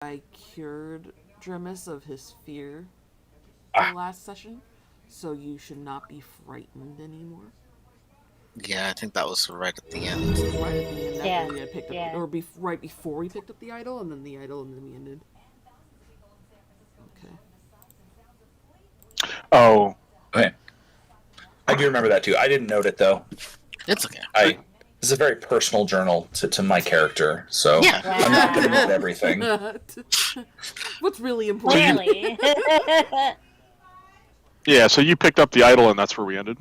I cured Dremis of his fear the Ah, last session, so you should not be frightened anymore. Yeah, I think that was right at the It end. was right at the end after Yeah, we had picked up, yeah. or right before we picked up the idol, and then the idol, and then we ended. Okay. oh, Okay. I do remember that too. I didn't note it though. It's okay. This is a very personal journal to my character, so Yeah. I'm not going to note everything. What's really important? Clearly. yeah. So you picked up the idol, and that's where we ended.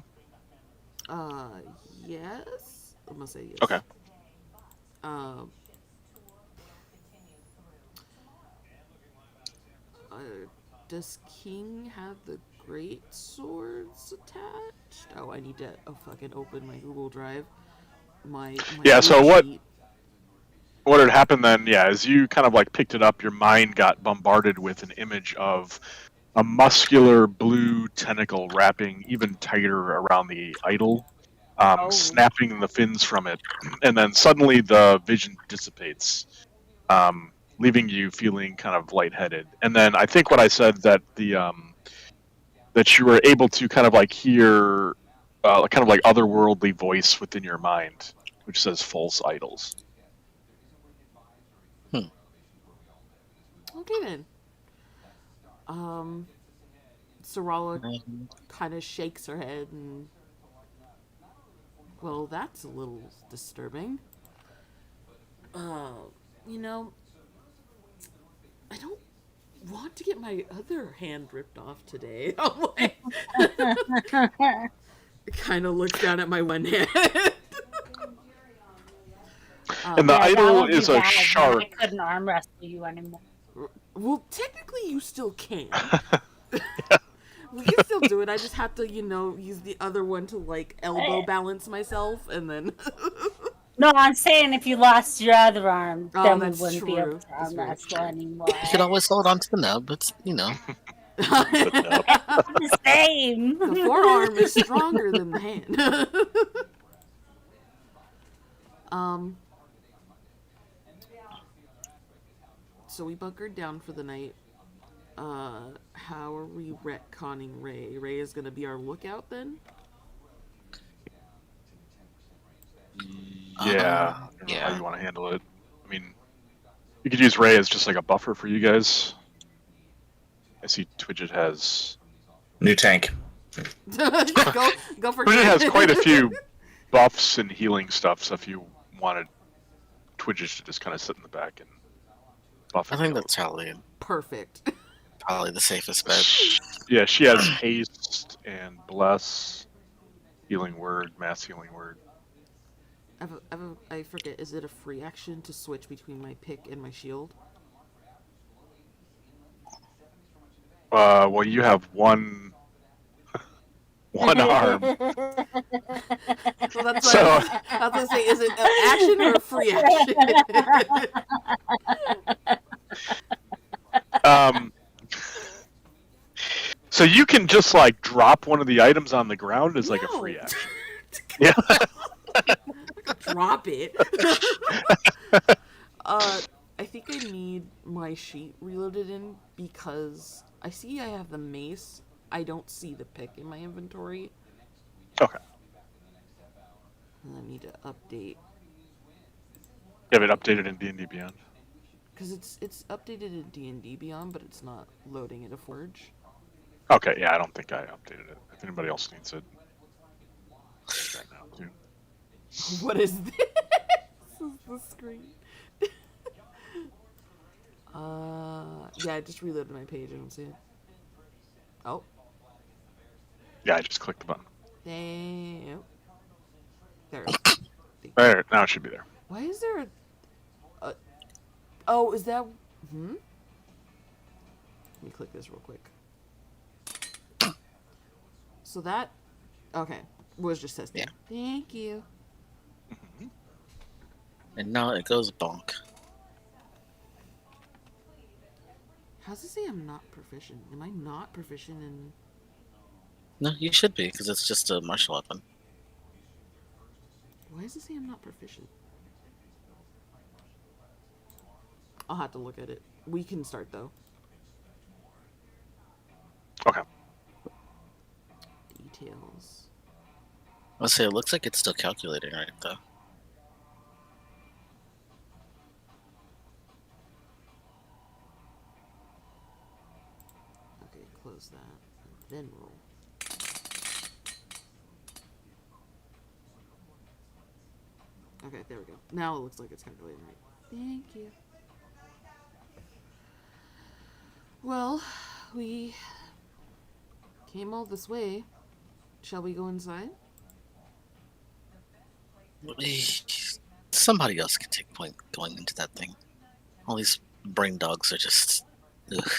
Uh, yes. I'm gonna say yes. Okay. Um. Uh, does King have the great swords attached? Oh, I need to fucking open my Google Drive. My Yeah. So what? sheet. What had happened then? Yeah, as you kind of like picked it up, your mind got bombarded with an image of a muscular blue tentacle wrapping even tighter around the idol, snapping the fins from it, and then suddenly the vision dissipates, leaving you feeling kind of lightheaded. And then I think what I said that that you were able to kind of like hear kind of like otherworldly voice within your mind, which says false idols. Okay then. Sarala Mhm. kind of shakes her head and, well, that's a little disturbing. Uh, you know, I don't want to get my other hand ripped off today. I'm like, kind of looks down at my one hand. And the Yeah, that idol would be is a bad, man. shark. I couldn't arm wrestle you anymore. Well, technically, you still can. We can still do it. I just have to, use the other one to like elbow balance myself, and then. No, I'm saying if you lost your other arm, Oh, then we that's wouldn't be true. able to That's arm very wrestle true. anymore. You could always hold on to the nub. It's The same. The forearm is stronger than the hand. um. So we bunkered down for the night. How are we retconning Ray? Ray is gonna be our lookout then. Yeah, I don't know yeah. how you want to handle it. I mean, you could use Ray as just like a buffer for you guys. I see Twidget has New tank. go for Twidget it. has quite a few buffs and healing stuff. So if you wanted Twidget to just kind of sit in the back and buff, I and think heal. that's Perfect. probably the safest bet. Yeah, she has haste and bless, healing word, mass healing word. I forget. Is it a free action to switch between my pick and my shield? Well, you have one arm. Well, that's So- what I was gonna say. Is it an action or a free action? So you can just like drop one of the items on the ground as like a No. free action. Yeah. Drop it. I think I need my sheet reloaded in because I see I have the mace. I don't see the pick in my inventory. Okay. And I need to update You have it updated in D&D Beyond. because it's updated in D&D Beyond, but it's not loading in a Forge. Okay, yeah, I don't think I updated it. If anybody else needs it. Right now, too. What is this? This is the screen. Yeah, I just reloaded my page. I don't see it. Oh, Yeah, I just clicked the button. damn. There. There, now it should be there. Why is there a... Oh, is that... Let me click this real quick. So that... Okay. Was just testing. Yeah. Thank you. And now it goes bonk. How's it say I'm not proficient? Am I not proficient in... No, you should be, because it's just a martial weapon. Why does it say I'm not proficient? I'll have to look at it. We can start though. Okay. Details. Let's say it looks like it's still calculating right though. Okay, close that. And then roll. Okay, there we go. Now it looks like it's calculating right. Thank you. Well, we came all this way. Shall we go inside? Somebody else can take point going into that thing. All these brain dogs are just. Ugh.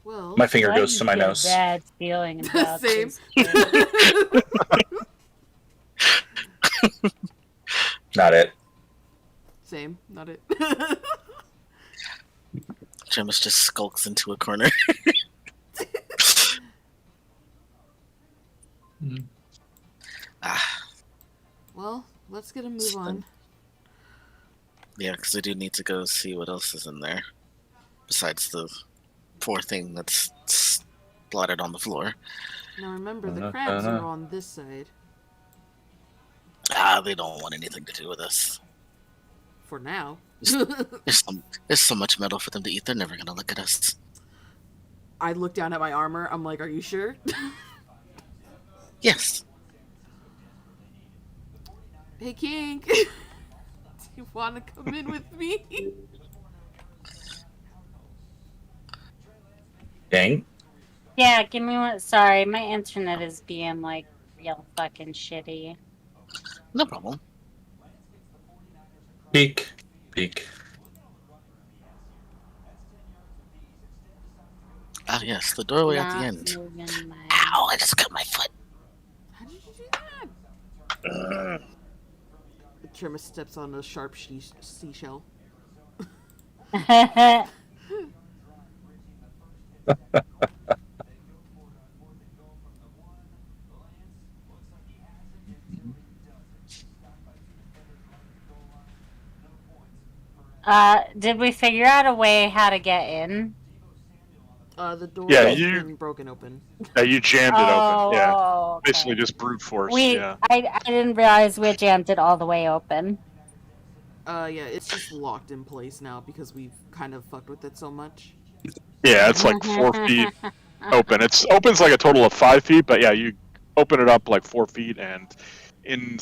Well, My finger I goes to my get a nose. bad feeling about Same. this. Not it. Same, not it. Jamus just skulks into a corner. Well, let's get a move on. Yeah, because I do need to go see what else is in there. Besides the poor thing that's splattered on the floor. Now remember, the crabs are on this side. They don't want anything to do with us. For now. There's so much metal for them to eat, they're never gonna look at us. I look down at my armor. I'm like, are you sure? Yes. Hey, King. Do you want to come in with me? Dang. Yeah, give me one. Sorry, my internet is being like real fucking shitty. No problem. Peek. Peek. Ah, yes, the doorway at the Not end. moving my- Ow, I just cut my foot. How did you do that? Trima steps on a sharp seashell. Did we figure out a way how to get in? The door Yeah, has you- been broken open. You jammed it open. Yeah. Oh, okay. Basically just brute force. We, Yeah. I didn't realize we had jammed it all the way open. Yeah, it's just locked in place now because we've kind of fucked with it so much. Yeah, it's like 4 feet open. It's opens like a total of 5 feet, but yeah, you open it up like 4 feet, and in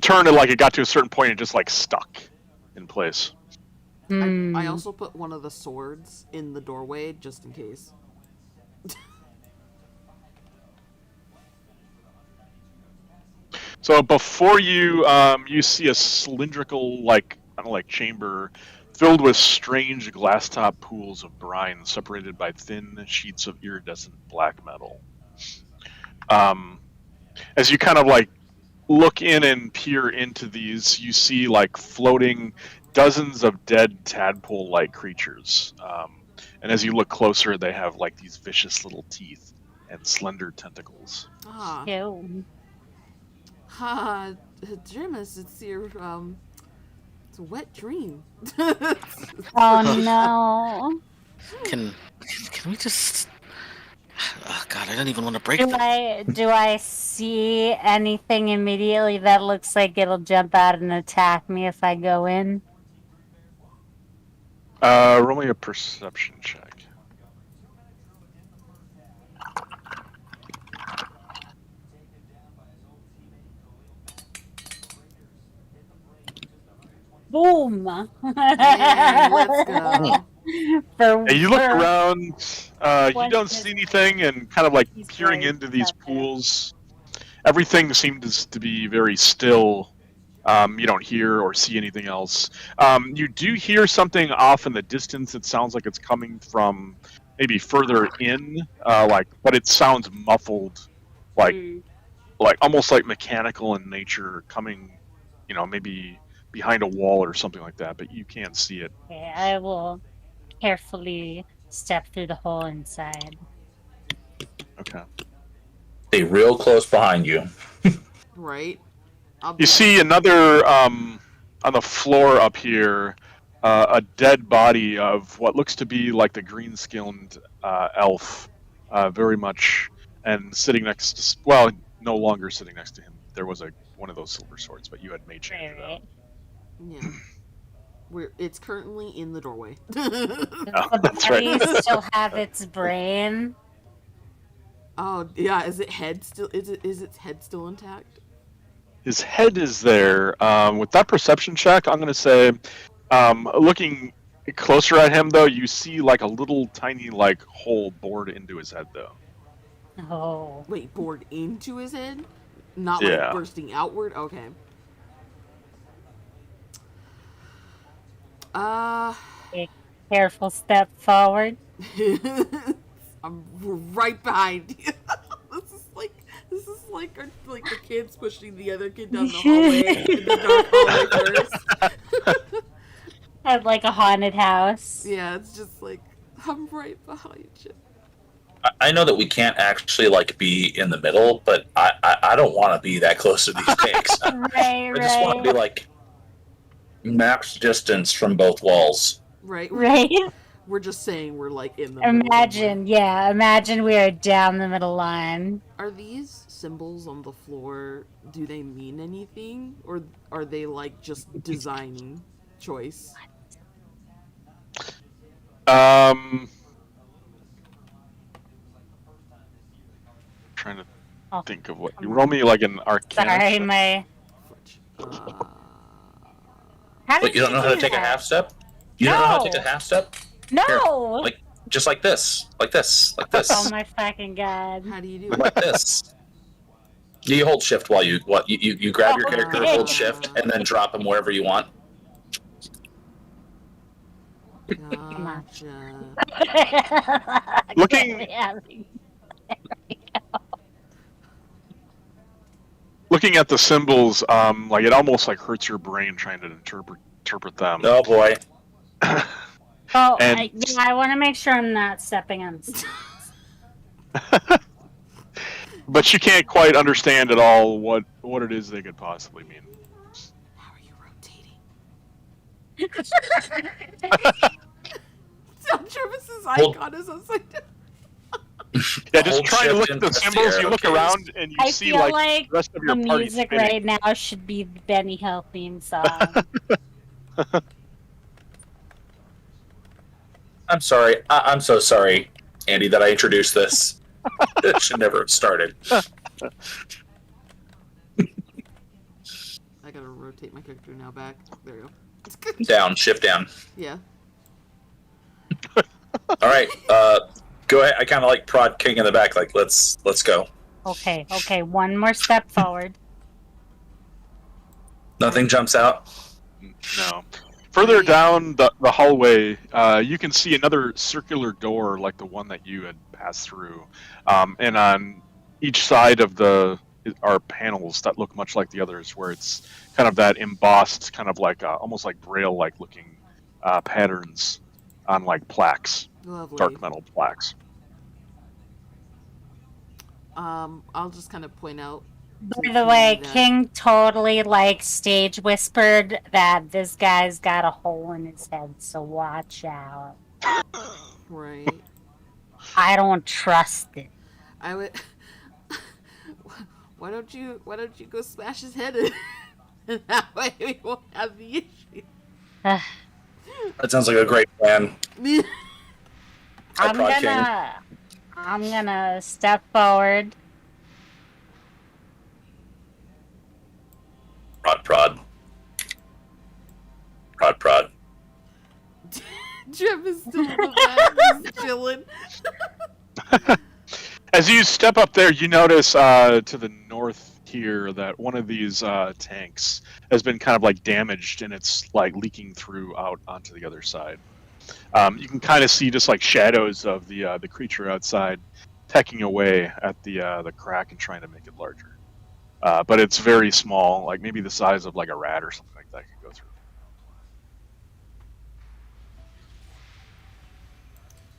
turn, it got to a certain point and just like stuck in place. I also put one of the swords in the doorway just in case. So before you, you see a cylindrical, kind of like chamber filled with strange glass-top pools of brine separated by thin sheets of iridescent black metal. As you kind of look in and peer into these, you see floating dozens of dead tadpole-like creatures. And as you look closer, they have these vicious little teeth and slender tentacles. Ah, Ew. ha, Jimus, it's your it's a wet dream. Oh no. Can we just? Oh God, I don't even want to break Do them. do I see anything immediately that looks like it'll jump out and attack me if I go in? Roll me a perception check. Boom! Yay, let's go. For, Hey, you look for- around, you What don't is- see anything, and kind of He's peering very into these perceptive. pools, everything seems to be very still. You don't hear or see anything else. You do hear something off in the distance. It sounds like it's coming from maybe further in, but it sounds muffled, Hmm. almost like mechanical in nature, coming, maybe behind a wall or something like that. But you can't see it. Okay, I will carefully step through the hole inside. Okay. Stay real close behind you. Right? I'll be You see another on the floor up here, a dead body of what looks to be like the green-skinned elf, very much, and sitting next to, well, no longer sitting next to him. There was one of those silver swords, but you had made change it out. Yeah. It's currently in the doorway. Does Oh, the that's right. body still have its brain? Oh yeah, is its head still intact? His head is there. With that perception check, I'm going to say, looking closer at him, though, you see like a little tiny like hole bored into his head, though. Oh. Wait, bored into his head? Not Yeah. like bursting outward? Okay. Careful step forward. I'm right behind you. This is like the kids pushing the other kid down the hallway in the dark hallway first. At like a haunted house. Yeah, it's just like I'm right behind you. I know that we can't actually like be in the middle, but I don't want to be that close to these tanks. Right, I just want to be like max distance from both walls. Right. Right? We're just saying we're like in the middle Imagine we are down the middle line. Are these symbols on the floor, do they mean anything? Or are they like just designing choice? Trying to Oh, think of what. You roll me like an arcana. sorry, check. my... How But did you don't know how to do take a that? half step? You don't know how to No. take a half step? No! Like, just like this. Like this. Like this. Oh my fucking god. How do you do Like it? this. You hold shift while you grab your character, Okay. hold shift, and then drop him wherever you want. Gotcha. Looking- Looking at the symbols, like it almost like hurts your brain trying to interpret them. Oh boy. Oh, And- I want to make sure I'm not stepping on stones. But you can't quite understand at all what it is they could possibly mean. How are you rotating? Travis's icon is upside down. Yeah, just Hold try to shift look and at the press the symbols. You arrow look keys. around and you I see feel like like the rest of the your party music spinning. right now should be the Benny Hill theme song. I'm sorry. I'm so sorry, Andy, that I introduced this. It should never have started. I gotta rotate my character now back. There you go. Down, shift down. Yeah. All right, go ahead. I kind of like prod King in the back. Like, let's go. Okay, one more step forward. Nothing jumps out. No. Further down the hallway, you can see another circular door like the one that you had passed through. And on each side of are panels that look much like the others, where it's kind of that embossed, kind of like almost like braille-like looking patterns on like plaques, Lovely. dark metal plaques. I'll just kind of point out. By the way, King totally like stage whispered that this guy's got a hole in his head, so watch out. Right. I don't trust it. I would. Why don't you go smash his head in? And that way we won't have the issue. That sounds like a great plan. I'm prod King. gonna step forward. Prod. Jim is still in the back, just chilling. As you step up there, you notice to the north here that one of these tanks has been kind of like damaged and it's like leaking through out onto the other side. You can kind of see just like shadows of the creature outside pecking away at the crack and trying to make it larger. But it's very small, like maybe the size of like a rat or something like that could go through.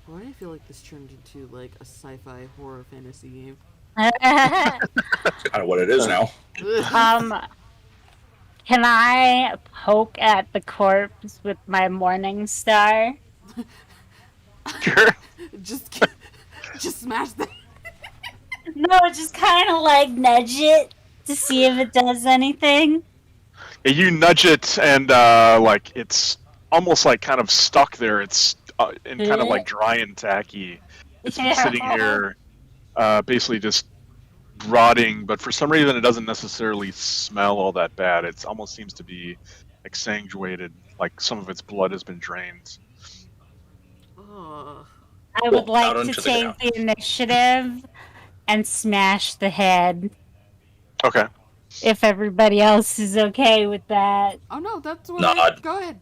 Why do I feel like this turned into like a sci-fi horror fantasy game? Kind of what it is now. Can I poke at the corpse with my morning star? Sure. Just smash that. No, just kind of like nudge it to see if it does anything. Yeah, you nudge it, and like it's almost like kind of stuck there. It's and kind of like dry and tacky. It's been sitting here, basically just rotting. But for some reason, it doesn't necessarily smell all that bad. It almost seems to be exsanguated, like some of its blood has been drained. Oh. I would Well, out like to onto the take ground. the initiative and smash the head. Okay. If everybody else is okay with that. Oh no, that's what. Nod. Go ahead.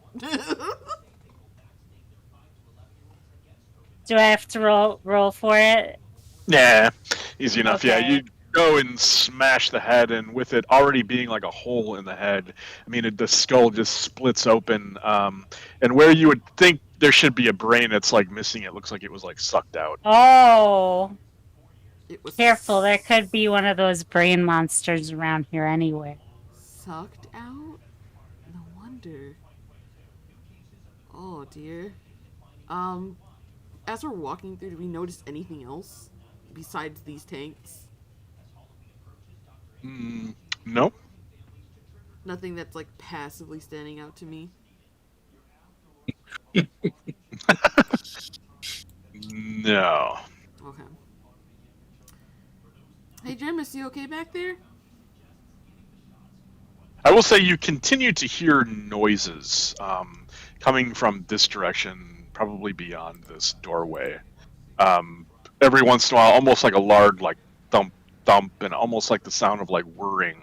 Do I have to roll for it? Yeah, easy enough. Okay. Yeah, you go and smash the head, and with it already being like a hole in the head, I mean, the skull just splits open, and where you would think there should be a brain, it's like missing. It looks like it was like sucked out. Oh, It was careful. There could be one of those brain monsters around here anywhere. sucked out. No wonder. Oh dear. As we're walking through, do we notice anything else besides these tanks? Nope. Nothing that's like passively standing out to me. No. Okay. Hey Jim, is he okay back there? I will say you continue to hear noises coming from this direction, probably beyond this doorway. Every once in a while, almost like a loud, like thump, thump, and almost like the sound of like whirring.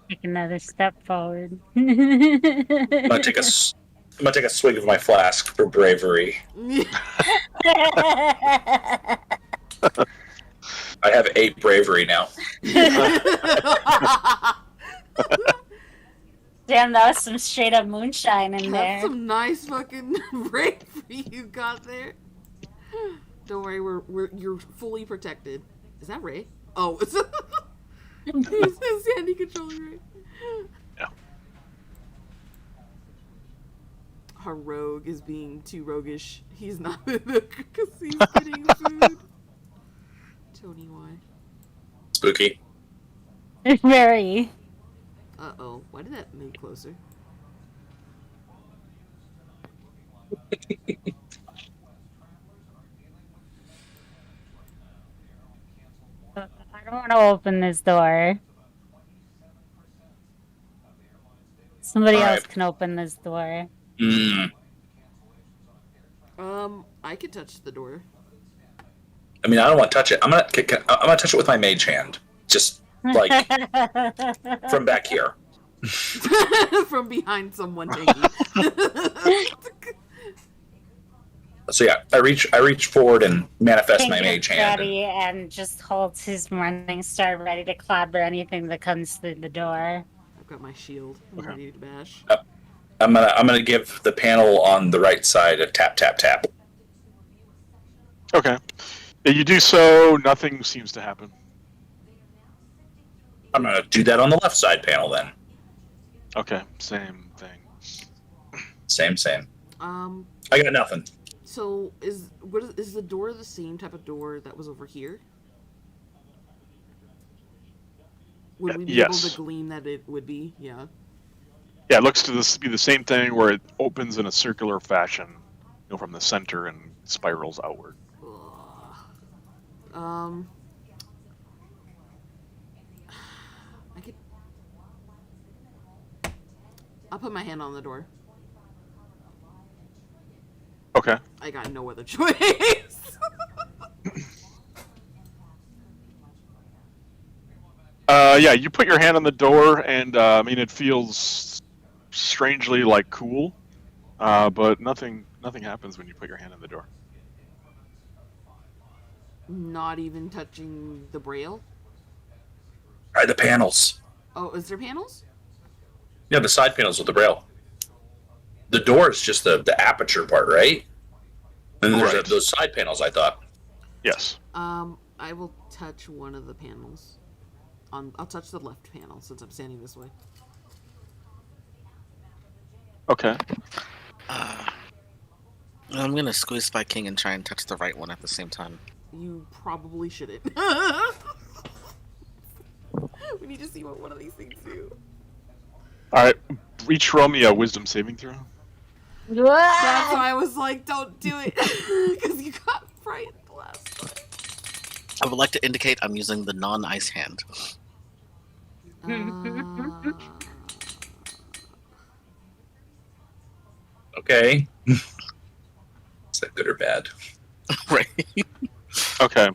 Take another step forward. I'm gonna take a swig of my flask for bravery. I have 8 bravery now. Damn, that was some straight up moonshine in That's there. some nice fucking bravery you got there. Don't worry, you're fully protected. Is that Ray? Oh, it's Sandy controlling Ray. Yeah. Our rogue is being too roguish. He's not because he's getting food. Tony, why? Spooky. Very. Uh-oh. Why did that move closer? I don't want to open this door. Somebody All else right. can open this door. I could touch the door. I mean, I don't want to touch it. I'm gonna touch it with my mage hand, just like from back here. From behind someone, maybe. So yeah, I reach forward and manifest King my gets mage hand. ready and just holds his morning star ready to clobber anything that comes through the door. I've got my shield. I'm Okay. ready to bash. I'm gonna give the panel on the right side a tap tap tap. Okay. Yeah, you do so. Nothing seems to happen. I'm gonna do that on the left side panel then. Okay. Same thing. Same. Um, I got nothing. so is the door the same type of door that was over here? Would we be able Yes. to glean that it would be? Yeah. Yeah, it looks to be the same thing where it opens in a circular fashion, from the center and spirals outward. I could. I'll put my hand on the door. Okay. I got no other choice. Yeah, you put your hand on the door, and I mean, it feels strangely like cool, but nothing happens when you put your hand on the door. Not even touching the braille. Try the panels. Oh, is there panels? Yeah, the side panels with the braille. The door is just the aperture part, right? And then Right. there's those side panels. I thought. Yes. I will touch one of the panels. I'll touch the left panel since I'm standing this way. Okay. I'm gonna squeeze Spy King and try and touch the right one at the same time. You probably shouldn't. We need to see what one of these things do. All right. Each roll me a wisdom saving throw. That's why I was like, don't do it. Because you got frightened last time. I would like to indicate I'm using the non-ice hand. Okay. Is that good or bad? Right. Okay.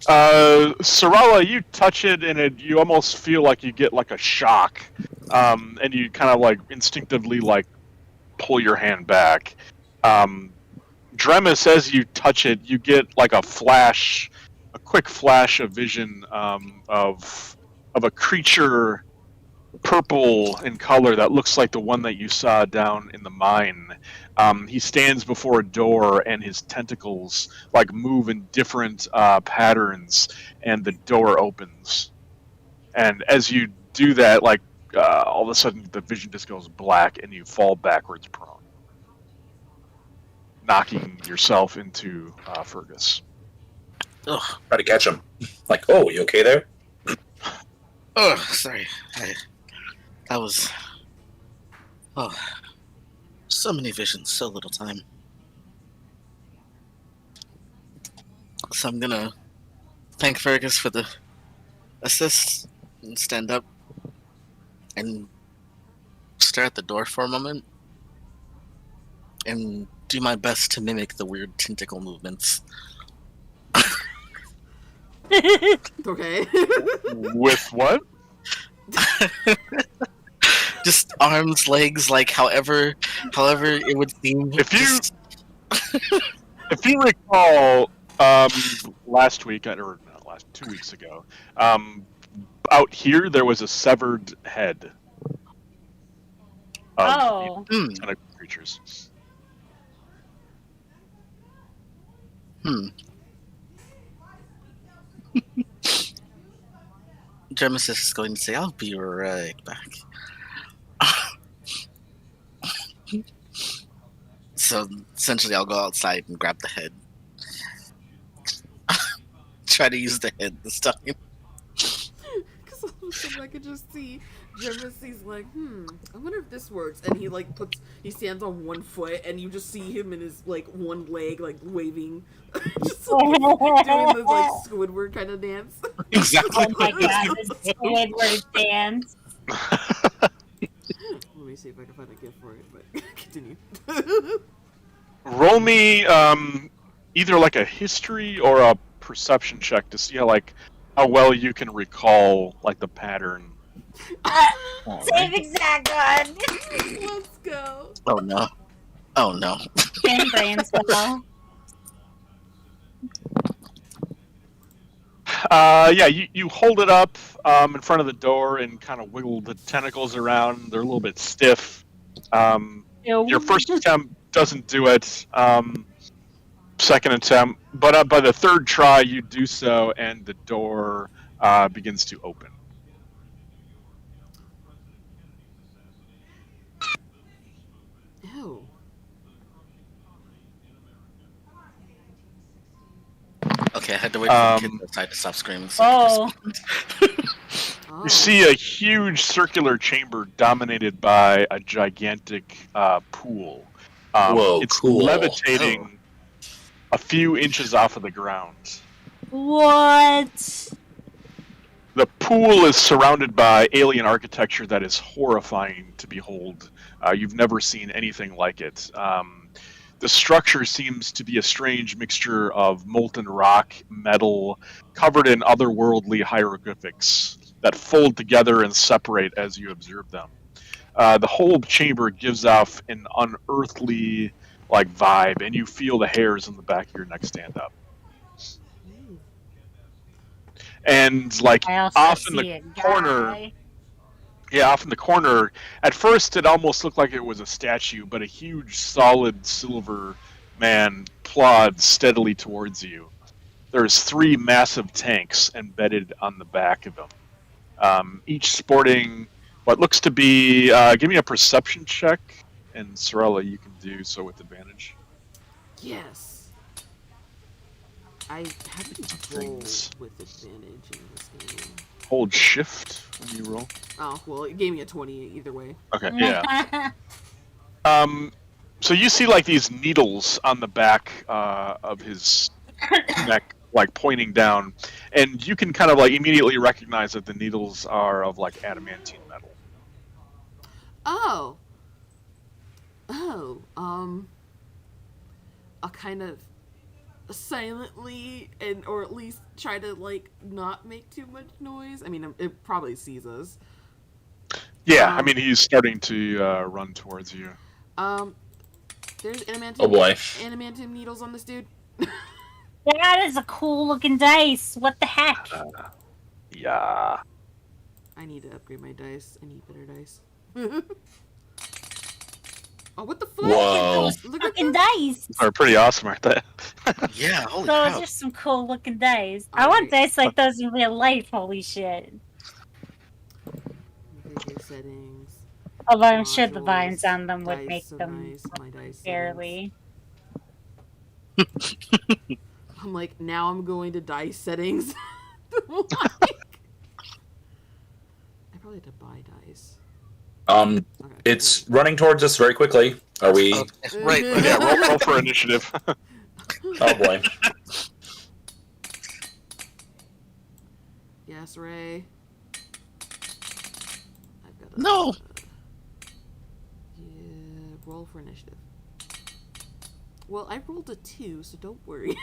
Sarala, you touch it and you almost feel like you get like a shock, and you kind of like instinctively like pull your hand back. Dremis, as you touch it, you get like a flash, a quick flash of vision of a creature, purple in color, that looks like the one that you saw down in the mine. He stands before a door, and his tentacles like move in different patterns, and the door opens. And as you do that, like all of a sudden, the vision just goes black, and you fall backwards prone, knocking yourself into Fergus. Ugh. Try to catch him. Like, oh, you okay there? Oh, sorry. That was... Oh. So many visions, so little time. So I'm gonna thank Fergus for the assist and stand up and stare at the door for a moment and do my best to mimic the weird tentacle movements. Okay. With what? Just arms, legs, like however it would seem. If you Just- if you recall, last week or not last 2 weeks ago, out here there was a severed head of Oh. tentacle creatures. Genesis is going to say, "I'll be right back." So essentially, I'll go outside and grab the head. Try to use the head this time. Because all of a sudden I could just see Jeremy's like, I wonder if this works. And he like he stands on one foot, and you just see him in his like one leg like waving, just like, doing this like Squidward kind of dance. Exactly. Oh my god, this Squidward dance. Let me see if I can find a gift for it, but continue. Roll me either like a history or a perception check to see how well you can recall like the pattern. Same exact one. Let's go. Oh no! Oh no! Same brain cell. Yeah, you hold it up in front of the door and kind of wiggle the tentacles around. They're a little bit stiff. Your first attempt doesn't do it. Second attempt, but by the third try, you do so, and the door begins to open. Ew. Okay, I had to wait for the kids outside to stop screaming. So Oh. Oh. You see a huge circular chamber dominated by a gigantic pool. Whoa, it's cool. levitating a few inches off of the ground. What? The pool is surrounded by alien architecture that is horrifying to behold. You've never seen anything like it. The structure seems to be a strange mixture of molten rock, metal, covered in otherworldly hieroglyphics that fold together and separate as you observe them. The whole chamber gives off an unearthly vibe, and you feel the hairs on the back of your neck stand up. And I also off in see the a corner, guy. yeah, off in the corner, at first it almost looked like it was a statue, but a huge solid silver man plods steadily towards you. There's 3 massive tanks embedded on the back of him. each sporting what looks to be. Give me a perception check, and Sorella, you can do so with advantage. Yes. I haven't rolled with advantage in this game. Hold shift when you roll. Oh, well, it gave me a 20 either way. Okay, yeah. So you see like these needles on the back of his neck, like pointing down, and you can kind of like immediately recognize that the needles are of like adamantine metal. Oh. I'll kind of silently or at least try to like not make too much noise. I mean, it probably sees us. Yeah, I mean he's starting to run towards you. There's adamantine. Oh boy. Adamantine needles on this dude. That is a cool looking dice. What the heck? Yeah. I need to upgrade my dice. I need better dice. Oh, what the fuck? Whoa. Look at Fucking this. dice. They're pretty awesome, aren't they? Yeah, holy Those cow. are some cool looking dice. I want dice like those in real life. Holy shit. Okay, settings. Although I'm sure the Modules, vines on them would dice make so them nice, my dice fairly. settings. I'm like, now I'm going to dice settings. Like, I probably have to buy dice. Okay. It's running towards us very quickly. Are we? Right. Yeah, roll for initiative. Oh boy. Yes, Ray. I've got No. Yeah, roll for initiative. Well, I rolled a 2, so don't worry.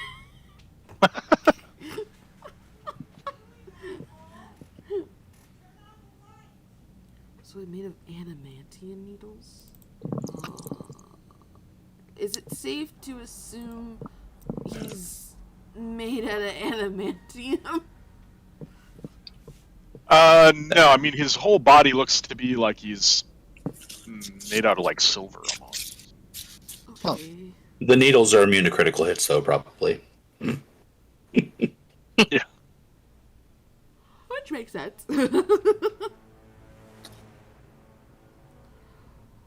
So it's made of adamantium needles? Is it safe to assume he's made out of adamantium? No, I mean his whole body looks to be like he's made out of like silver almost. Okay. The needles are immune to critical hits, though, probably. Yeah. Which makes sense.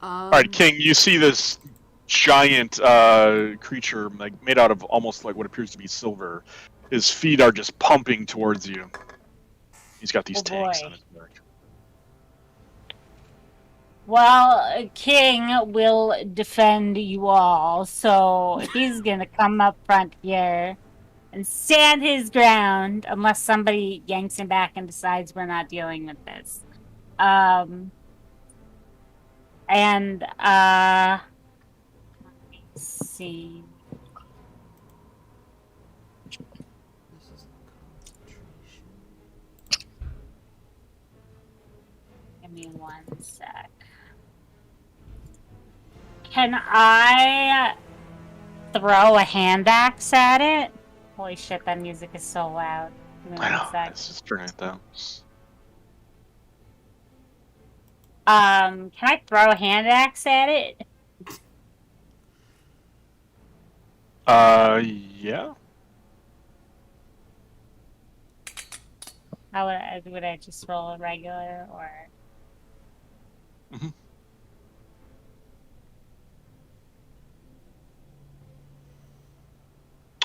All right, King, you see this giant creature like made out of almost like what appears to be silver. His feet are just pumping towards you. He's got these Oh, tanks boy. on his back. Well, King will defend you all, so he's gonna come up front here and stand his ground unless somebody yanks him back and decides we're not dealing with this. Let's see. This is concentration. Give me 1 sec. Can I throw a hand axe at it? Holy shit, that music is so loud. Give me I 1 know. sec. Let's just turn it down. Can I throw a hand axe at it? Yeah. How would I just roll a regular or? Mhm.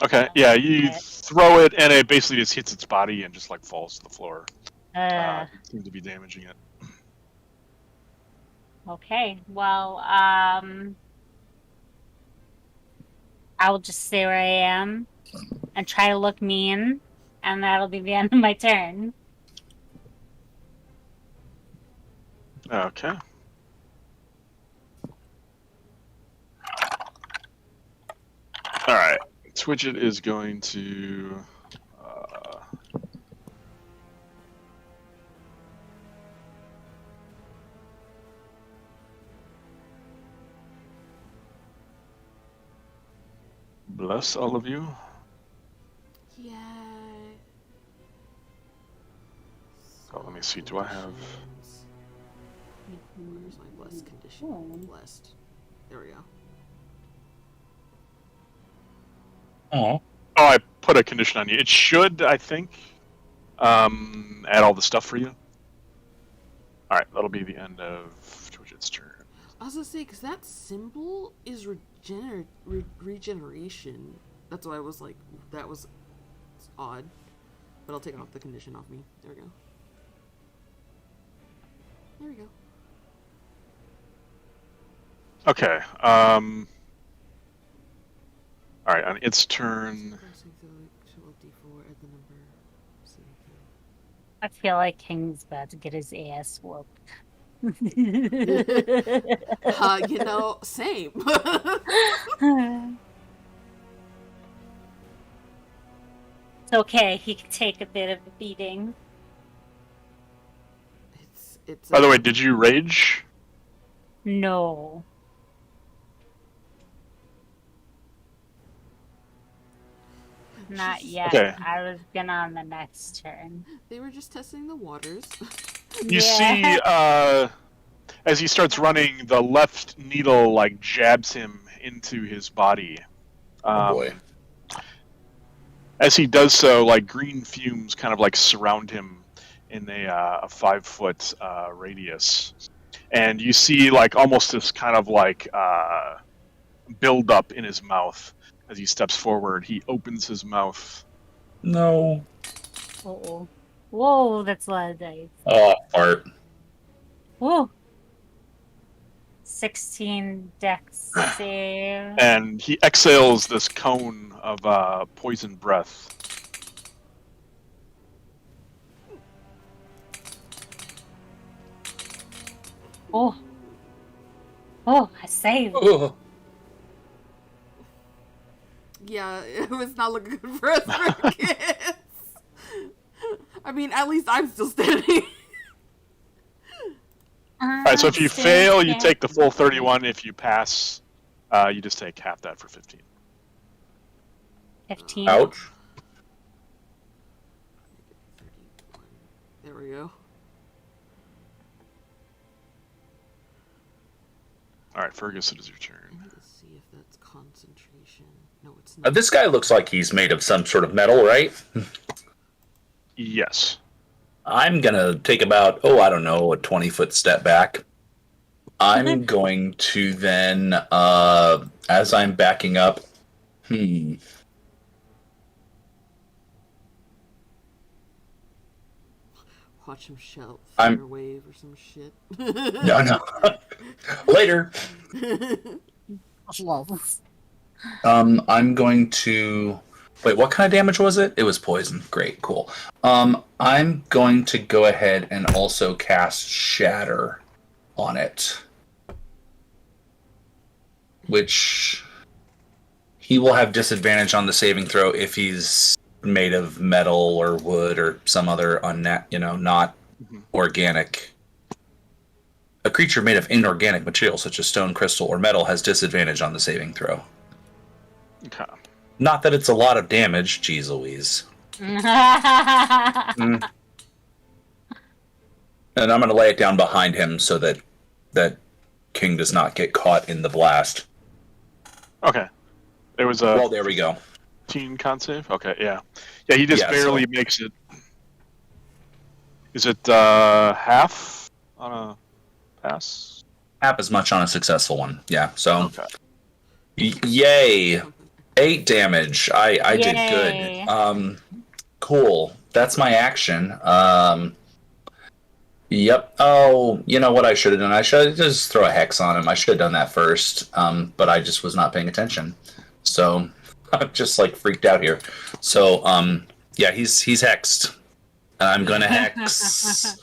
Okay. Yeah, you throw it, and it basically just hits its body and just like falls to the floor. It seems to be damaging it. Okay. Well, I'll just stay where I am and try to look mean, and that'll be the end of my turn. Okay. All right. Twidget is going to. Bless all of you. Yay. Oh, let me see. Do I have? Where's my blessed condition? Oh. Blessed. There we go. Oh. Oh, I put a condition on you. It should, I think, add all the stuff for you. All right, that'll be the end of Twitch's turn. I was gonna say, because that symbol is regeneration. That's why I was like, that was odd. But I'll take off the condition off me. There we go. There we go. Okay. All right, on its turn. I feel like King's about to get his ass whooped. Same. It's okay. He can take a bit of a beating. It's. By the way, did you rage? No. Not yet. Okay. I was gonna on the next turn. They were just testing the waters. You see, as he starts running, the left needle like jabs him into his body. Oh boy. As he does so, like green fumes kind of like surround him in a 5-foot radius, and you see like almost this kind of like build up in his mouth as he steps forward. He opens his mouth. No. Uh-oh. Whoa, that's a lot of dice. Oh, fart. Whoa. 16 dex save. And he exhales this cone of poison breath. Oh. Oh, I saved. Oh. Yeah, it was not looking good for us for kids. I mean, at least I'm still standing. Alright, so if you fail, you take the full 31. If you pass, you just take half that for 15. 15. Ouch. There we go. Alright, Fergus, it is your turn. Let's see if that's concentration. No, it's not. This guy looks like he's made of some sort of metal, right? Yes. I'm gonna take about, I don't know, a 20-foot step back. I'm going to then, as I'm backing up, Watch him shout I'm- fire wave or some shit. No. Later. I'm going to... Wait, what kind of damage was it? It was poison. Great, cool. I'm going to go ahead and also cast Shatter on it. Which... He will have disadvantage on the saving throw if he's made of metal or wood or some other not organic. A creature made of inorganic material such as stone, crystal, or metal has disadvantage on the saving throw. Okay. Not that it's a lot of damage, geez Louise. And I'm going to lay it down behind him so that King does not get caught in the blast. Okay. There was a Well, there we go. 15 con save? Okay, yeah. Yeah, he just Yeah, barely makes it. Is it half on a pass? Half as much on a successful one. Yeah, so... Okay. Yay! 8 damage. I did Yay. good. Cool. That's my action. Yep. Oh, you know what I should have done? I should just throw a hex on him. I should have done that first. But I just was not paying attention. So I'm just like freaked out here. So yeah, he's hexed. And I'm gonna hex.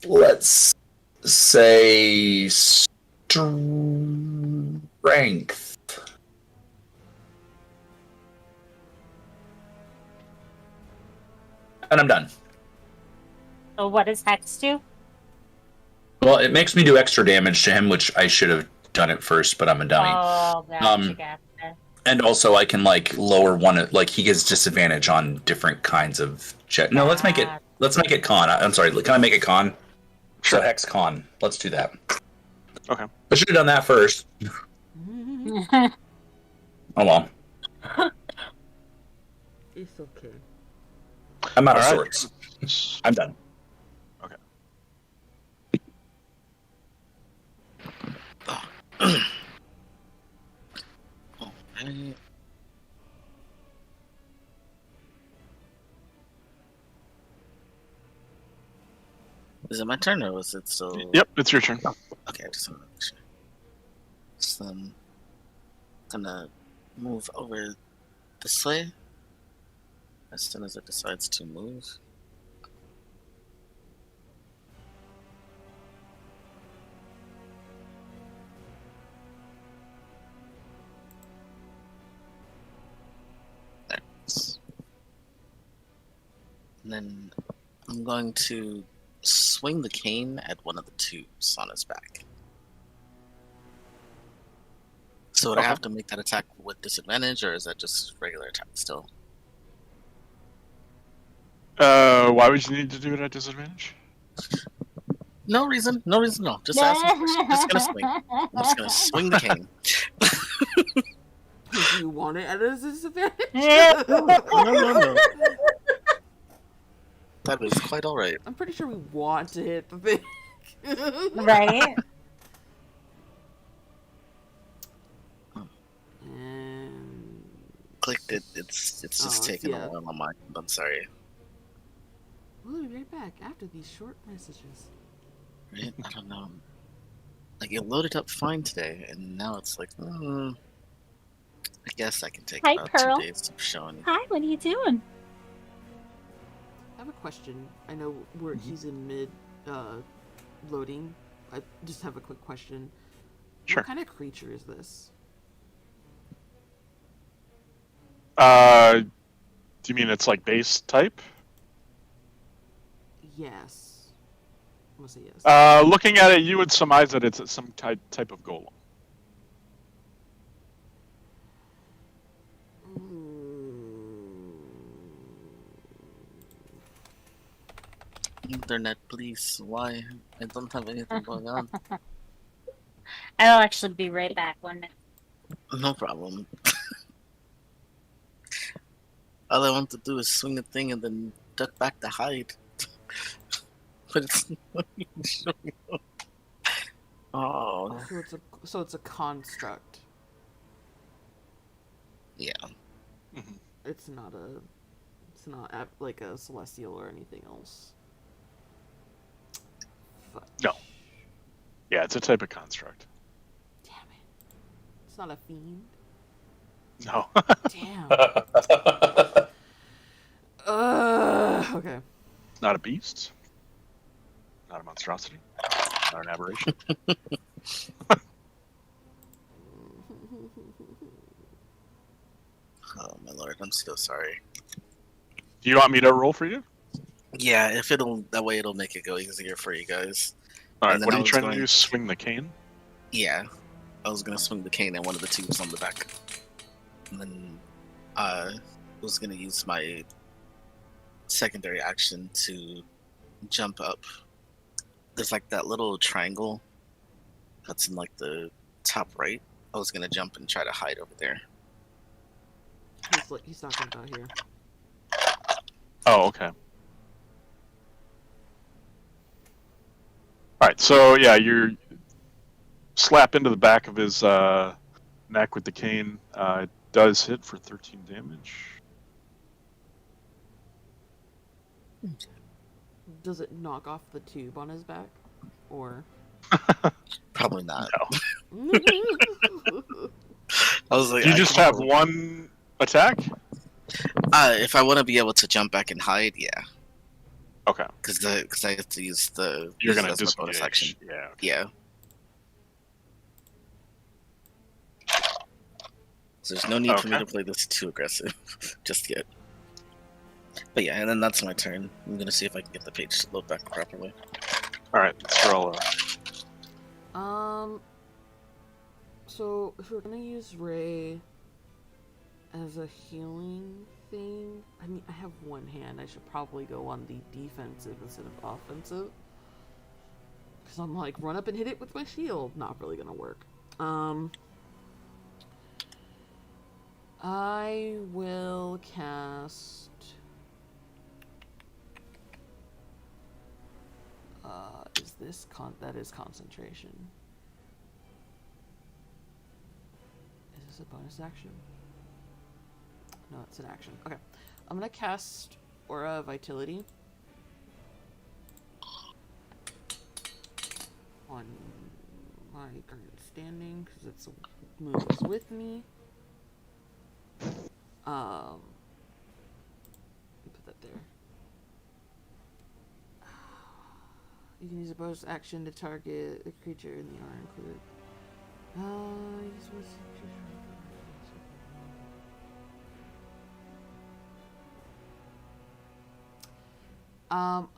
Let's say strength. And I'm done. So what does Hex do? Well, it makes me do extra damage to him, which I should have done it first, but I'm a dummy. Oh, gotcha. And also, I can like lower one. Like he gets disadvantage on different kinds of check. No, let's make it con. I'm sorry. Can I make it con? So hex con. Let's do that. Okay. I should have done that first. Oh well. It's okay. I'm out of All right. sorts. I'm done. Okay. Alright. Is it my turn or was it still? Yep, it's your turn. Okay, I just want to make sure. So I'm gonna move over this way as soon as it decides to move. There. And then I'm going to swing the cane at one of the tubes on his back. So would I Okay. have to make that attack with disadvantage, or is that just regular attack still? Why would you need to do it at disadvantage? No reason. No reason. No. Just asking. Just gonna swing. I'm just gonna swing the cane. Do you want it at a disadvantage? No. That is quite all right. I'm pretty sure we want to hit the thing. Right? And Clicked it. It's just Oh, taking yeah. a while on my. I'm sorry. we'll be right back after these short messages. Right? I don't know. Like it loaded up fine today, and now it's like, I guess I can take Hi, about Pearl. 2 days of showing. Hi, what are you doing? I have a question. I know he's in mid loading. I just have a quick question. Sure. What kind of creature is this? Do you mean it's like base type? Yes. I'm gonna say yes. Looking at it, you would surmise that it's some type of golem. Internet, please. Why? I don't have anything going on. I'll actually be right back. 1 minute. No problem. All I want to do is swing the thing and then duck back to hide. But it's not even showing up. Oh, So it's a construct. yeah. It's not like a celestial or anything else. Fuck. No. Yeah, it's a type of construct. Damn it. It's not a fiend. No. Damn. Okay. Not a beast. Not a monstrosity. Not an aberration. Oh my lord, I'm so sorry. Do you want me to roll for you? Yeah, if it'll that way it'll make it go easier for you guys. All right. And then What I are you was trying to going- do? Swing the cane? Yeah, I was gonna swing the cane at one of the tubes on the back, and then was gonna use my secondary action to jump up. There's like that little triangle that's in like the top right. I was gonna jump and try to hide over there. He's talking about here. Oh, okay. All right. So yeah, you slap into the back of his neck with the cane. It does hit for 13 damage. Does it knock off the tube on his back? Or Probably not. No. I was like, Do you I just can have roll. one attack? If I want to be able to jump back and hide, yeah, Okay. because I have to use the. You're use gonna it as my bonus action. disengage. Yeah. Okay. Yeah. So there's no need for me Okay. to play this too aggressive just yet. But yeah, and then that's my turn. I'm gonna see if I can get the page to load back properly. All right. Let's roll. So if we're gonna use Ray as a healing thing, I mean, I have one hand. I should probably go on the defensive instead of offensive. Because I'm like, run up and hit it with my shield. Not really gonna work. I will cast Is this that is concentration? Is this a bonus action? No, it's an action. Okay, I'm gonna cast Aura of Vitality on my current standing because it's moves with me. Put that there. You can use a bonus action to target a creature in the R included.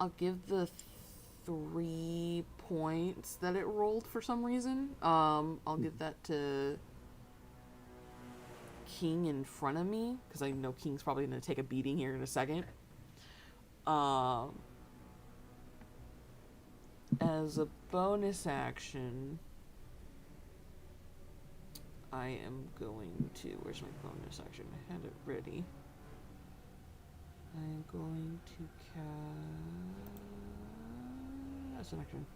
I'll give the 3 points that it rolled for some reason. I'll give that to King in front of me because I know King's probably going to take a beating here in a second. As a bonus action, I am going to... Where's my bonus action? I had it ready. I'm going to cast... That's an action.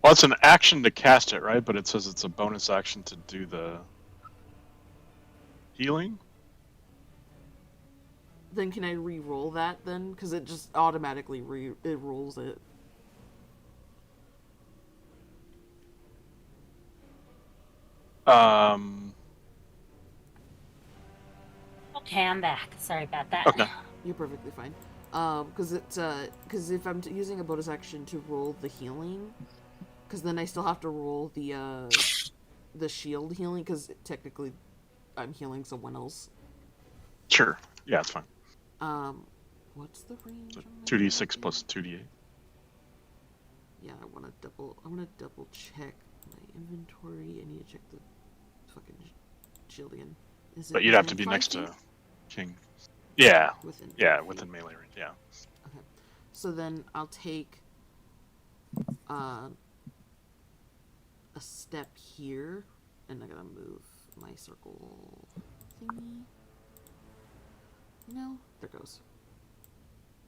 Well, it's an action to cast it, right? But it says it's a bonus action to do the healing? Then can I re-roll that then? Because it just automatically it rolls it. Okay, I'm back. Sorry about that. Okay. You're perfectly fine. Because if I'm using a bonus action to roll the healing, because then I still have to roll the shield healing, because technically I'm healing someone else. Sure. Yeah, it's fine. What's the range? So 2d6 plus 2d8. Yeah, I want to double check my inventory. I need to check the fucking shield again. Is it But you'd have to within be 5 next feet? to King. Yeah. Within 5 Yeah, feet. within melee range. Yeah. Okay. So then I'll take a step here, and I gotta move my circle thingy. No, there goes.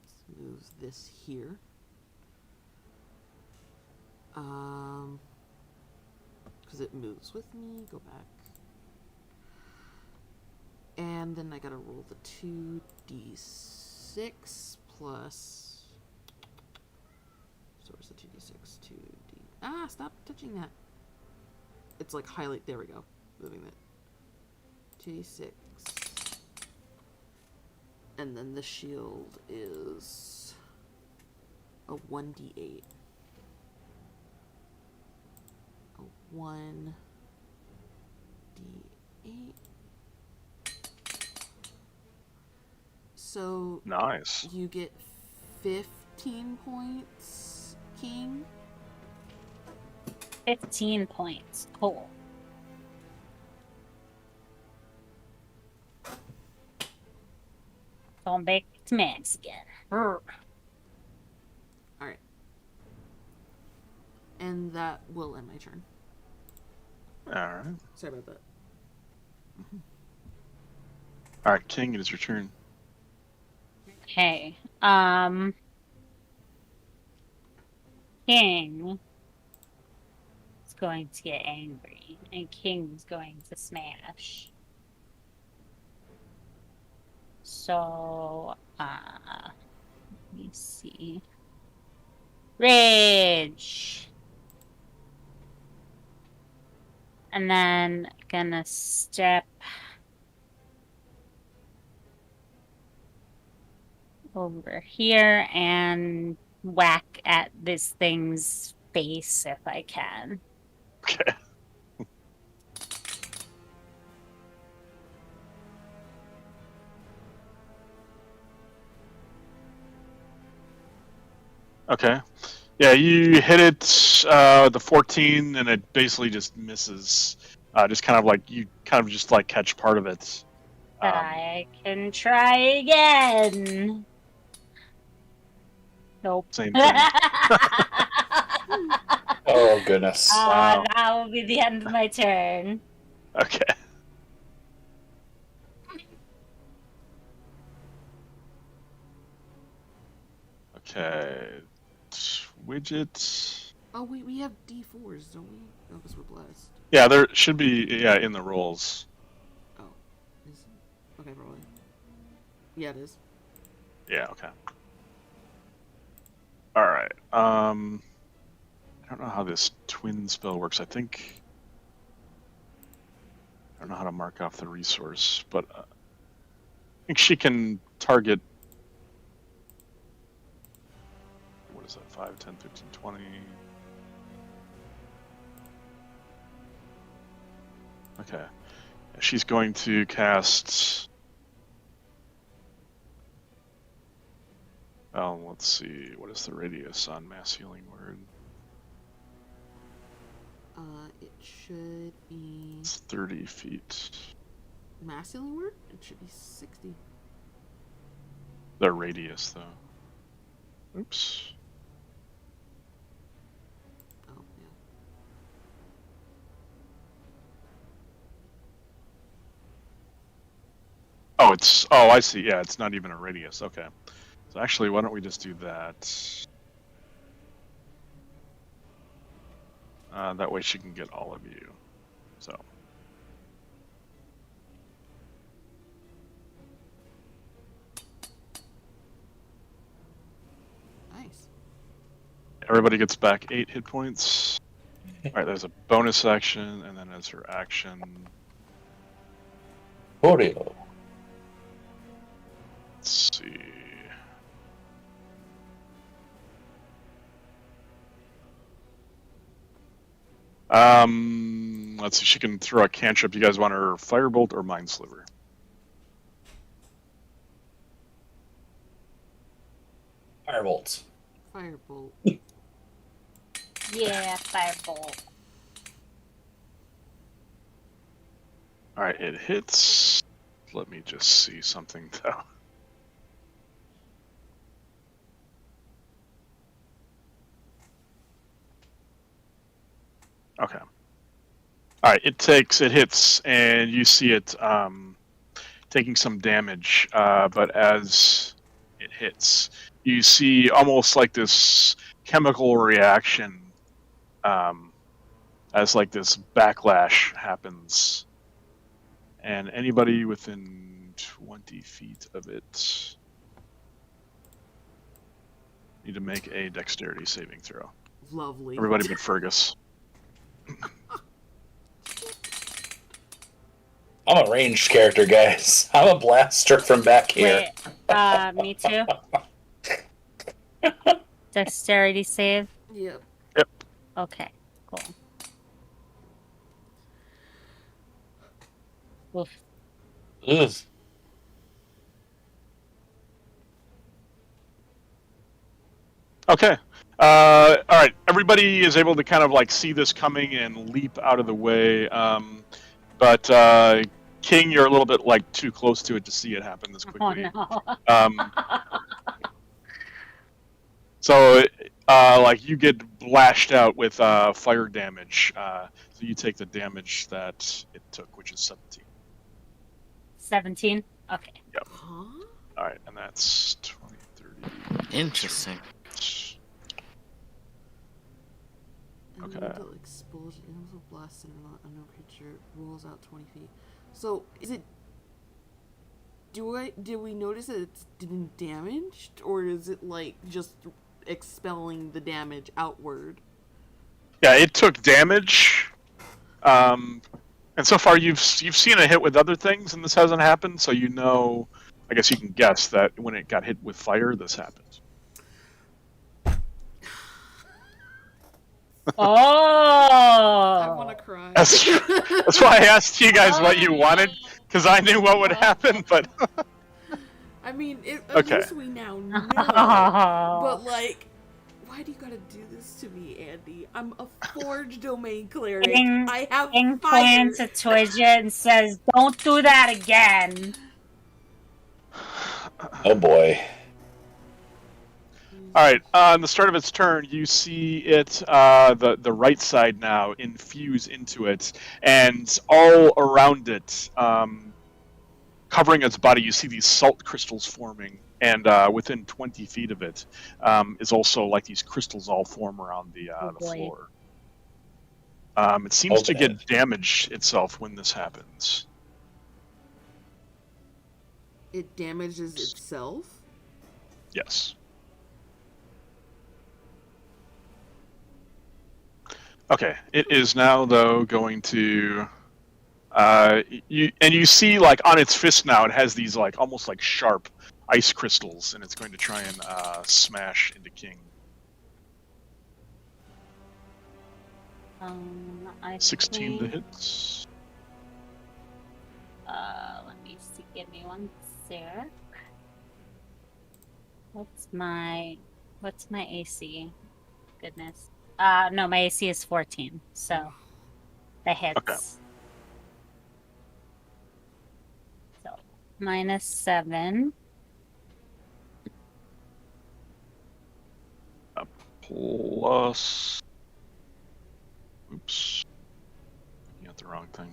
Let's move this here. Because it moves with me. Go back. And then I gotta roll the 2d6 plus... So where's the 2d6? 2d... Ah, stop touching that. It's like highlight... There we go. Moving it. 2d6. And then the shield is a 1d8. A 1d8. So Nice. you get 15 points, King. 15 points. Cool. Going back to max again. Brr. Alright. And that will end my turn. Alright. Sorry about that. Alright, King, it is your turn. Okay. King is going to get angry, and King's going to smash. So, let me see. Rage! And then gonna step over here and whack at this thing's face if I can. Okay. Okay. Yeah, you hit it the 14, and it basically just misses. Just kind of like you kind of just like catch part of it. But I can try again. Nope. Same thing. Oh, goodness. Wow. That will be the end of my turn. Okay. Okay. Widget. Oh wait, we have D4s, don't we? Oh, because we're blessed. Yeah, there should be in the rolls. Oh, is it? Okay, probably. Yeah, it is. Yeah. Okay. All right. I don't know how this twin spell works. I don't know how to mark off the resource, but I think she can target. What is that? 5, 10, 15, 20. Okay. She's going to cast. Let's see. What is the radius on Mass Healing Word? It should be It's 30 feet. Mass Healing Word. It should be 60. The radius, though. Oops. Oh yeah. Oh, it's. Oh, I see. Yeah, it's not even a radius. Okay. So actually, why don't we just do that? That way she can get all of you. So. Nice. Everybody gets back 8 hit points. All right, there's a bonus action, and then as her action. Oreo. Let's see. Let's see. She can throw a cantrip. You guys want her firebolt or mind sliver? Firebolt. Firebolt. Yeah, firebolt. All right, it hits. Let me just see something though. Okay. All right, it hits, and you see it taking some damage. But as it hits, you see almost like this chemical reaction as like this backlash happens. And anybody within 20 feet of it need to make a dexterity saving throw. Lovely. Everybody but Fergus. I'm a ranged character, guys. I'm a blaster from back here. Wait, me too. Dexterity save. Yep. Yep. Okay, cool. Oof. Ugh. Okay. All right. Everybody is able to kind of like see this coming and leap out of the way. But King, you're a little bit like too close to it to see it happen this quickly. Oh no. So, like you get blashed out with fire damage. So you take the damage that it took, which is 17. 17? Okay. Huh? All right, and that's 20, 30. Interesting. Okay. Elemental explosion. Elemental blast and unknown creature rolls out 20 feet. So is it? Did we notice that it's been damaged, or is it like just expelling the damage outward? Yeah, it took damage. And so far you've seen a hit with other things, and this hasn't happened. So you know, I guess you can guess that when it got hit with fire, this happened. Oh! I want to cry. That's why I asked you guys what you wanted, because I knew what would happen. But I mean, at Okay. least we now know. But like, why do you gotta do this to me, Andy? I'm a forge domain cleric. King- I have King fire. points at Twidget and says, "Don't do that again." Oh boy. all right, on the start of its turn, you see it the right side now infuse into it, and all around it, covering its body, you see these salt crystals forming. and within 20 feet of it is also like these crystals all form around the boy. floor. It seems to Okay. get damaged itself when this happens. It damages itself? Yes. Okay, it is now though going to you see like on its fist now it has these like almost like sharp ice crystals, and it's going to try and smash into King. I 16 to think, hit. let me see. Give me one sec. What's my AC? Goodness. No, my AC is 14, so that hits. Okay. So -7. Plus. Oops. You got the wrong thing.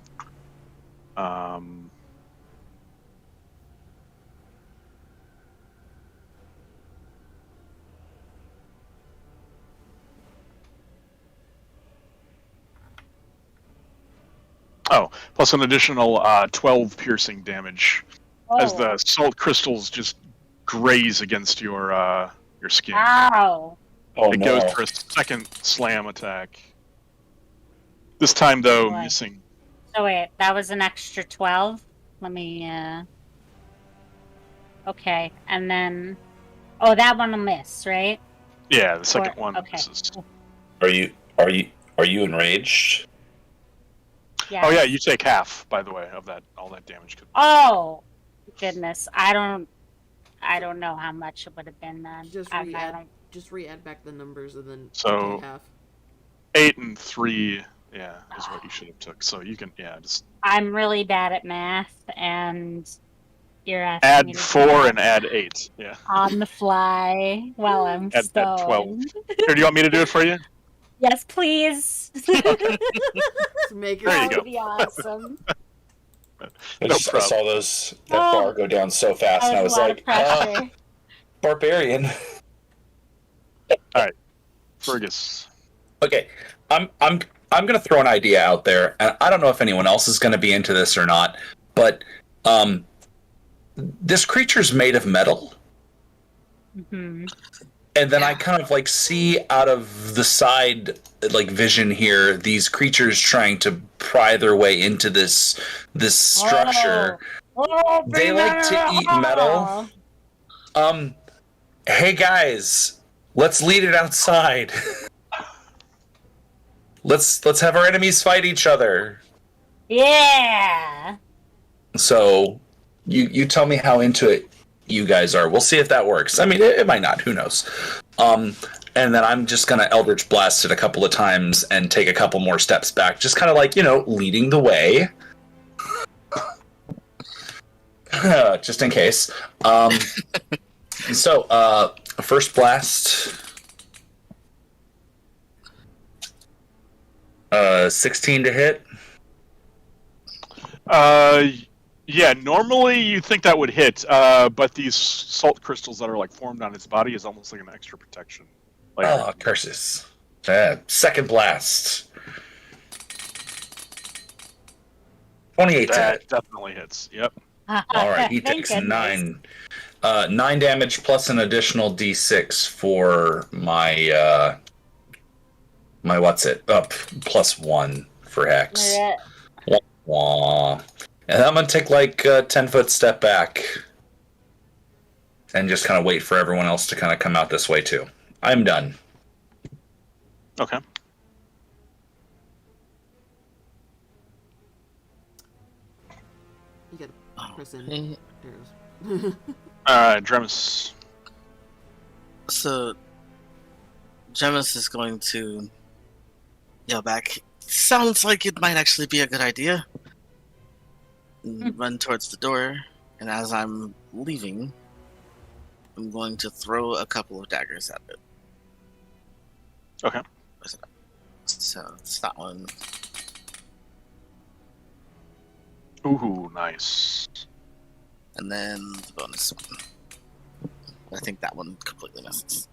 Oh, plus an additional 12 piercing damage as the salt crystals just graze against your skin. Ow! Oh It no. goes for a second slam attack. This time, though, Boy. missing. So wait, that was an extra 12. Let me. Okay, and then. Oh, that one will miss, right? Yeah, the second one okay. misses. Are you enraged? Yeah. Oh yeah, you take half, by the way, of that. All that damage could. Oh, goodness! I don't know how much it would have been then. Just I re-add, don't- just re-add back the numbers and then So- take half. 8 and 3, yeah, is what you should have took. So you can, yeah, just I'm really bad at math, and you're asking add me to do 4 that and add 8. Yeah. on the fly while I'm Add 12. stoned. Here, do you want me to do it for you? Yes, please. To make it There you That go. would be awesome. I No just I problem. saw that Oh. bar go down so fast, That and I was was a lot like, of pressure. barbarian. Fergus. Okay, I'm gonna throw an idea out there, and I don't know if anyone else is gonna be into this or not, but this creature's made of metal, hmm and then I kind of like see out of the side like vision here these creatures trying to pry their way into this structure. Oh, They like to eat metal. Hey guys, let's lead it outside. Let's have our enemies fight each other. Yeah. So you tell me how into it you guys are. We'll see if that works. I mean, it might not. Who knows? And then I'm just gonna Eldritch Blast it a couple of times and take a couple more steps back, just kind of like, leading the way, just in case. So first blast. 16 to hit. Yeah, normally you think that would hit, but these salt crystals that are like formed on its body is almost like an extra protection. Like, Oh, curses. Second blast. 28 to that hit. definitely hits. Yep. All right, he Thank takes goodness. 9 damage plus an additional d6 for my my what's it? Up +1 for hex. Yeah. Wah. And I'm gonna take like a 10-foot step back and just kind of wait for everyone else to kind of come out this way too. I'm done. Okay. You gotta press in. Okay. There it is. Dremus. So, Gemus is going to yell back, "Sounds like it might actually be a good idea." And run towards the door, and as I'm leaving, I'm going to throw a couple of daggers at it. Okay. So, it's that one. Ooh, nice. And then the bonus one. I think that one completely misses.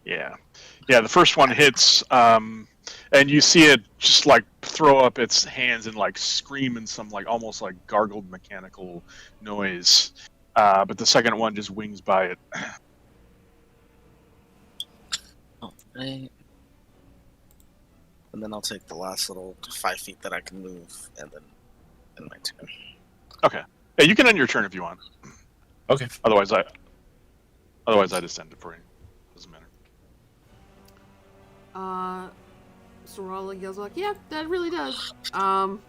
Yeah. Yeah, the first one hits, and you see it just like throw up its hands and like scream in some like almost like gargled mechanical noise. But the second one just wings by it. Alright. And then I'll take the last little 5 feet that I can move, and then end my turn. Okay. Yeah, you can end your turn if you want. Okay. Otherwise, I just end it for you. Doesn't matter. Sorala yells like, yeah, that really does. How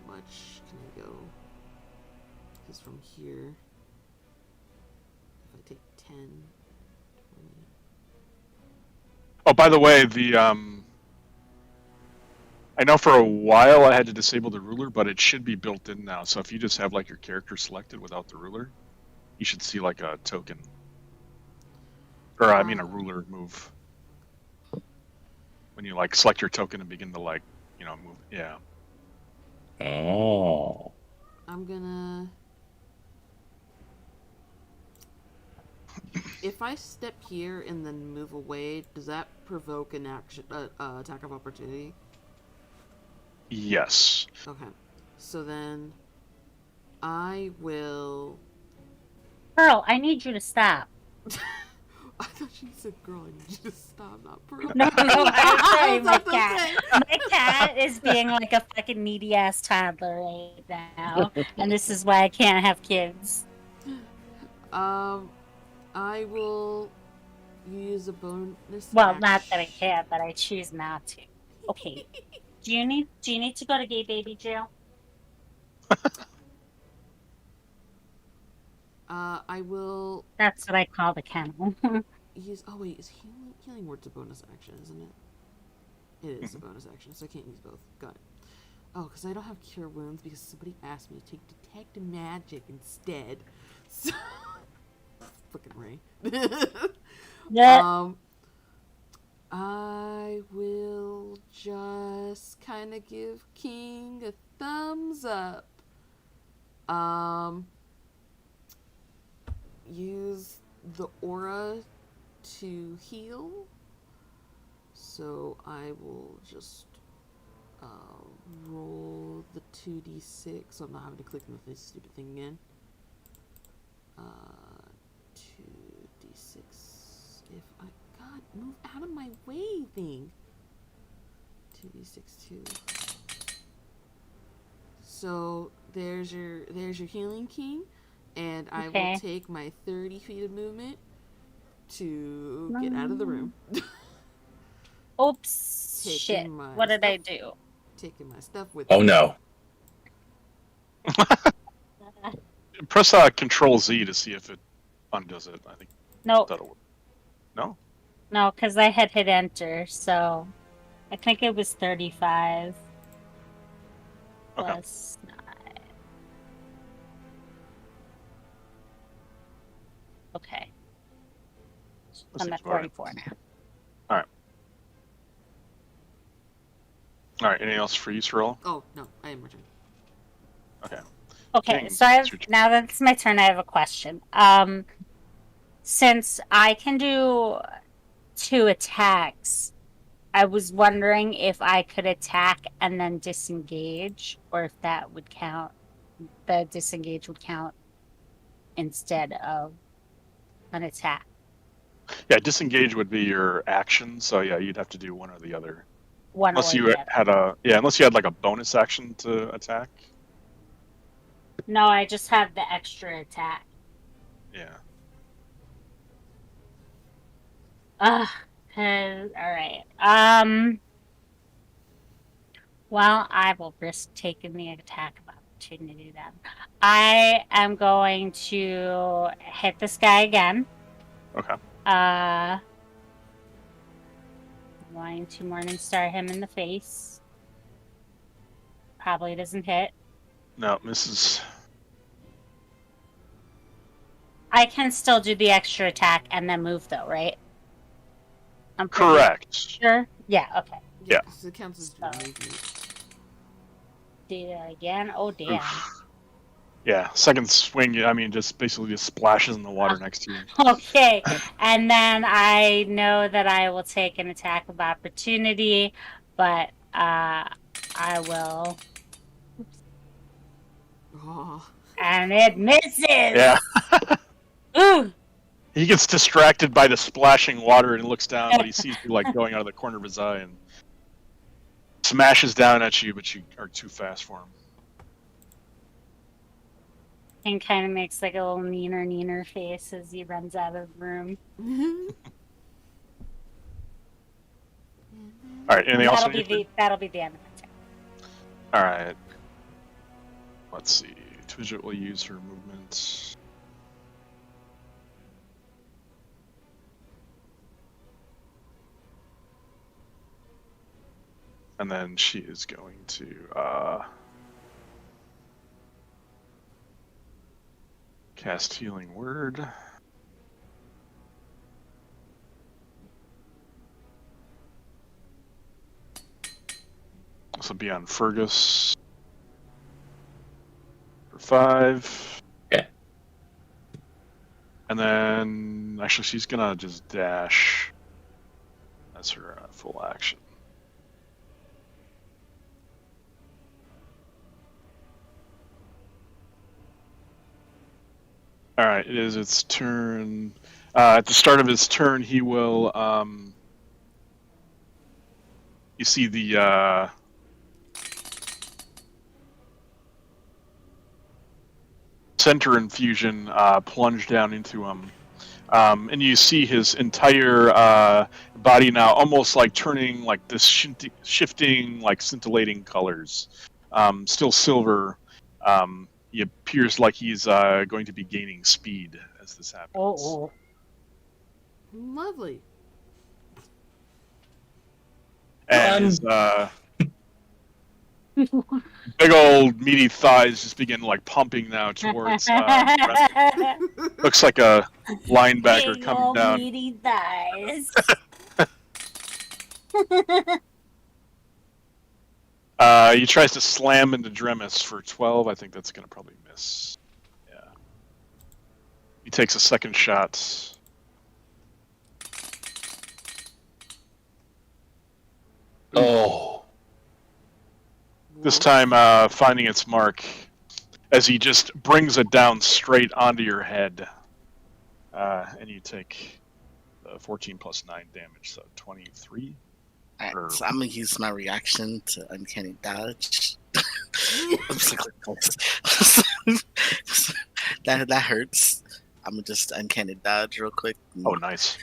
much can I go? Because from here, if I take 10, 20. Oh, by the way, I know for a while I had to disable the ruler, but it should be built in now. So if you just have like your character selected without the ruler, you should see like a token, or I mean a ruler move when you like select your token and begin to like move. Yeah. Oh. I'm gonna. If I step here and then move away, does that provoke an action attack of opportunity? Yes. Okay. So then I will. Pearl, I need you to stop. I thought she said, "Girl, I need you to stop, not Pearl." No, I'm sorry, my That's what I'm cat. saying. My cat is being like a fucking needy ass toddler right now, and this is why I can't have kids. I will use a bonus. Well, not that I action. can, but I choose not to. Okay. Do you need to go to gay baby jail? I will That's what I call the kennel. use. Oh wait, is healing word's a bonus action, isn't it? It is a bonus action, so I can't use both. Got it. Oh, because I don't have cure wounds because somebody asked me to take detect magic instead. So, fucking Ray. Yeah. I will just kind of give King a thumbs up. Use the aura to heal. So I will just roll the 2d6. So I'm not having to click on this stupid thing again. 2d6. If I move out of my way thing. 2d6 2. So there's your healing, King, and I will take my 30 feet of movement to get out of the room. Oops. Shit. What did I do? Taking my stuff with Oh me. no. Press Control Z to see if it undoes it. I think Nope. that'll work. No? No, because I had hit enter, so I think it was 35 Okay. plus 9. Okay. I'm at 44 now. All right. Anything else for you, Cyril? Oh no, I am returned. Okay. Okay, King, so it's your turn. now that it's my turn, I have a question. Since I can do 2 attacks, I was wondering if I could attack and then disengage, or if that would count. The disengage would count instead of an attack. Yeah, disengage would be your action. So yeah, you'd have to do one or the other. One Unless or you the other. unless you had like a bonus action to attack. No, I just have the extra attack. Yeah. Alright. Well, I will risk taking the attack of opportunity then. I am going to hit this guy again. Okay. Going to Morningstar him in the face. Probably doesn't hit. No, misses. I can still do the extra attack and then move though, right? I'm pretty Correct. sure? Yeah, okay. Yeah. So it counts as movement. Do that again. Oh damn. Oof. Yeah, second swing. I mean, just basically just splashes in the water next to you. Okay, and then I know that I will take an attack of opportunity, but I will, Oh. and it misses. Yeah. Ooh. He gets distracted by the splashing water and looks down, but he sees you like going out of the corner of his eye and smashes down at you, but you are too fast for him. And kind of makes like a little neener face as he runs out of the room. All right, anything else? That'll be the end of my turn. All right. Let's see. Twidget will use her movement. And then she is going to cast Healing Word. This will be on Fergus for 5. Okay. And then, actually, she's gonna just dash. That's her full action. All right, it is its turn. At the start of his turn, he will. You see the center infusion plunge down into him, and you see his entire body now almost like turning like this shifting, like scintillating colors. Still silver. It appears like he's going to be gaining speed as this happens. Oh. Lovely. And his big old meaty thighs just begin like pumping now towards. Looks like a linebacker Big coming old down. meaty thighs. He tries to slam into Dremis for 12. I think that's going to probably miss. Yeah. He takes a second shot. Oh. This time finding its mark as he just brings it down straight onto your head. And you take 14 plus 9 damage, so 23. Alright, so I'm gonna use my reaction to uncanny dodge. that hurts. I'm gonna just uncanny dodge real quick. Oh, nice.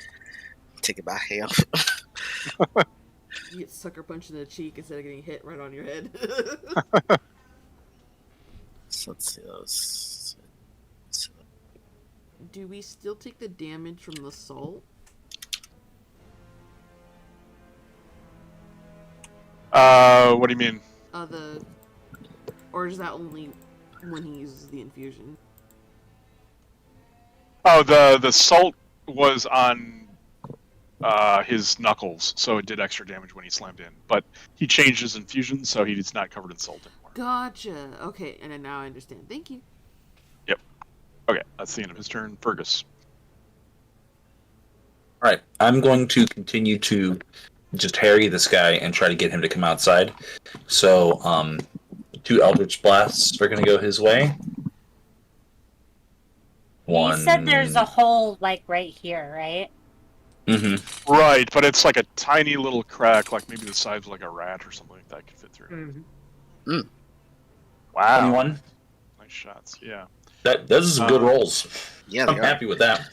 Take it by half. You get sucker punched in the cheek instead of getting hit right on your head. So let's see those. Do we still take the damage from the salt? What do you mean? Or is that only when he uses the infusion? Oh, the salt was on his knuckles, so it did extra damage when he slammed in. But he changed his infusion, so he's not covered in salt anymore. Gotcha. Okay, and then now I understand. Thank you. Yep. Okay, that's the end of his turn. Fergus. All right, I'm going to continue to just harry this guy and try to get him to come outside. So, 2 Eldritch Blasts are going to go his way. One. You said there's a hole like right here, right? Mm-hmm. Right, but it's like a tiny little crack, like maybe the size of like a rat or something like that could fit through. Mm. Wow. 21. Nice shots, yeah. Those are some good rolls. Yeah, I'm they are. happy with that.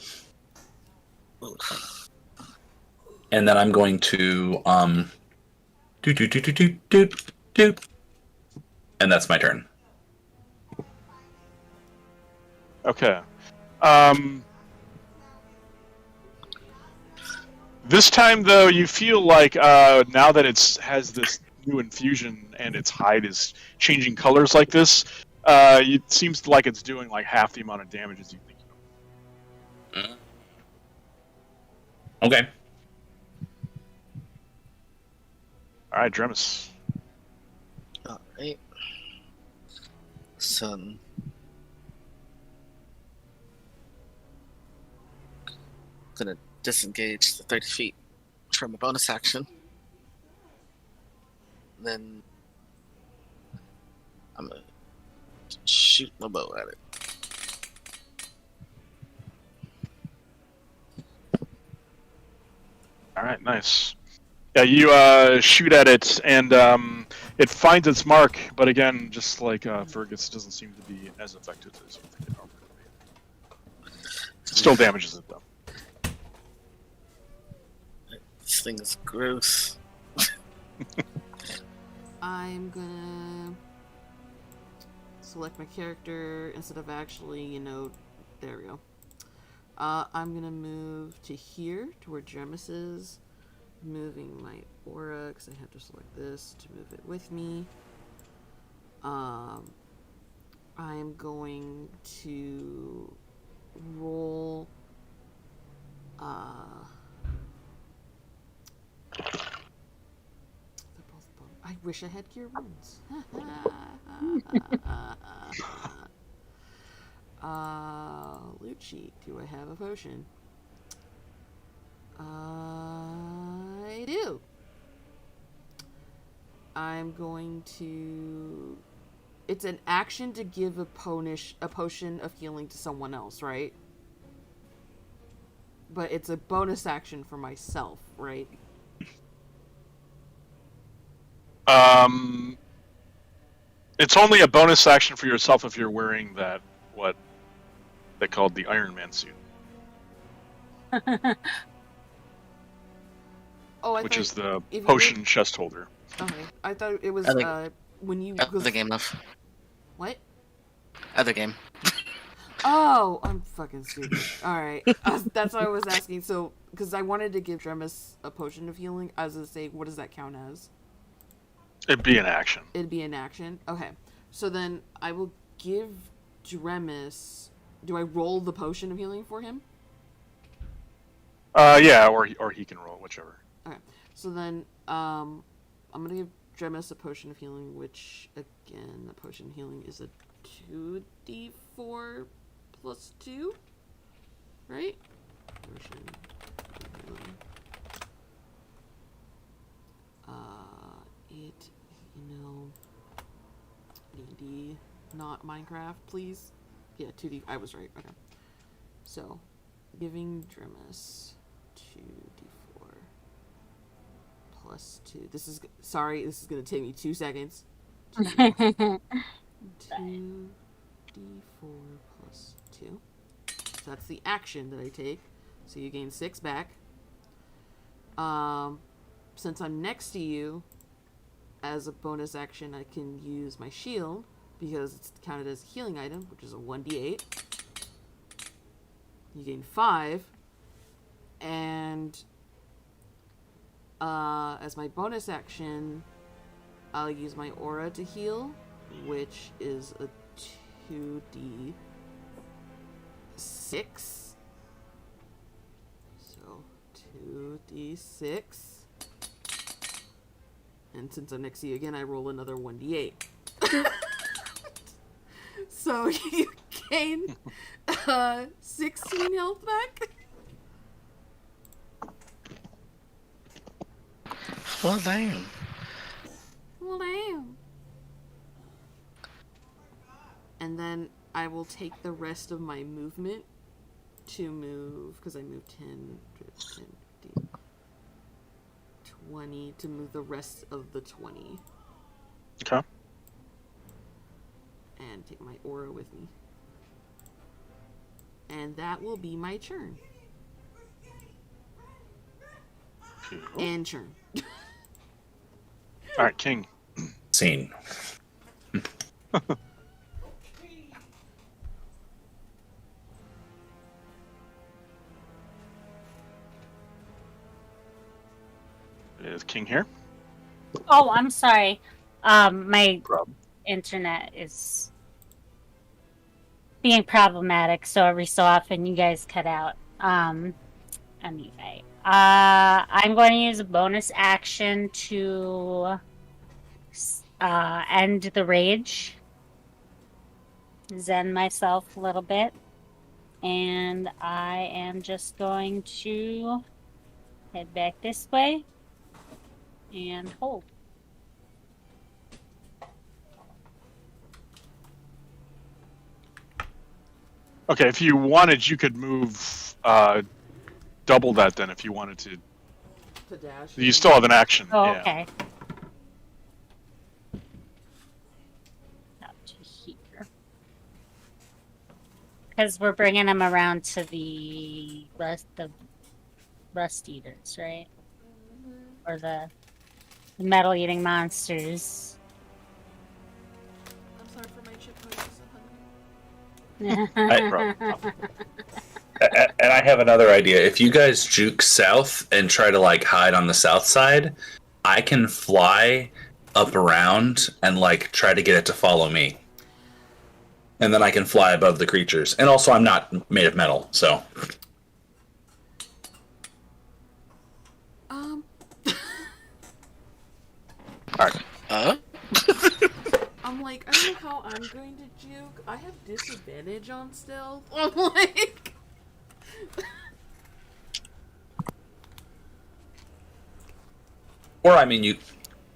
And then I'm going to do. And that's my turn. Okay. This time, though, you feel like now that it has this new infusion and its hide is changing colors like this, it seems like it's doing like half the amount of damage as you think. Okay. All right, Dremis. Alright. So gonna disengage to 30 feet from a bonus action. Then I'm gonna shoot my bow at it. All right, nice. Yeah, you shoot at it, and it finds its mark, but again, just like Fergus, doesn't seem to be as effective as you think it normally would be. Still damages it, though. This thing is gross. I'm gonna select my character instead of actually, there we go. I'm gonna move to here, to where Jemus is. Moving my aura, because I have to select this to move it with me. I'm going to roll I wish I had cure wounds. Loot sheet. Do I have a potion? I do. I'm going to... It's an action to give a potion of healing to someone else, right? But it's a bonus action for myself, right? It's only a bonus action for yourself if you're wearing that, what they called the Iron Man suit. Which is the potion chest holder. Okay, I thought it was when you... Other game, love. What? Other game. Oh, I'm fucking stupid. Alright, that's what I was asking. So, because I wanted to give Dremus a potion of healing, I was going to say, what does that count as? It'd be an action. It'd be an action? Okay. So then, I will give Dremus... Do I roll the potion of healing for him? Yeah, or he can roll, whichever. Okay. So then, I'm going to give Dremus a potion of healing, which, again, the potion of healing is a 2d4 plus 2? Right? Potion of healing. D&D, not Minecraft, please. Yeah, 2D. I was right. Okay. So, giving Dremus 2d4 plus 2. This is going to take me 2 seconds. 2d4 plus 2. So that's the action that I take. So you gain 6 back. Since I'm next to you, as a bonus action, I can use my shield because it's counted as a healing item, which is a 1d8. You gain 5. And as my bonus action, I'll use my aura to heal, which is a 2d6. So 2d6. And since I'm next to you again, I roll another 1d8. So you gain 16 health back. Well, damn. Well, damn. And then I will take the rest of my movement to move, because I moved 10, 15, 20, to move the rest of the 20. Okay. And take my aura with me. And that will be my turn. Cool. And turn. Alright, King. Scene. Is King here? Oh, I'm sorry. My Problem. internet is being problematic, so every so often you guys cut out. Anyway, I'm going to use a bonus action to end the rage, zen myself a little bit. And I am just going to head back this way and hold. Okay, if you wanted, you could move double that then if you wanted to. To dash. You still have an action. Oh, yeah. okay. Out to here. Because we're bringing them around to the rust eaters, right? Or the metal eating monsters. I'm sorry for my chip noises, And I have another idea. If you guys juke south and try to like hide on the south side, I can fly up around and like try to get it to follow me. And then I can fly above the creatures. And also I'm not made of metal, so Alright. I'm like, I don't know how I'm going to juke. I have disadvantage on stealth. I'm like... or I mean you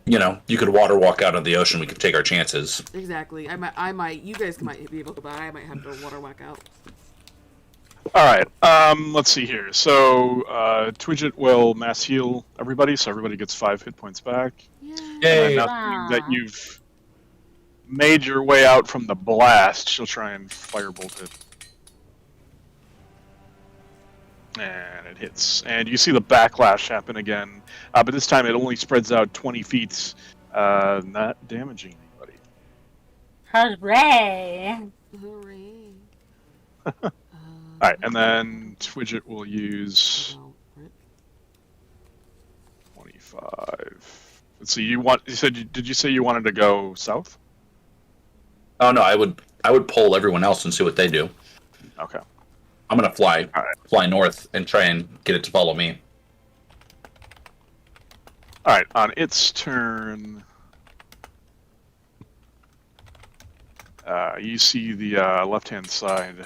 know, you could water walk out of the ocean, we could take our chances. Exactly. I might. You guys might be able to, but I might have to water whack out. Alright, let's see here. So, Twidget will mass heal everybody, so everybody gets 5 hit points back. Yay. And Yay. then now that you've made your way out from the blast, she'll try and firebolt it. And it hits. And you see the backlash happen again, but this time it only spreads out 20 feet, not damaging anybody. Hooray! Hooray. Alright, and then Twidget will use 25. Let's see, did you say you wanted to go south? Oh no, I would poll everyone else and see what they do. Okay. I'm gonna fly north and try and get it to follow me. Alright, on its turn, you see the left-hand side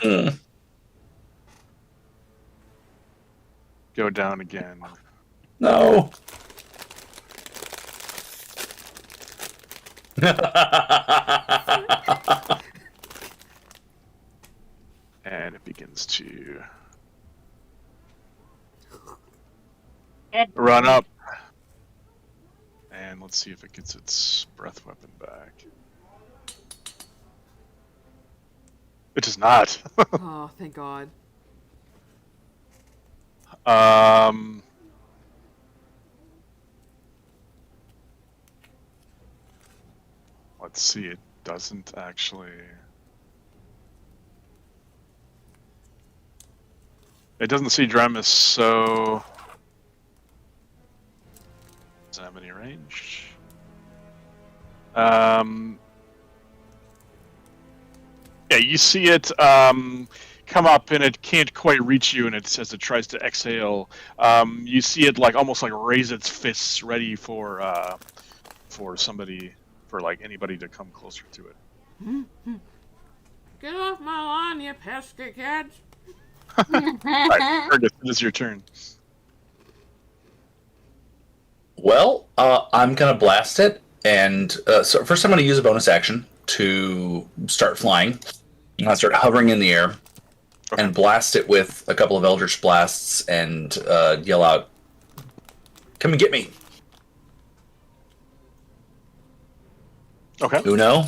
go down again. No. And it begins to Good. run up. And let's see if it gets its breath weapon back. It does not. Oh, thank God. Let's see, it doesn't actually. It doesn't see Dremis, so doesn't have any range. Yeah, you see it come up, and it can't quite reach you, and it as it tries to exhale. You see it like almost like raise its fists, ready for somebody, for like anybody to come closer to it. Get off my lawn, you pesky kids! Alright, Fergus, it is your turn. Well, I'm gonna blast it, and so first I'm gonna use a bonus action to start flying. I'm gonna start hovering in the air and blast it with a couple of Eldritch Blasts and yell out, "Come and get me!" Okay. Uno.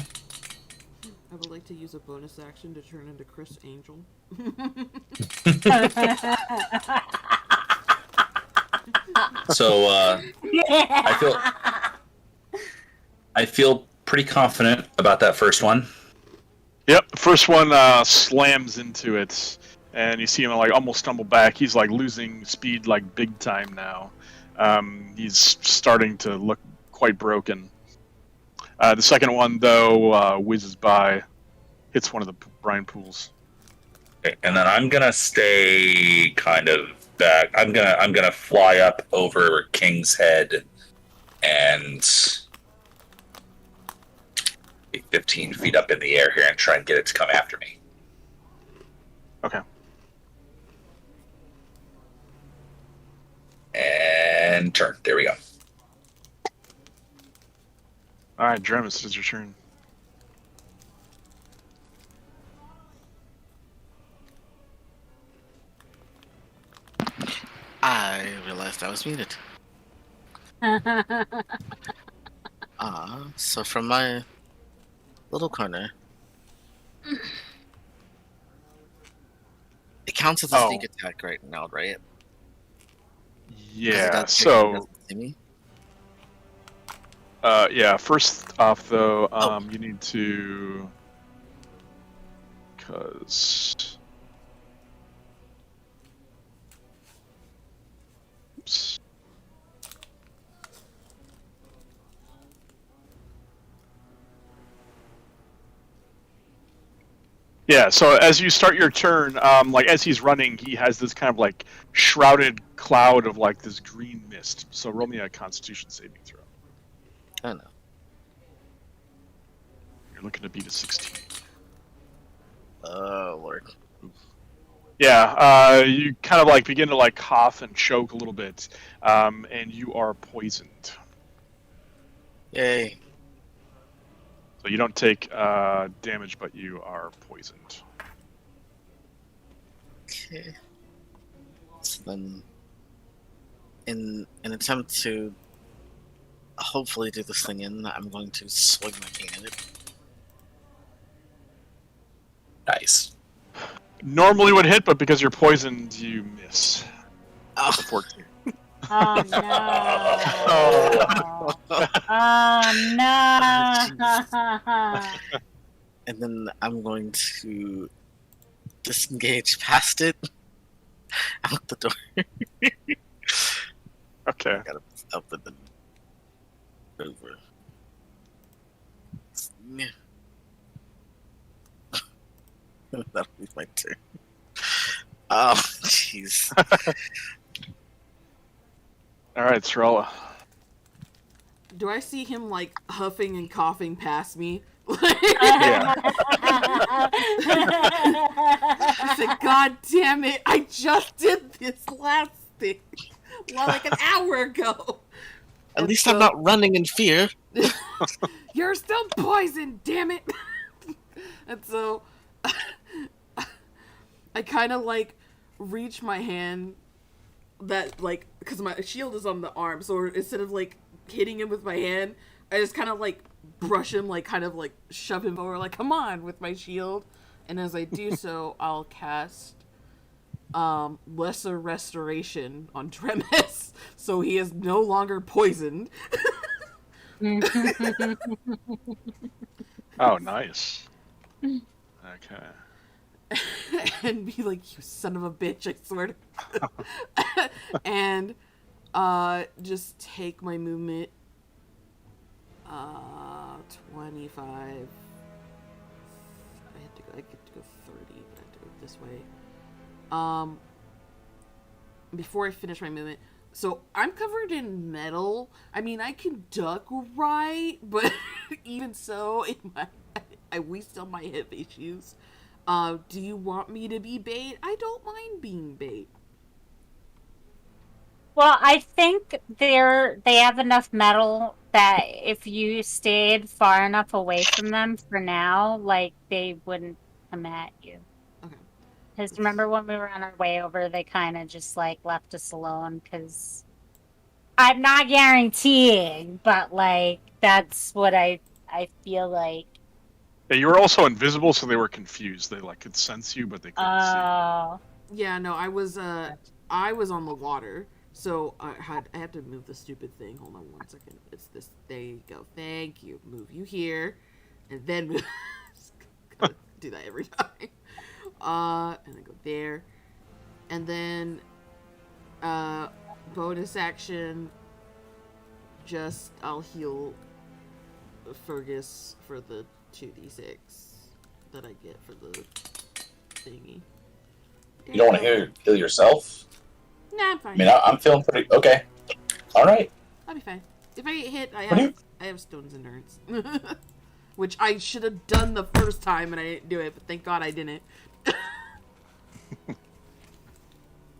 I would like to use a bonus action to turn into Chris Angel. So I feel pretty confident about that first one. Yep, the first one slams into it, and you see him like almost stumble back. He's like losing speed like big time now. He's starting to look quite broken. The second one, though, whizzes by, hits one of the brine pools. Okay, and then I'm gonna stay kind of back. I'm gonna fly up over King's Head and 15 feet up in the air here and try and get it to come after me. Okay. and turn. There we go. All right, Dremis, it's your turn. I realized I was muted. So from my little corner, it counts as a sneak attack right now, right? 'Cause it Yeah. got taken, So, it doesn't see me. yeah. First off, though, you need to, because. Oops. Yeah, so as you start your turn, like as he's running, he has this kind of like shrouded cloud of like this green mist. So roll me a Constitution saving throw. Oh no. You're looking to beat a 16. Oh Lord. Yeah, you kind of like begin to like cough and choke a little bit, and you are poisoned. Yay. So you don't take damage, but you are poisoned. Okay. So then, in an attempt to hopefully do this thing in, I'm going to swing my cane at it. Nice. Normally would hit, but because you're poisoned, you miss. Oh, 14. Oh no! Oh no! and then I'm going to disengage past it out the door. Okay. I gotta up and then over. Yeah. That'll be my turn. Oh, jeez. All right, Sorella. Do I see him like huffing and coughing past me? Yeah. I said, God damn it! I just did this last thing, like an hour ago. At least I'm not running in fear. You're still poisoned, damn it! And so I kind of like reach my hand that like because my shield is on the arm, so instead of like hitting him with my hand, I just kind of like brush him, like kind of like shove him over, like come on with my shield. And as I do so, I'll cast Lesser Restoration on Dremis, so he is no longer poisoned. Oh, nice. Okay. And be like, you son of a bitch, I swear to and just take my movement 25. I get to go 30, but I have to go this way. Before I finish my movement, so I'm covered in metal. I mean, I can duck right, but even so, we still might have issues. Do you want me to be bait? I don't mind being bait. Well, I think they have enough metal that if you stayed far enough away from them for now, like they wouldn't come at you. Okay. Because remember when we were on our way over, they kind of just like left us alone. Because I'm not guaranteeing, but like that's what I feel like. Yeah, you were also invisible, so they were confused. They like could sense you, but they couldn't see. Oh. Yeah, no, I was on the water, so I had to move the stupid thing. Hold on 1 second. It's this. There you go. Thank you. Move you here, and then move. Gotta do that every time. And then go there, and then bonus action. Just I'll heal Fergus for the 2d6 that I get for the thingy. You don't want to heal yourself? Nah, I'm fine. I mean, I'm feeling pretty okay. All right. I'll be fine. If I get hit, I What do have Stone's Endurance. Which I should have done the first time and I didn't do it, but thank God I didn't. All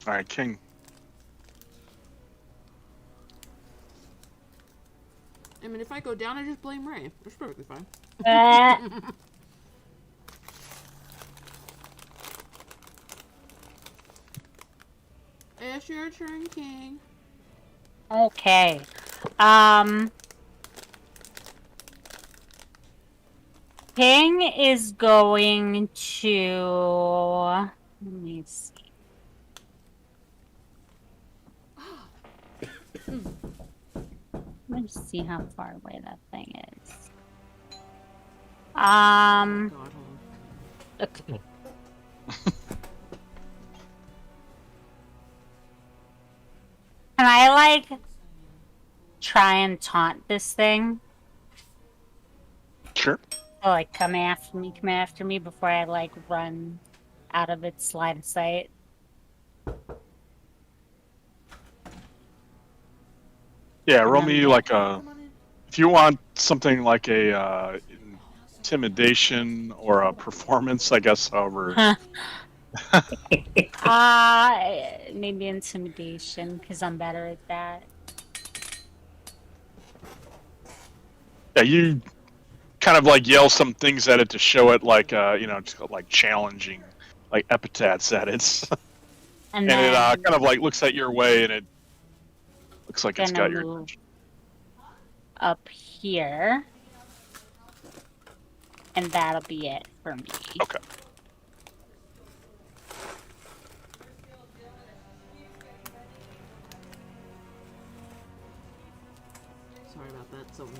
right, King. I mean, if I go down, I just blame Ray. That's perfectly fine. It's your turn, King. Okay. King is going to... Let me see. Let me just see how far away that thing is. God, hold on. Okay. Can I, like, try and taunt this thing? Sure. So, like, come after me before I, like, run out of its line of sight? Yeah, roll me like a... If you want something like a intimidation or a performance, I guess, however... Maybe intimidation, because I'm better at that. Yeah, you kind of like yell some things at it to show it like, just like challenging, like epithets at it. And it then kind of like looks at your way and it looks like it's got your move attention. up here. And that'll be it for me. Okay. Sorry about that. Someone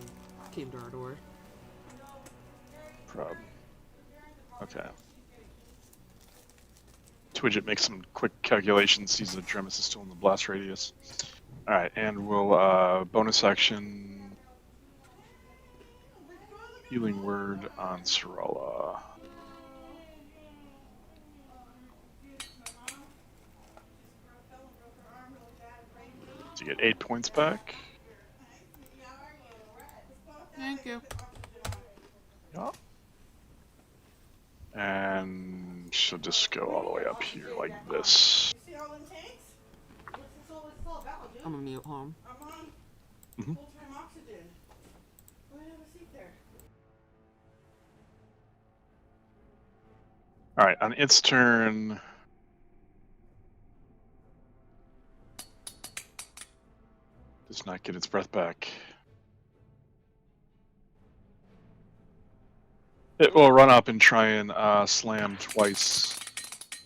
came to our door. Problem. Okay. Twidget makes some quick calculations, sees that Dremis is still in the blast radius. Alright, and we'll bonus action healing word on Sorella. To get 8 points back. Thank you. Yeah. And she'll just go all the way up here like this. I'm gonna mute home. Mhm. Alright, on its turn... does not get its breath back. It will run up and try and slam twice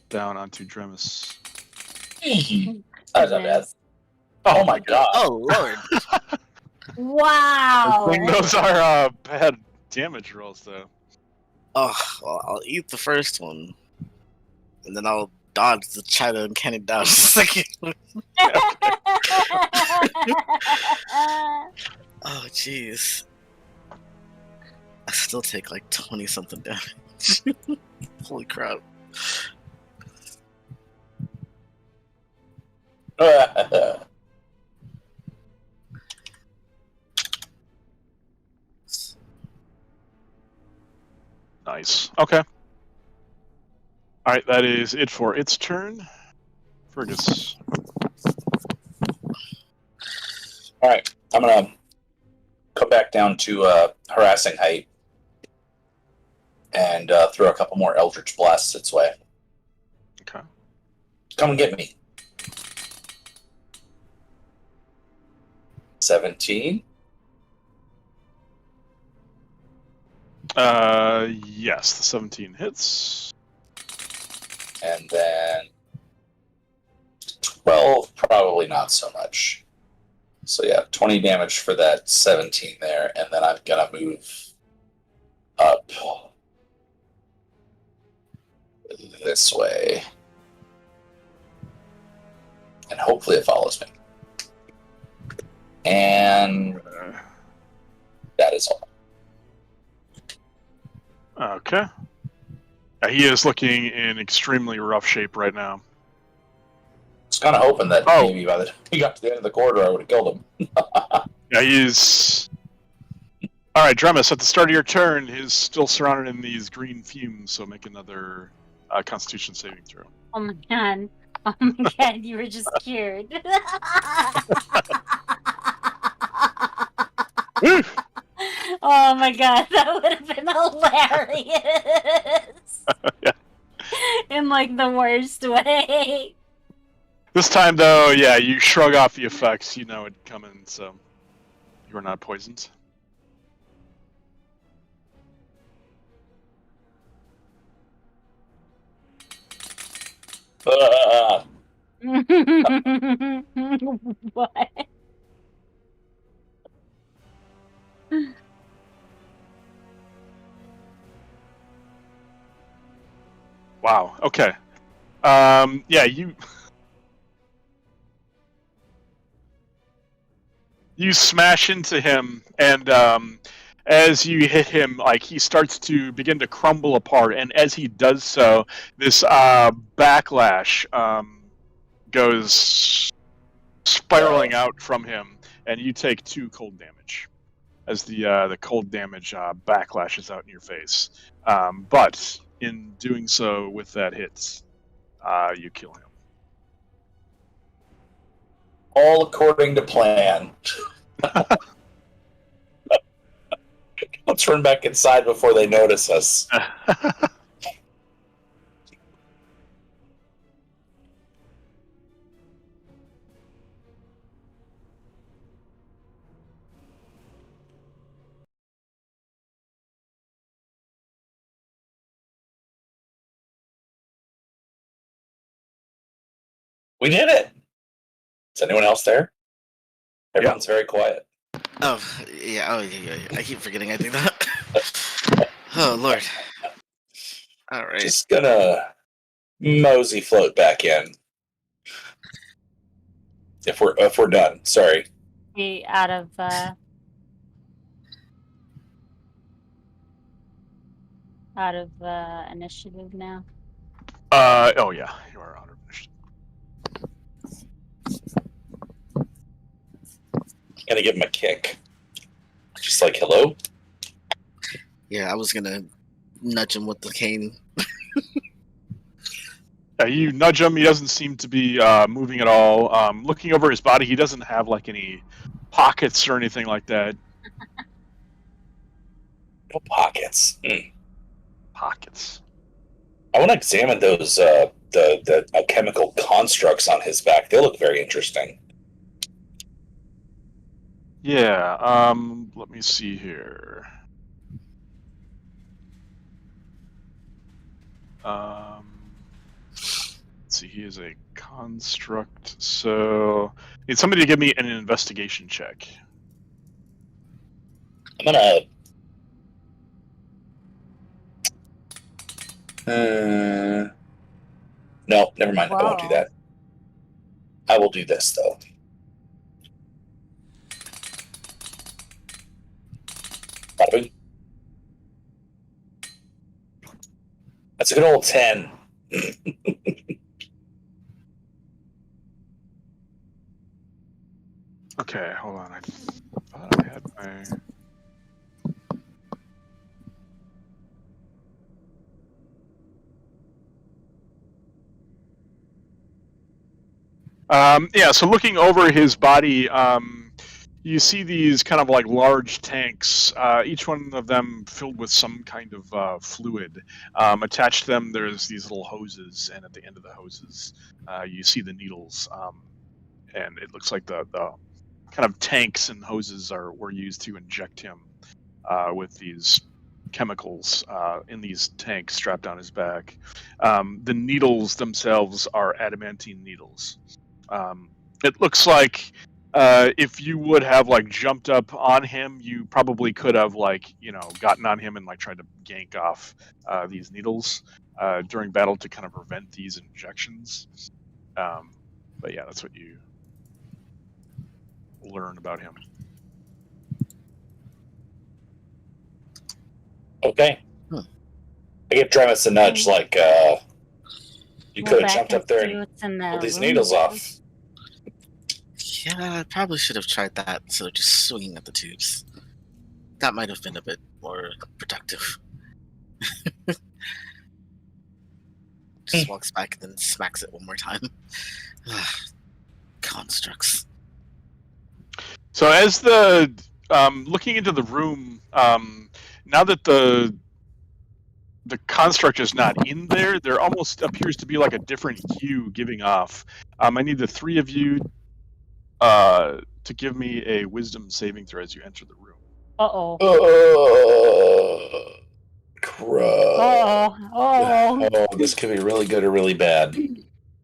down onto Dremis. That's not bad. Oh my god. Oh lord. Wow! I think those are bad damage rolls, though. Oh, well, I'll eat the first one, and then I'll dodge the China and cannon down the second one. Oh jeez. I still take like 20 something damage. Holy crap. Nice. Okay. Alright, that is it for its turn. Fergus. Alright, I'm gonna come back down to harassing height and throw a couple more Eldritch Blasts its way. Okay. Come and get me. 17. Yes, the 17 hits. And then 12, probably not so much. So yeah, 20 damage for that 17 there, and then I'm gonna move up this way. And hopefully it follows me. And that is all. Okay. He is looking in extremely rough shape right now. I was kind of hoping that maybe by the time he got to the end of the corridor, I would have killed him. Yeah, he's... Alright, Dremis, at the start of your turn, he's still surrounded in these green fumes, so make another Constitution saving throw. Oh my god. Oh my god, you were just cured. Oh my god, that would have been hilarious. Yeah. In like the worst way. This time, though, yeah, you shrug off the effects. You know it coming, so you are not poisoned. What? Wow. Okay. Yeah, you smash into him, and as you hit him, like he starts to begin to crumble apart, and as he does so, this backlash goes spiraling out from him, and you take 2 cold damage as the cold damage backlashes out in your face. But in doing so, with that hit, you kill him. All according to plan. Let's run back inside before they notice us. We did it! Is anyone else there? Everyone's very quiet. Oh yeah. I keep forgetting I do that. Oh Lord. All right. Just gonna mosey float back in. If we're done, sorry. Be out of initiative now. Oh yeah, you are out of initiative. Gonna give him a kick. Just like, hello? Yeah, I was gonna nudge him with the cane. You nudge him. He doesn't seem to be moving at all. Looking over his body, he doesn't have like any pockets or anything like that. No pockets. Pockets. I want to examine those the chemical constructs on his back. They look very interesting. Yeah. Let me see here. Let's see. He is a construct. So need somebody to give me an investigation check. I'm gonna. No, never mind. I won't do that. I will do this though. Bada-bing. That's a good old 10. Okay, hold on. I thought I had my. Yeah, so looking over his body, you see these kind of like large tanks, each one of them filled with some kind of fluid. Attached to them, there's these little hoses, and at the end of the hoses, you see the needles. And it looks like the kind of tanks and hoses were used to inject him with these chemicals in these tanks strapped on his back. The needles themselves are adamantine needles. It looks like if you would have like jumped up on him, you probably could have like gotten on him and like tried to yank off these needles during battle to kind of prevent these injections. But yeah, that's what you learn about him. Okay. I give Dremis a nudge, like you could have jumped up there and pulled these needles off. Yeah, I probably should have tried that instead of just swinging at the tubes. That might have been a bit more productive. Just walks back and then smacks it one more time. Constructs. So as the looking into the room, now that the construct is not in there, there almost appears to be like a different hue giving off. I need the three of you to give me a wisdom saving throw as you enter the room. Uh-oh. Crud. Oh. Oh, this could be really good or really bad.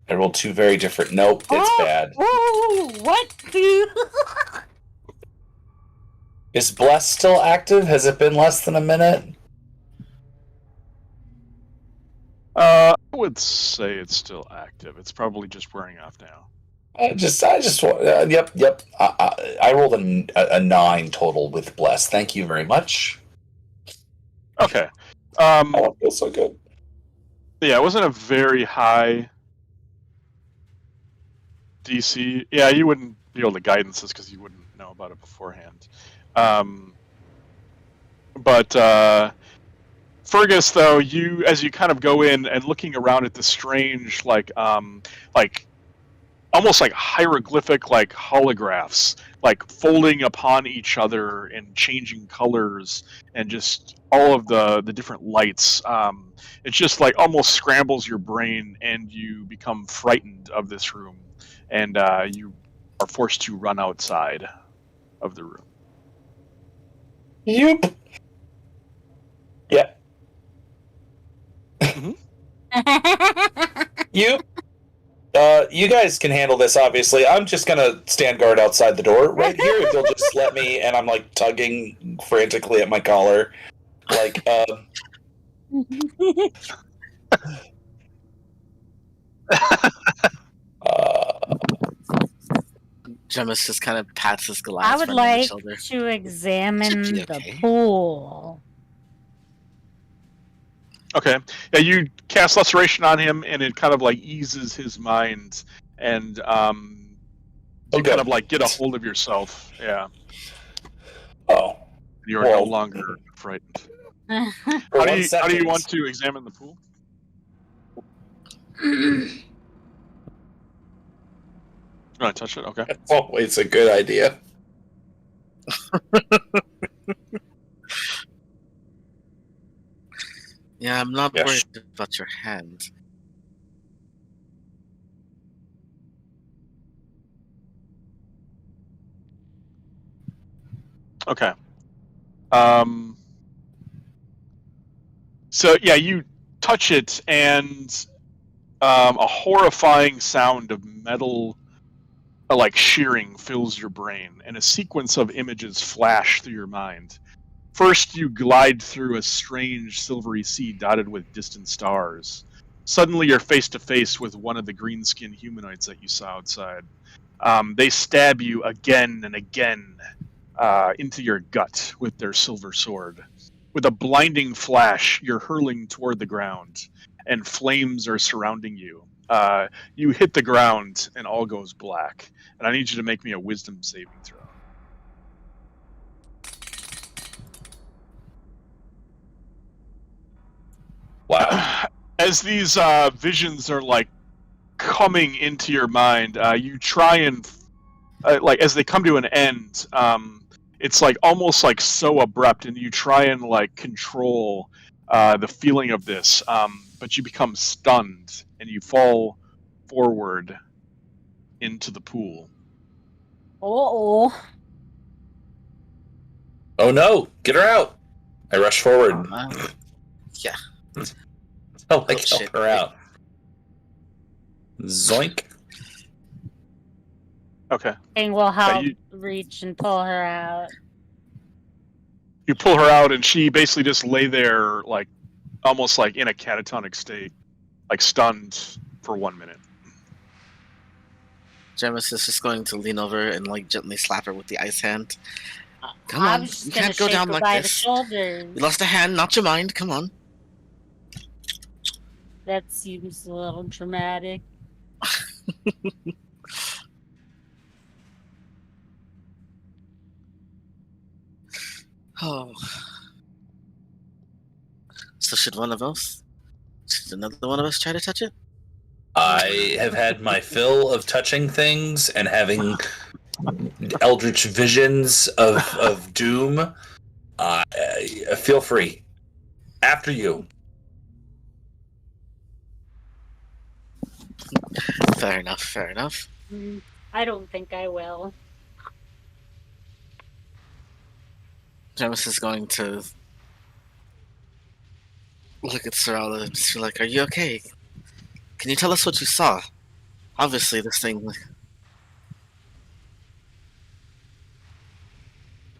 I rolled two very different. Nope, it's bad. Oh, what? Is Bless still active? Has it been less than a minute? I would say it's still active. It's probably just wearing off now. I just want. Yep. I rolled a 9 total with Bless. Thank you very much. Okay. Oh, it feels so good. Yeah, it wasn't a very high DC. Yeah, you wouldn't be able to guidance this because you wouldn't know about it beforehand. But Fergus, though, as you kind of go in and looking around at the strange, like almost like hieroglyphic, like holographs, like folding upon each other and changing colors, and just all of the different lights. It just like almost scrambles your brain, and you become frightened of this room, and you are forced to run outside of the room. Yep. Yeah. Yep. You guys can handle this, obviously. I'm just gonna stand guard outside the door right here if you'll just let me, and I'm like tugging frantically at my collar. Like, Jemus just kind of pats his glass. I would friend on the like shoulder. to examine Should be the okay. pool. Okay. Yeah, you cast Laceration on him, and it kind of like eases his mind, and you kind of like get a hold of yourself. Yeah. Oh. You're no longer frightened. How do you want to examine the pool? You want to touch it? Okay. It's always a good idea. Yeah, I'm not Yeah, worried about your hand. Okay. So yeah, you touch it, and a horrifying sound of metal, like shearing, fills your brain, and a sequence of images flash through your mind. First, you glide through a strange silvery sea dotted with distant stars. Suddenly, you're face to face with one of the green-skinned humanoids that you saw outside. They stab you again and again into your gut with their silver sword. With a blinding flash, you're hurling toward the ground, and flames are surrounding you. You hit the ground, and all goes black. And I need you to make me a wisdom saving throw. Wow. As these visions are like coming into your mind, you try and like as they come to an end, it's like almost like so abrupt, and you try and like control the feeling of this, but you become stunned and you fall forward into the pool. Oh. Oh no! Get her out! I rush forward. Yeah. Help shit. her out. Zoink. Okay. King will help you- reach and pull her out. You pull her out, and she basically just lay there, like almost like in a catatonic state, like stunned for 1 minute. Jemus is just going to lean over and like gently slap her with the ice hand. Come I on, was just you gonna can't go shake down her like by the this. shoulders. You lost a hand, not your mind. Come on. That seems a little dramatic. Oh. So should one of us? Should another one of us try to touch it? I have had my fill of touching things and having eldritch visions of doom, feel free. After you. Fair enough. Fair enough. I don't think I will. Jamis is going to look at Sarala and just be like, "Are you okay? Can you tell us what you saw? Obviously, this thing."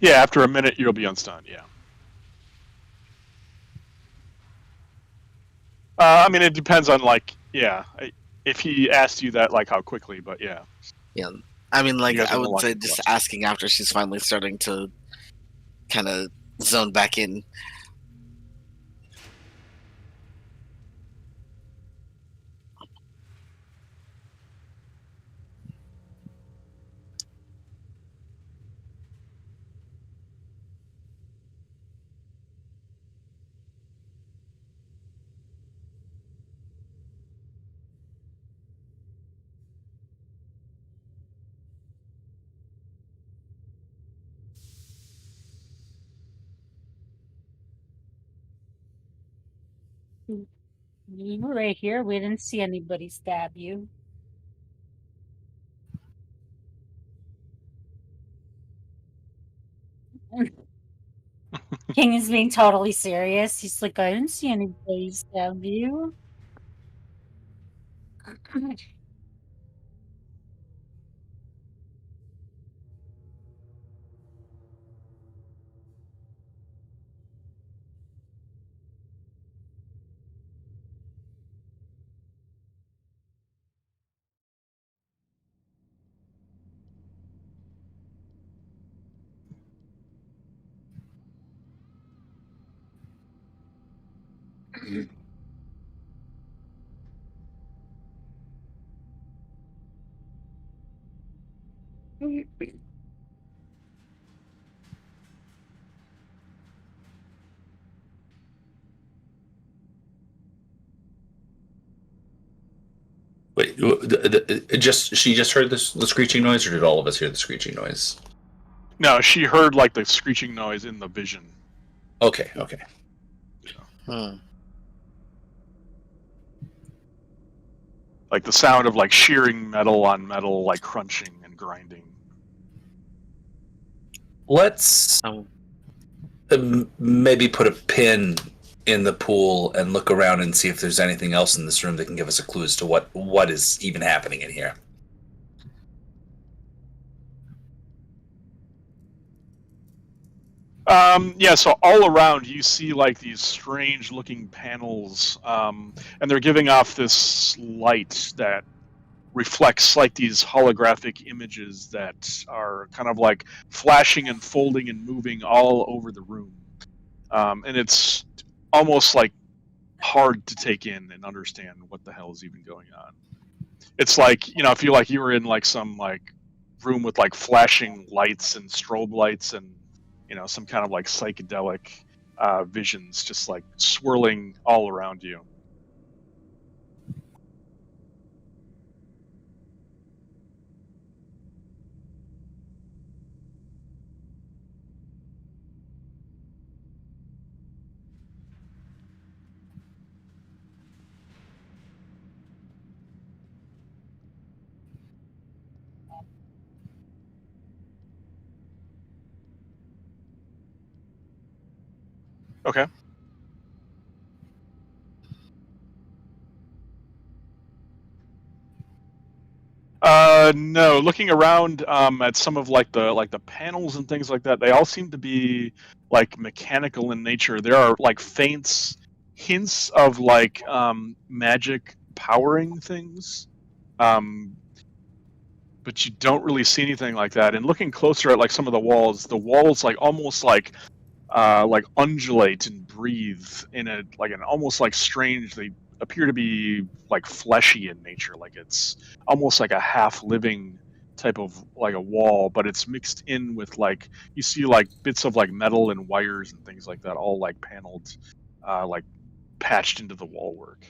Yeah, after a minute, you'll be unstunned. Yeah. I mean, it depends on if he asked you that, like how quickly, but yeah. Yeah. I mean, like, You guys I are no would say longer just lost. asking after she's finally starting to kind of zone back in. You were right here. We didn't see anybody stab you. King is being totally serious. He's like, I didn't see anybody stab you. Wait, she just heard the screeching noise, or did all of us hear the screeching noise? No, she heard like the screeching noise in the vision. Okay. Like the sound of like shearing metal on metal, like crunching and grinding. Let's maybe put a pin in the pool and look around and see if there's anything else in this room that can give us a clue as to what is even happening in here. Yeah, so all around you see like these strange looking panels, and they're giving off this light that reflects like these holographic images that are kind of like flashing and folding and moving all over the room. And it's almost like hard to take in and understand what the hell is even going on. It's like, I feel like you were in like some like room with like flashing lights and strobe lights and some kind of like psychedelic visions just like swirling all around you. Okay. No. Looking around at some of the panels and things like that, they all seem to be like mechanical in nature. There are like faint hints of like magic powering things, but you don't really see anything like that. And looking closer at like some of the walls like almost like undulate and breathe in a like an almost like strange. They appear to be like fleshy in nature, like it's almost like a half living type of like a wall, but it's mixed in with like you see like bits of like metal and wires and things like that, all like paneled, like patched into the wall work.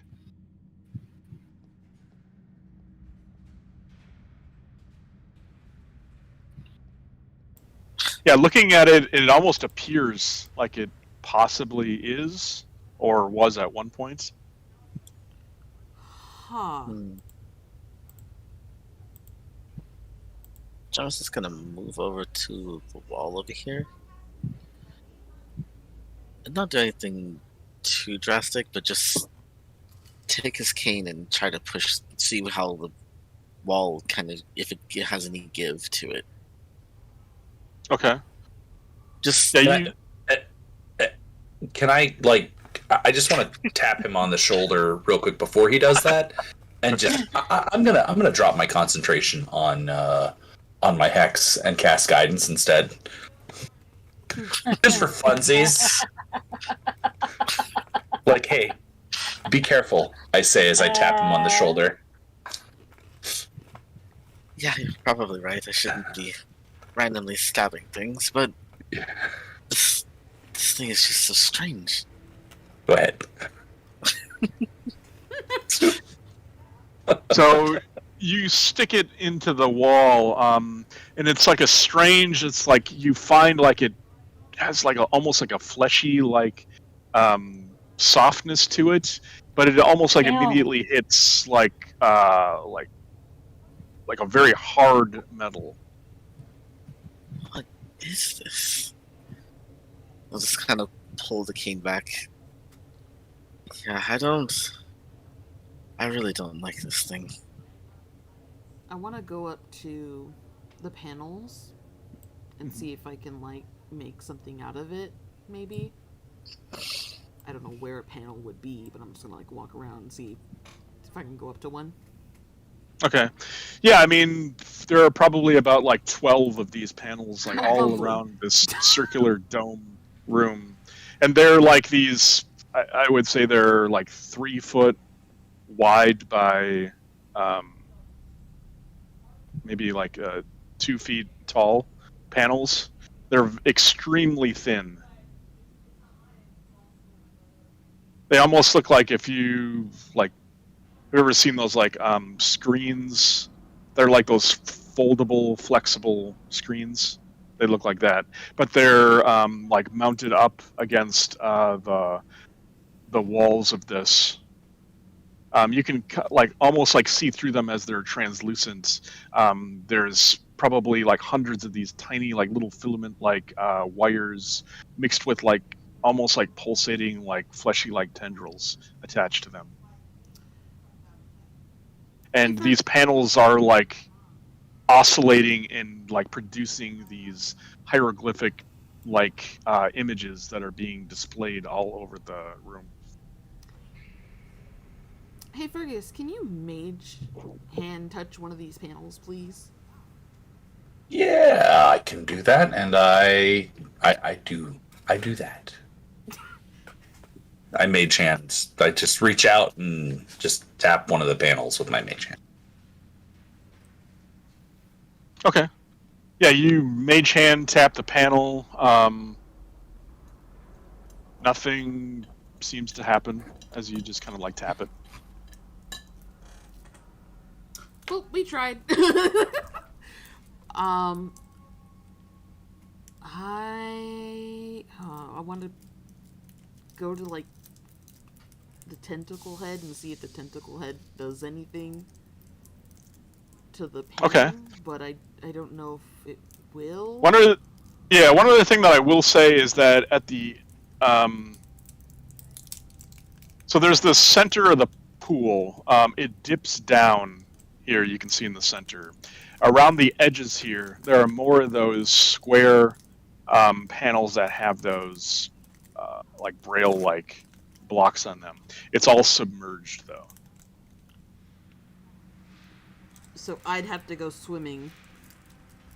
Yeah, looking at it, it almost appears like it possibly is or was at one point. Huh. So I was just gonna move over to the wall over here. And not do anything too drastic, but just take his cane and try to push, see how the wall kind of, if it has any give to it. Okay. Just Yeah, Can I I just want to tap him on the shoulder real quick before he does that, and just I'm gonna drop my concentration on my hex and cast guidance instead, just for funsies. Like, hey, be careful, I say as I tap him on the shoulder. yeah, you're probably right. I shouldn't be randomly stabbing things, but this thing is just so strange. Go ahead. So you stick it into the wall, and it's like a strange. It's like you find like it has like almost like a fleshy softness to it, but it almost like Ew. immediately hits like a very hard metal. What is this? I'll just kind of pull the cane back. Yeah, I really don't like this thing. I want to go up to the panels and see if I can like make something out of it. Maybe. I don't know where a panel would be, but I'm just gonna like walk around and see if I can go up to one. Okay. Yeah, I mean, there are probably about like 12 of these panels, like all Lovely. around this circular dome room. And they're like these, I would say they're like 3 foot wide by maybe like 2 feet tall panels. They're extremely thin. They almost look like if you like, have you ever seen those like screens? They're like those foldable, flexible screens. They look like that, but they're like mounted up against the walls of this. You can like almost like see through them as they're translucent. There's probably like hundreds of these tiny like little filament like wires mixed with like almost like pulsating like fleshy like tendrils attached to them. And these panels are like oscillating and like producing these hieroglyphic like images that are being displayed all over the room. Hey Fergus, can you mage hand touch one of these panels, please? Yeah, I can do that, and I do that. I mage hands. I just reach out and just tap one of the panels with my mage hand. Okay. Yeah, you mage hand tap the panel. Nothing seems to happen as you just kind of like tap it. Well, we tried. I want to go to like the tentacle head and see if the tentacle head does anything to the panel. Okay. But I don't know if it will. One other thing that I will say is that at the so there's the center of the pool. It dips down here. You can see in the center. Around the edges here, there are more of those square panels that have those like braille-like blocks on them. It's all submerged though. So I'd have to go swimming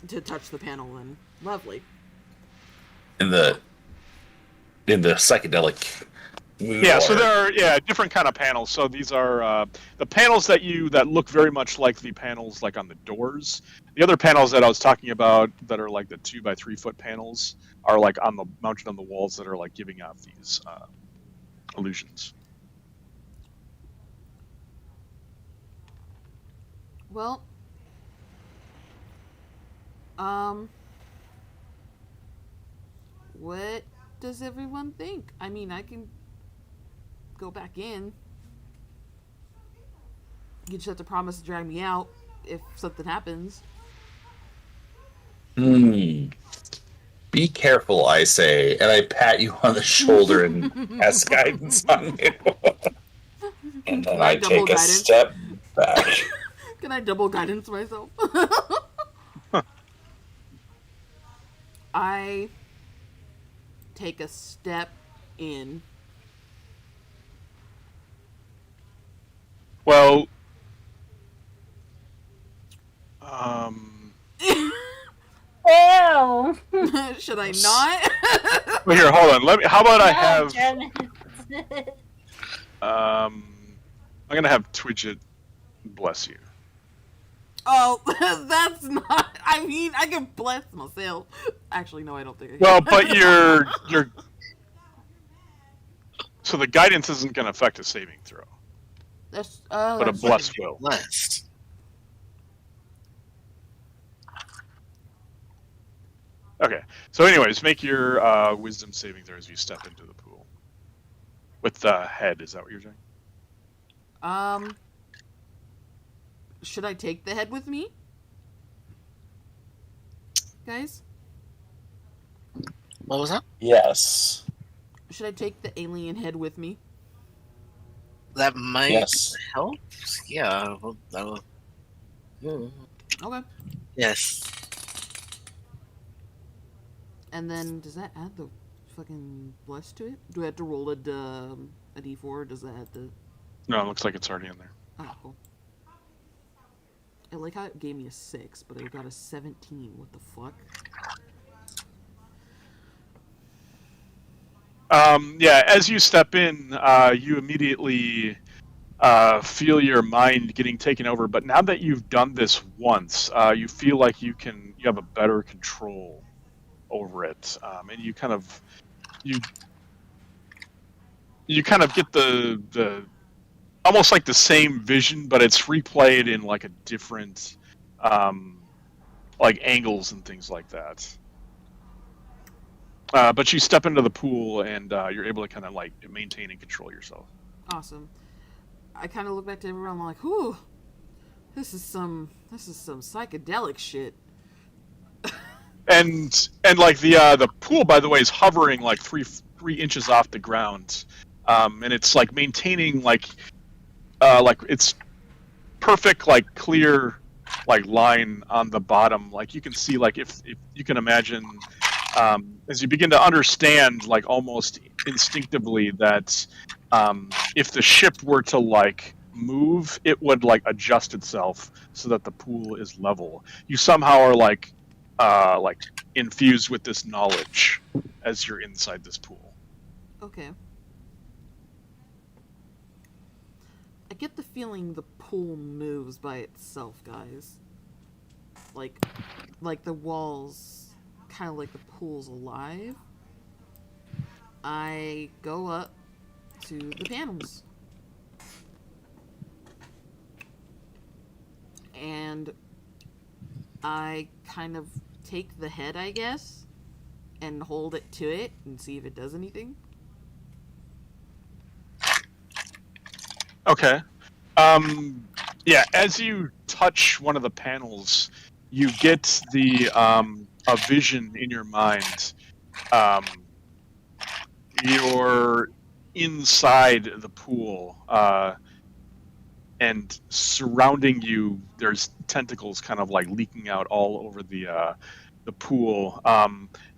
to touch the panel then. Lovely. In the psychedelic. Yeah, so there are different kind of panels. So these are the panels that look very much like the panels like on the doors. The other panels that I was talking about that are like the 2 by 3 foot panels are like mounted on the walls that are like giving out these illusions. Well, What does everyone think? I mean, I can go back in. You just have to promise to drag me out if something happens. Hmm. Be careful, I say, and I pat you on the shoulder and cast guidance on you. And then Can I I double take a guidance? step back. Can I double guidance myself? I take a step in. Well, Ew. Should I not? well, here, hold on. How about I have? Janet. I'm gonna have Twidget bless you. Oh, that's not. I mean, I can bless myself. Actually, no, I don't think I can. Well, but you're. So the guidance isn't gonna affect a saving throw, That's, but a that's bless will. Blessed. Okay. So, anyways, make your wisdom saving throw as you step into the pool. With the head, is that what you're doing? Should I take the head with me? Guys? What was that? Yes. Should I take the alien head with me? That might Yes. help. Yeah. Well, that will... Okay. Yes. And then, does that add the fucking bless to it? Do I have to roll a d4, or does that add the... No, it looks like it's already in there. Oh, cool. I like how it gave me a 6, but I got a 17. What the fuck? Yeah, as you step in, you immediately feel your mind getting taken over. But now that you've done this once, you feel like you have a better control over it, and you kind of get the almost like the same vision, but it's replayed in like a different like angles and things like that. But you step into the pool and you're able to kind of like maintain and control yourself. Awesome. I kind of look back to everyone. I'm like, "Whew, this is some psychedelic shit." And like the pool, by the way, is hovering like three inches off the ground, and it's like maintaining like it's perfect, like clear, like line on the bottom. Like you can see, like if you can imagine, as you begin to understand, like almost instinctively, that if the ship were to like move, it would like adjust itself so that the pool is level. You somehow are like infused with this knowledge as you're inside this pool. Okay. I get the feeling the pool moves by itself, guys. Like the walls, kind of like the pool's alive. I go up to the panels. And I kind of take the head, I guess, and hold it to it and see if it does anything. Okay. Yeah, as you touch one of the panels, you get the a vision in your mind. You're inside the pool, and surrounding you, there's tentacles kind of like leaking out all over the pool.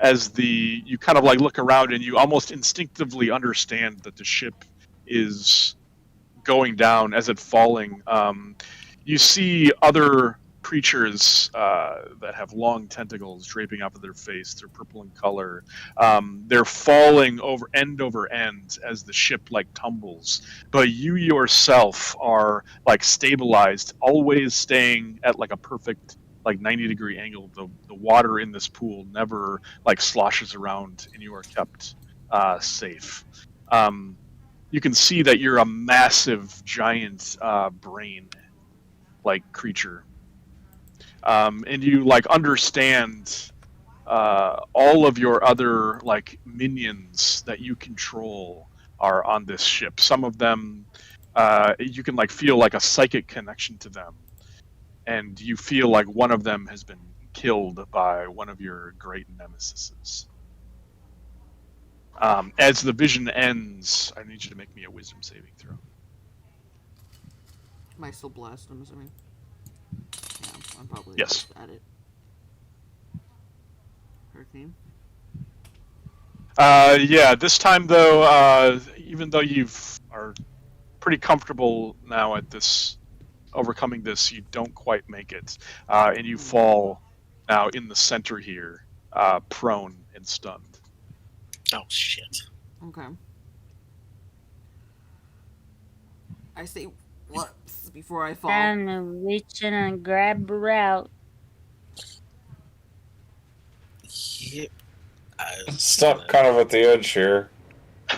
As you kind of like look around, and you almost instinctively understand that the ship is going down as it's falling. You see other creatures that have long tentacles draping off of their face. They're purple in color. They're falling over end as the ship like tumbles. But you yourself are like stabilized, always staying at like a perfect like 90-degree angle. The water in this pool never like sloshes around, and you are kept safe. You can see that you're a massive, giant brain like creature. And you like understand all of your other like minions that you control are on this ship. Some of them, you can like feel like a psychic connection to them, and you feel like one of them has been killed by one of your great nemesises. As the vision ends, I need you to make me a wisdom saving throw. Am I still blessed? I'm assuming. Yeah, I'm probably Yes. at it. Hurricane. Yeah, this time though, even though you are pretty comfortable now at this, overcoming this, you don't quite make it, and you fall now in the center here, prone and stunned. Oh shit. Okay. I say whoops before I fall. I'm reaching and grab her out. Yeah. Stuck kind of at the edge here.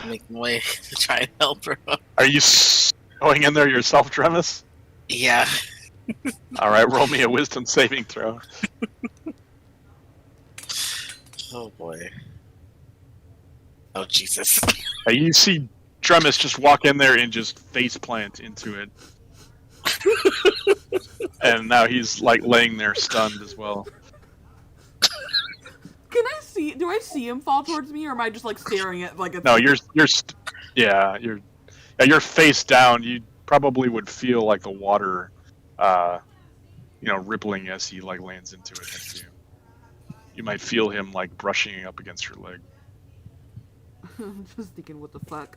Make my way to try and help her. Are you going in there yourself, Tremis? Yeah. All right, roll me a wisdom saving throw. Oh boy. Oh Jesus. You see Tremis just walk in there and just face plant into it. And now he's like laying there stunned as well. Can I see? Do I see him fall towards me, or am I just like staring at like a? No, you're face down. You probably would feel like the water, rippling as he like lands into it next to you. You might feel him like brushing up against your leg. I'm just thinking, what the fuck?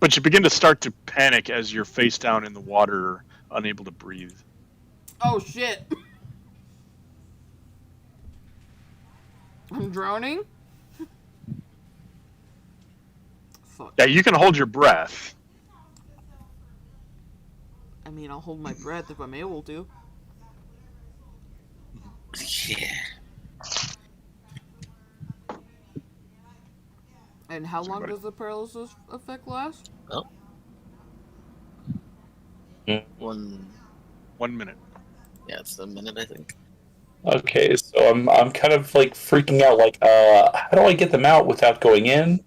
But you begin to start to panic as you're face down in the water, unable to breathe. Oh shit! I'm drowning? Fuck. Yeah, you can hold your breath. I mean, I'll hold my breath if I'm able to. Yeah. And how long does the paralysis effect last? Oh. 1 minute. Yeah, it's a minute, I think. Okay, so I'm kind of like freaking out. Like, how do I get them out without going in?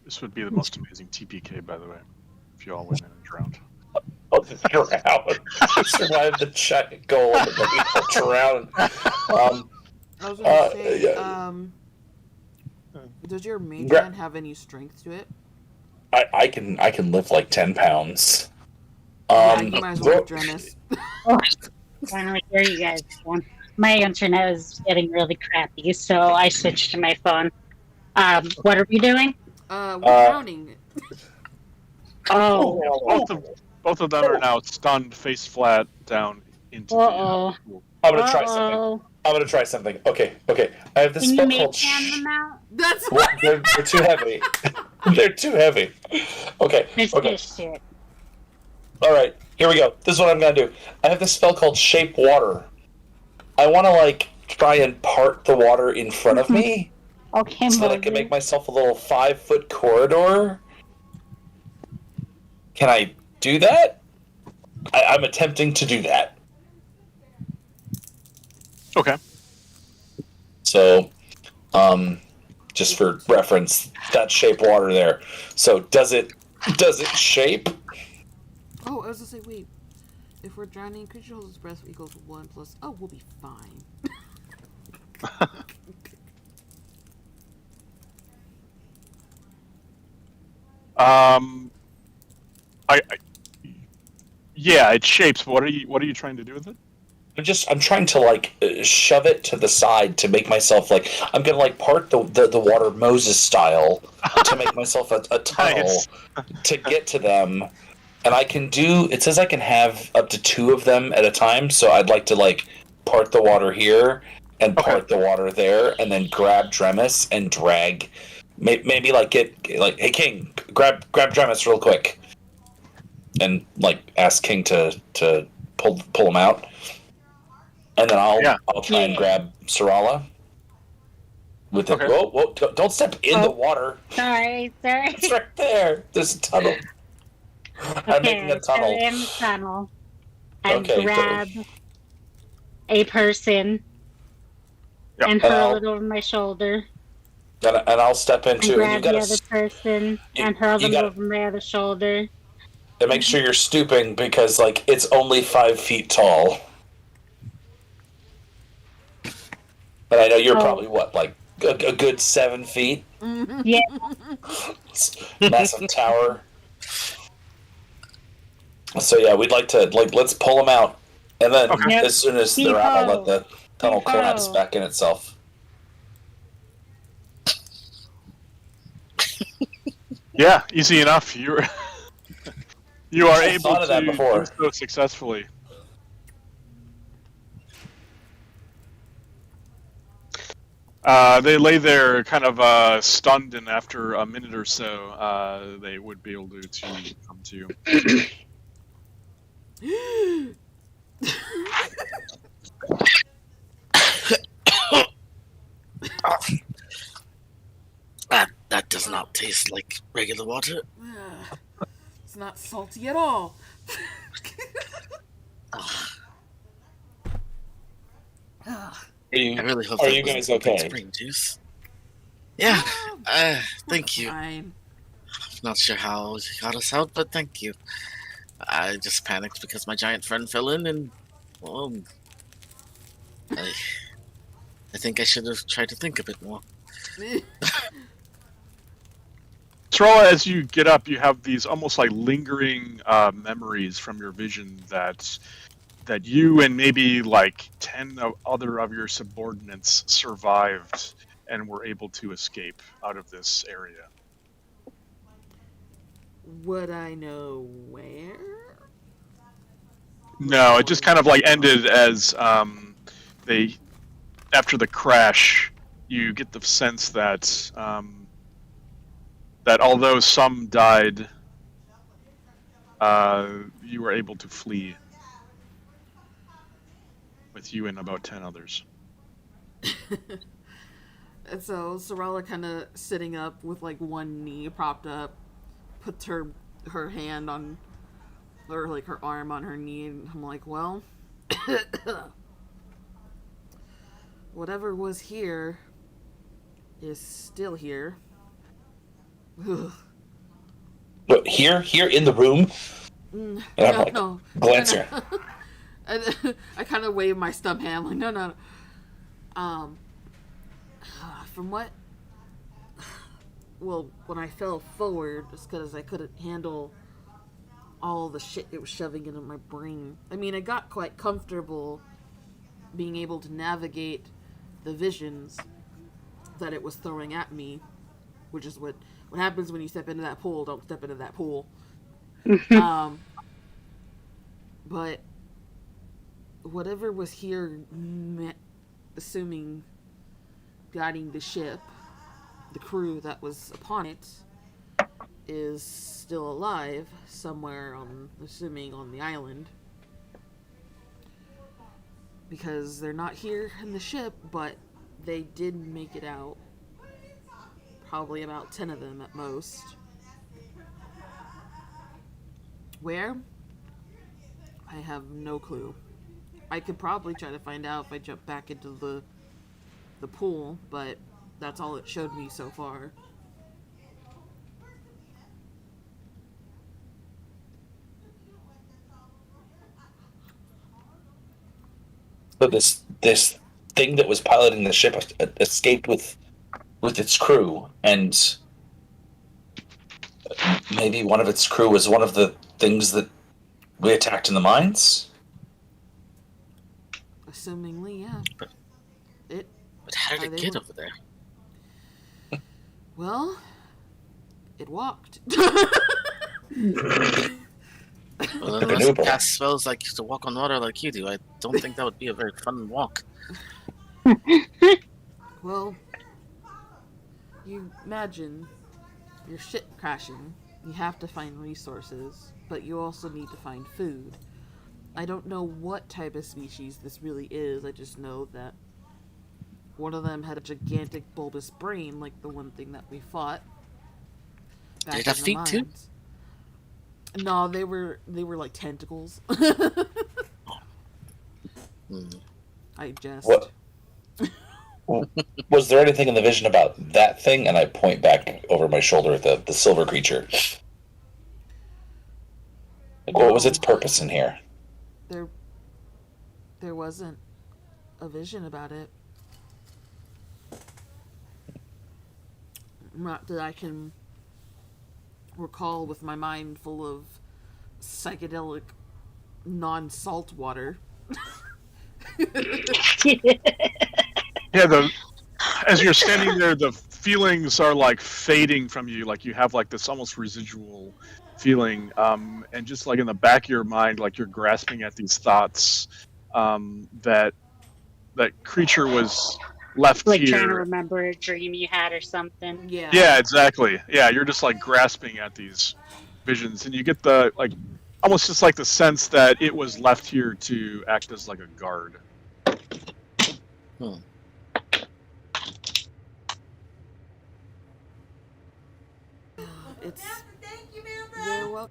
This would be the most amazing TPK, by the way, if you all went in and drowned. Oh, drown. Survive the check goal and then drown. I was gonna say, yeah. Does your mage hand have any strength to it? I can lift like 10 pounds. Yeah, you might as well join us. Finally, hear you guys. My internet is getting really crappy, so I switched to my phone. What are we doing? We're drowning. Both of them are now stunned, face flat down into the pool. I'm gonna try something. Okay. I have this Can spell you called. mage hand them out? That's Well, they're too heavy. They're too heavy. Okay. There's this shit. All right. Here we go. This is what I'm gonna do. I have this spell called Shape Water. I want to like try and part the water in front of me, Okay, so that I can make myself a little 5-foot corridor. Can I do that? I'm attempting to do that. Okay. So, just for reference, that's Shape Water there. So does it shape? Oh, I was gonna say, wait. If we're drowning, creature holds its breath equals 1 plus. Oh, we'll be fine. Yeah, it shapes. But what are you trying to do with it? I'm trying to like shove it to the side to make myself like I'm gonna like part the water Moses style to make myself a tunnel Nice. to get to them, and I can do. It says I can have up to 2 of them at a time, so I'd like to like part the water here and part the water there, and then grab Dremis and drag. Maybe like get like, hey King, grab Dremis real quick, and like ask King to pull him out. And then I'll try and grab Sarala. With it. Okay. Whoa! Don't step in the Oh. water. Sorry. It's right there. There's a tunnel. I'm making a So tunnel. in the tunnel, I Okay, grab a person Yep. and And hurl I'll it over my shoulder. and I'll step And into. And you grab the gotta. other person You, and hurl you them gotta over my other shoulder. and make sure you're stooping because like it's only 5 feet tall. And I know you're Oh. probably what, like a good 7 feet. Yeah. Massive tower. So yeah, we'd like to let's pull them out, and then Okay. Yep. as soon as they're out, I'll let the tunnel Keep-o. collapse back in itself. Yeah, easy enough. You are I able thought of that to before. do so successfully. They lay there kind of stunned, and after a minute or so, they would be able to come to. That does not taste like regular water. It's not salty at all. I really hope Are that you wasn't guys something okay? spring juice. Yeah. Thank you. Fine. Not sure how you got us out, but thank you. I just panicked because my giant friend fell in, and well, I think I should have tried to think a bit more. Trolla, as you get up, you have these almost like lingering memories from your vision that you and maybe like 10 other of your subordinates survived and were able to escape out of this area. Would I know where? No, it just kind of like ended as they, after the crash, you get the sense that that although some died, you were able to flee with you and about 10 others. And so Sorella kind of sitting up with like one knee propped up, puts her hand on, or like her arm on her knee, and I'm like, well, whatever was here is still here. Ugh. But here in the room, and I'm like, No. glance her. I kind of wave my stub hand like, no. From what? Well, when I fell forward, it's because I couldn't handle all the shit it was shoving into my brain. I mean, I got quite comfortable being able to navigate the visions that it was throwing at me, which is what happens when you step into that pool. Don't step into that pool. But whatever was here, assuming guiding the ship, the crew that was upon it, is still alive somewhere assuming on the island. Because they're not here in the ship, but they did make it out. Probably about 10 of them at most. Where? I have no clue. I could probably try to find out if I jump back into the pool, but that's all it showed me so far. So this thing that was piloting the ship escaped with its crew, and maybe one of its crew was one of the things that we attacked in the mines. Assumingly, yeah. But how did it get over there? Well, it walked. Well, unless it casts spells like to walk on water like you do, I don't think that would be a very fun walk. Well, you imagine your ship crashing. You have to find resources, but you also need to find food. I don't know what type of species this really is. I just know that one of them had a gigantic bulbous brain, like the one thing that we fought. Did it have feet too? No, they were like tentacles. I jest. What? Was there anything in the vision about that thing? And I point back over my shoulder at the silver creature. Like, what was its purpose in here? There wasn't a vision about it. Not that I can recall with my mind full of psychedelic non-salt water. Yeah, as you're standing there, the feelings are like fading from you. Like you have like this almost residual feeling, and just like in the back of your mind, like you're grasping at these thoughts that creature was left like here. trying to remember a dream you had or something. Yeah. Yeah, exactly. Yeah, you're just like grasping at these visions, and you get the like almost just like the sense that it was left here to act as like a guard. It's. You're welcome.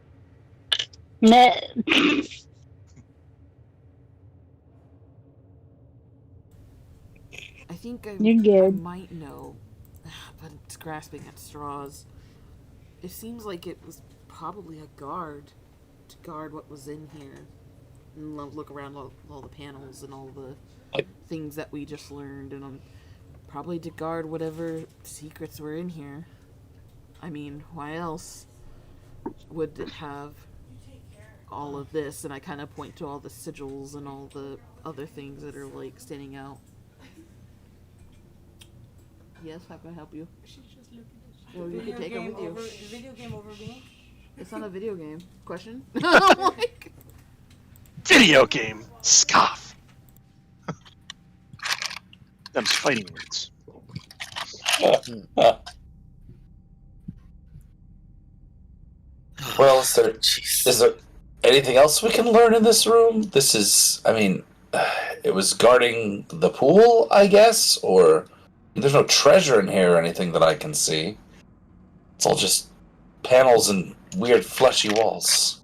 I think You're good. I might know, but it's grasping at straws. It seems like it was probably a guard to guard what was in here, and look around all the panels and all the things that we just learned, and probably to guard whatever secrets were in here. I mean, why else would it have all of this? And I kind of point to all the sigils and all the other things that are like standing out. Yes, how can I help you? Well, you can take it with you. The video game over me? It's not a video game. Question? Like, Video game, scoff. Them's fighting words. Well, is there anything else we can learn in this room? This is, I mean, it was guarding the pool, I guess, or there's no treasure in here or anything that I can see. It's all just panels and weird fleshy walls.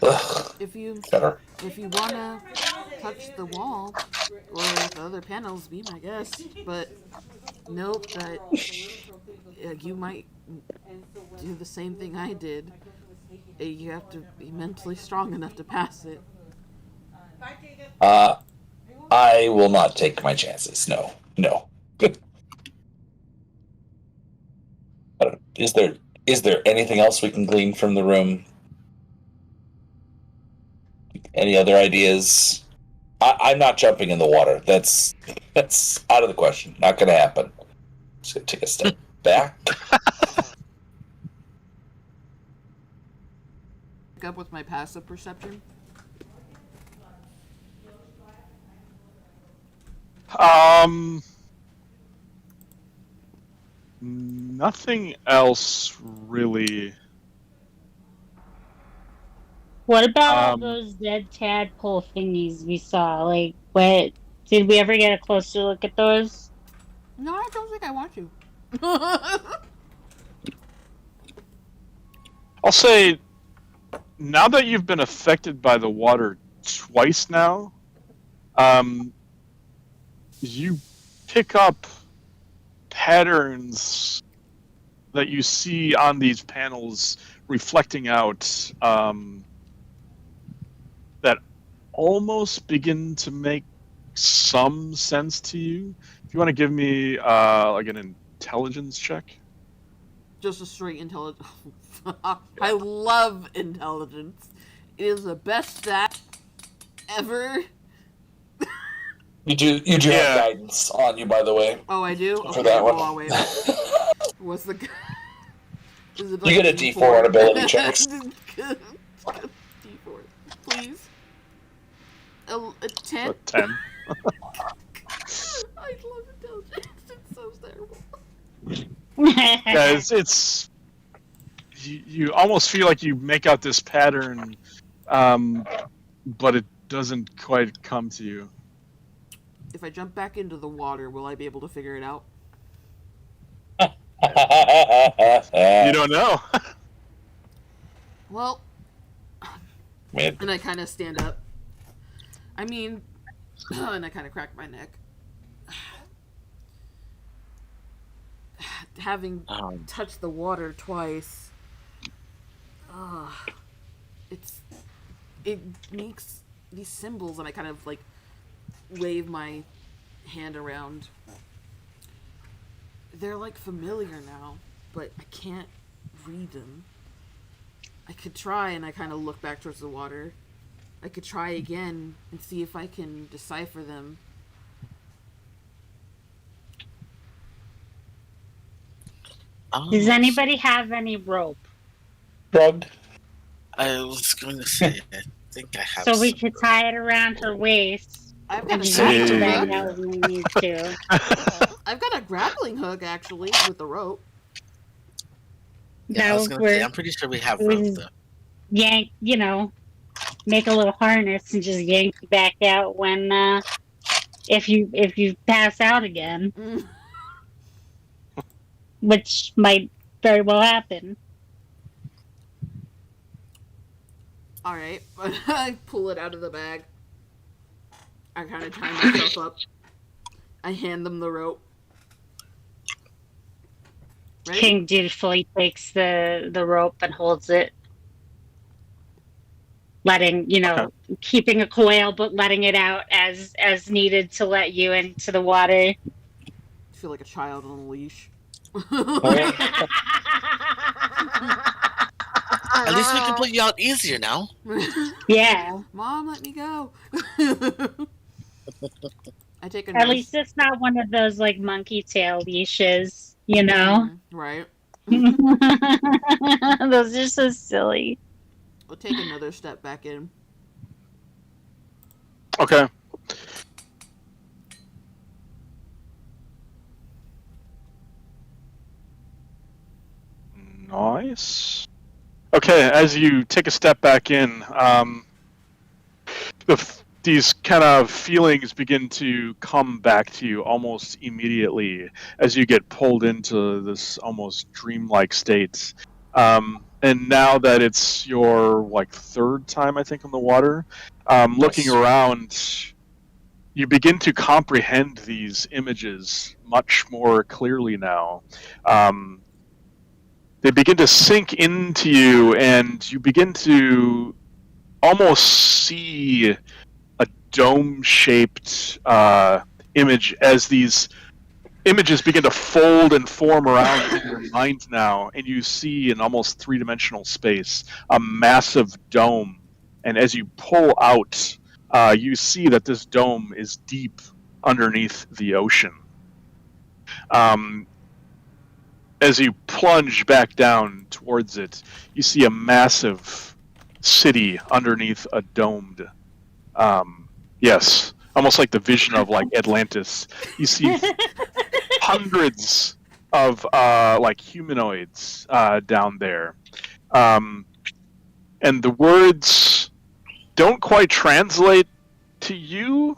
Ugh. if you Better. wanna touch the wall or the other panels, be my guest. But note that you might do the same thing I did. You have to be mentally strong enough to pass it. I will not take my chances. No. Is there anything else we can glean from the room? Any other ideas? I'm not jumping in the water. That's out of the question. Not going to happen. Just going to take a step back. Up with my passive perception. Nothing else really. What about those dead tadpole thingies we saw? Like, what? Did we ever get a closer look at those? No, I don't think I want to. I'll say, now that you've been affected by the water twice now, you pick up patterns that you see on these panels reflecting out that almost begin to make some sense to you. If you want to give me like an intelligence check. Just a straight intelligence. I love intelligence. It is the best stat ever. You do have guidance on you, by the way. Oh, I do? For that one. Oh, wait. What's the... Is it You get a D4 on ability checks. D4. Please. A 10? A 10. I love intelligence. It's so terrible. Yeah, it's you almost feel like you make out this pattern, but it doesn't quite come to you. if I jump back into the water, will I be able to figure it out? You don't know. Well, Man. and I kind of stand up. I mean, and I kind of crack my neck. Having touched the water twice, it makes these symbols, and I kind of like wave my hand around. They're like familiar now, but I can't read them. I could try, and I kind of look back towards the water. I could try again and see if I can decipher them. Does anybody have any rope? Drugged. I was going to say, I think I have. So we some could rope. tie it around her waist. I've got And a just Hey. yank grappling it hook. back out when we need to. I've got a grappling hook actually with the rope. Yeah, I No, was going to say, I'm pretty sure we have rope though. Yank, make a little harness and just yank you back out when if you pass out again, Mm. which might very well happen. All right, I pull it out of the bag. I kind of tie myself up. I hand them the rope. Ready? King dutifully takes the rope and holds it, letting keeping a coil but letting it out as needed to let you into the water. I feel like a child on a leash. At least we can put you out easier now. Yeah. Mom, let me go. I take a At nurse. least it's not one of those like monkey tail leashes, you know? Right. Those are so silly. I'll take another step back in. Okay. Nice. Okay, as you take a step back in, these kind of feelings begin to come back to you almost immediately as you get pulled into this almost dreamlike state. And now that it's your third time, I think, on the water, looking Yes. around, you begin to comprehend these images much more clearly now. They begin to sink into you, and you begin to almost see a dome-shaped image as these images begin to fold and form around in your mind now, and you see in almost three-dimensional space a massive dome. And as you pull out, you see that this dome is deep underneath the ocean. As you plunge back down towards it, you see a massive city underneath a domed. Yes, almost like the vision of Atlantis. You see hundreds of humanoids down there, and the words don't quite translate to you,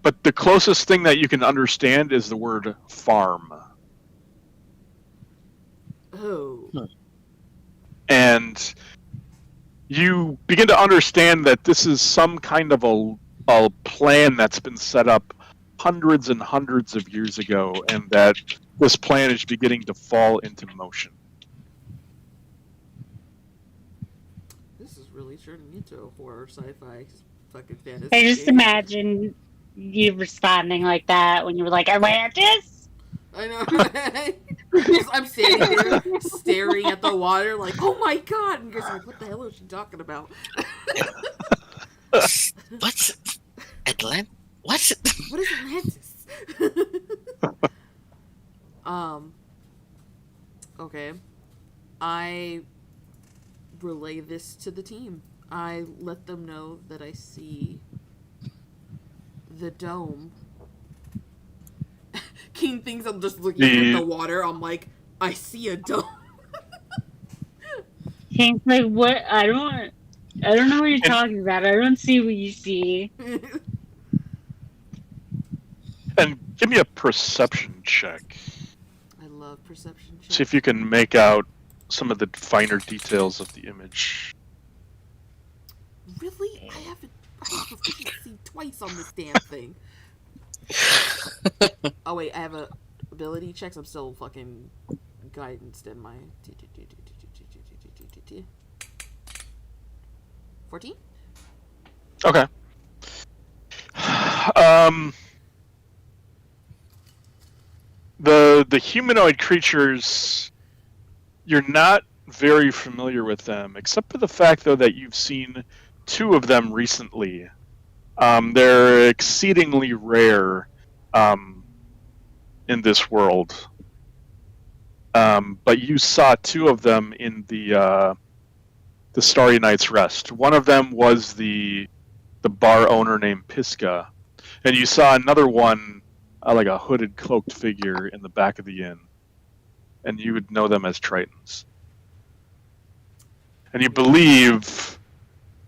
but the closest thing that you can understand is the word farm. Oh. And you begin to understand that this is some kind of a plan that's been set up hundreds and hundreds of years ago, and that this plan is beginning to fall into motion. This is really turning into a horror sci-fi fucking fantasy. I just game. imagine you responding like that when you were like, Atlantis? I know. Right? I'm standing there staring at the water like, oh my god! And you guys are like, what the hell is she talking about? What? What? What is Atlantis? Okay. I relay this to the team. I let them know that I see the dome. Keen thinks I'm just looking at the water. I'm like, I see a dome. King's like, what? I don't know what you're talking about. I don't see what you see. And give me a perception check. I love perception checks. See if you can make out some of the finer details of the image. Really? I have proficiency twice on this damn thing. Oh wait, I have a ability checks. I'm still fucking guidance in my 14. Okay. The humanoid creatures, you're not very familiar with them, except for the fact though that you've seen 2 of them recently. They're exceedingly rare in this world. But you saw 2 of them in the Starry Night's Rest. One of them was the bar owner named Pisca, and you saw another one, like a hooded, cloaked figure in the back of the inn, and you would know them as Tritons. And you believe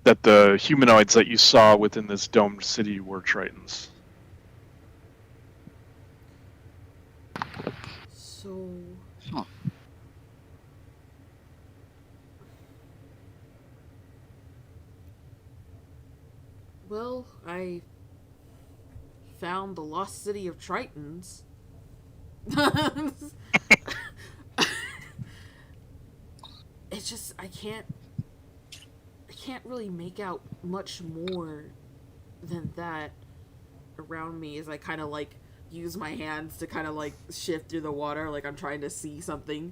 that the humanoids that you saw within this domed city were Tritons. So... Huh. Well, I found the lost city of Tritons. It's just I can't really make out much more than that around me as I kind of like use my hands to kind of like shift through the water like I'm trying to see something.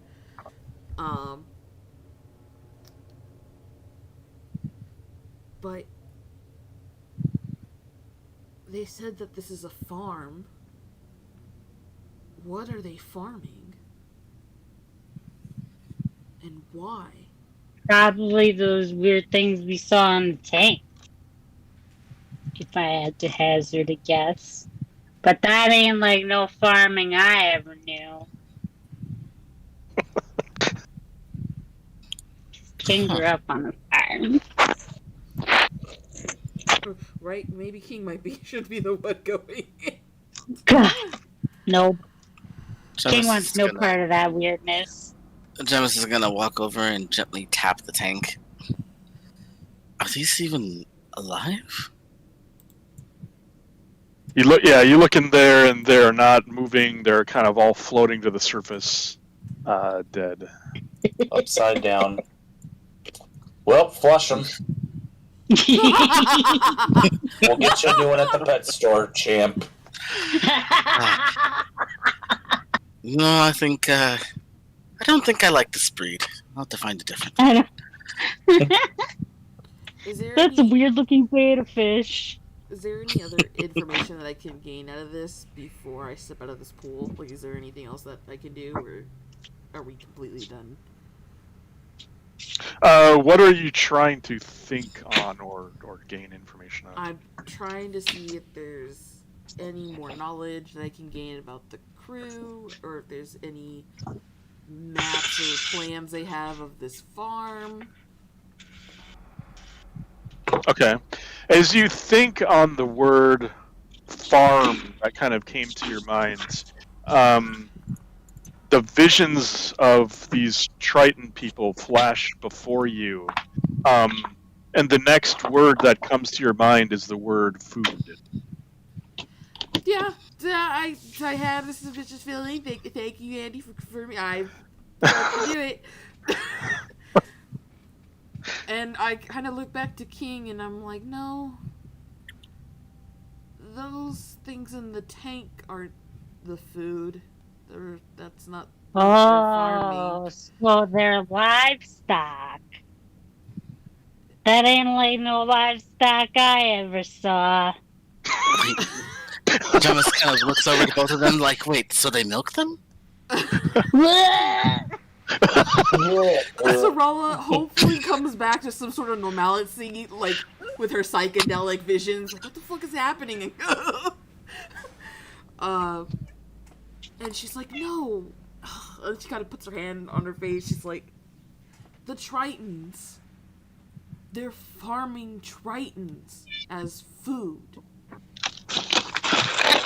But they said that this is a farm. What are they farming? And why? Probably those weird things we saw in the tank. If I had to hazard a guess. But that ain't like no farming I ever knew. King grew up on a farm. Right? Maybe King should be the one going. God. Nope. King Jemis wants is no gonna- part of that weirdness. Jemis is gonna walk over and gently tap the tank. Are these even alive? You look in there, and they're not moving. They're kind of all floating to the surface, dead. Upside down. Well, flush them. We'll get you a new one at the pet store, champ. No, I don't think I like this breed. I'll have to find a different. I don't- Is there That's a any, weird looking bait of fish. is there any other information that I can gain out of this before I step out of this pool? Like, is there anything else that I can do, or are we completely done? What are you trying to think on or gain information on? I'm trying to see if there's any more knowledge that I can gain about the crew, or if there's any maps or plans they have of this farm. Okay. As you think on the word farm that kind of came to your mind, the visions of these Triton people flash before you. And the next word that comes to your mind is the word food. Yeah, I have this suspicious feeling. Thank you, Andy, for me. I do it. And I kind of look back to King, and I'm like, no, those things in the tank aren't the food. That's not what they're farming. Oh, so they're livestock. That ain't like no livestock I ever saw. Jemis kind of looks over to both of them like, wait, so they milk them? Sarala hopefully comes back to some sort of normalcy, like with her psychedelic visions. Like, what the fuck is happening? And she's like, no. And she kind of puts her hand on her face. She's like, the Tritons. They're farming Tritons as food.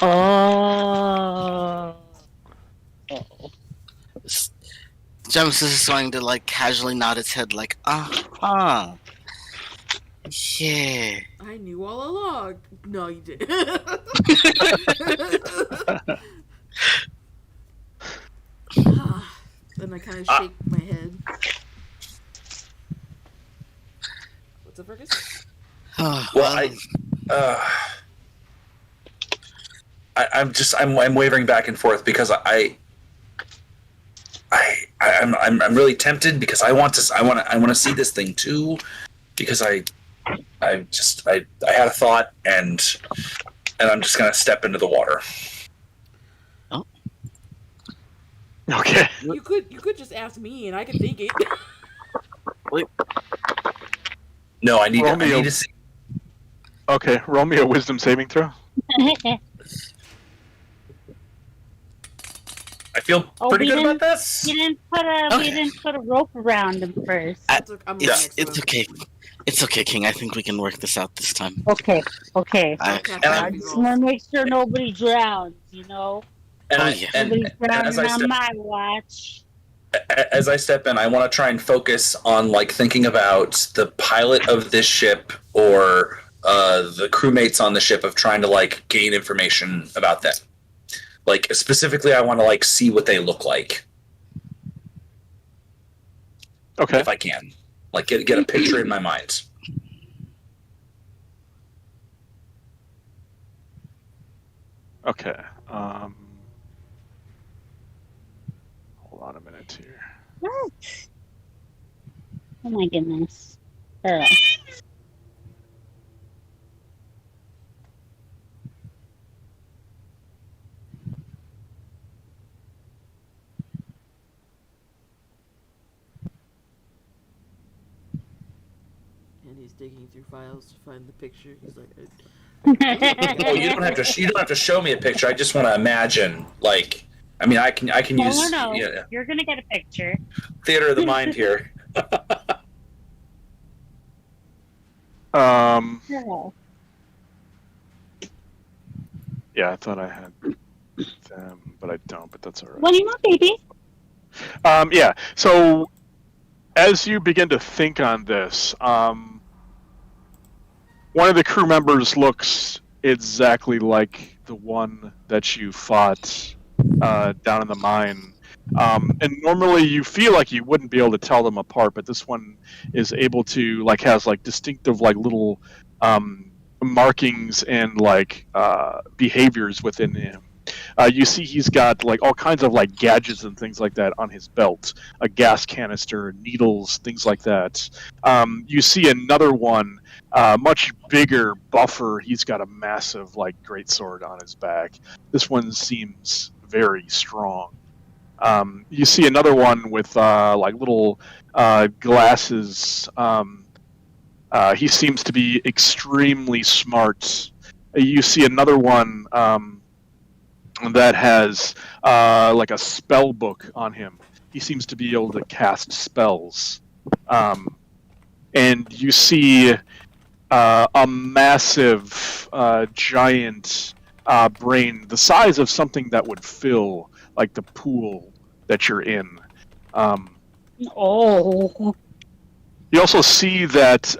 Oh. Genesis is going to like casually nod its head, like, yeah. I knew all along. No, you didn't. Then I kind of shake my head. What's up, Fergus? I'm wavering back and forth because I'm really tempted because I want to see this thing too, because I had a thought and I'm just gonna step into the water. Oh. Okay. You could just ask me and I can think it. Wait. No, I need to see. Okay, roll me a wisdom saving throw. I feel pretty good about this. We didn't put a rope around him first. It's okay. It's okay, King. I think we can work this out this time. Okay. I just want to make sure nobody drowns, you know? yeah. Nobody's drowning on my watch. As I step in, I want to try and focus on like thinking about the pilot of this ship or the crewmates on the ship, of trying to like gain information about them. Like specifically, I want to like see what they look like. Okay. If I can, like get a picture in my mind. Okay. Hold on a minute here. What? Oh my goodness. And he's digging through files to find the picture. He's like, Oh, you don't have to show me a picture. I just want to imagine. Like, I mean, I can use. No. Yeah, You're gonna get a picture. theater of the mind here. No. Yeah, I thought I had them, but I don't. But that's all right. What do you want, baby? Yeah. So, as you begin to think on this, one of the crew members looks exactly like the one that you fought down in the mine. And normally you feel like you wouldn't be able to tell them apart, but this one is able to, like, has like distinctive like little markings and like behaviors within him. You see he's got like all kinds of like gadgets and things like that on his belt, a gas canister, needles, things like that. You see another one, much bigger, buffer. He's got a massive like greatsword on his back. This one seems very strong. You see another one with like little glasses. He seems to be extremely smart. You see another one that has like a spell book on him. He seems to be able to cast spells. And you see a massive, giant brain, the size of something that would fill like the pool that you're in. Oh. You also see that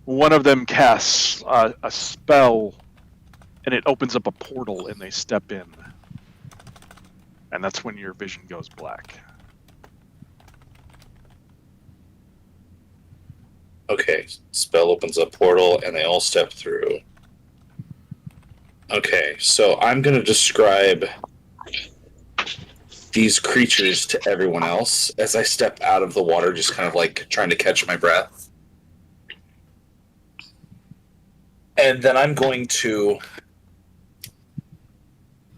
one of them casts a spell, and it opens up a portal, and they step in. And that's when your vision goes black. Okay, spell opens a portal, and they all step through. Okay, so I'm going to describe these creatures to everyone else as I step out of the water, just kind of like trying to catch my breath. And then I'm going to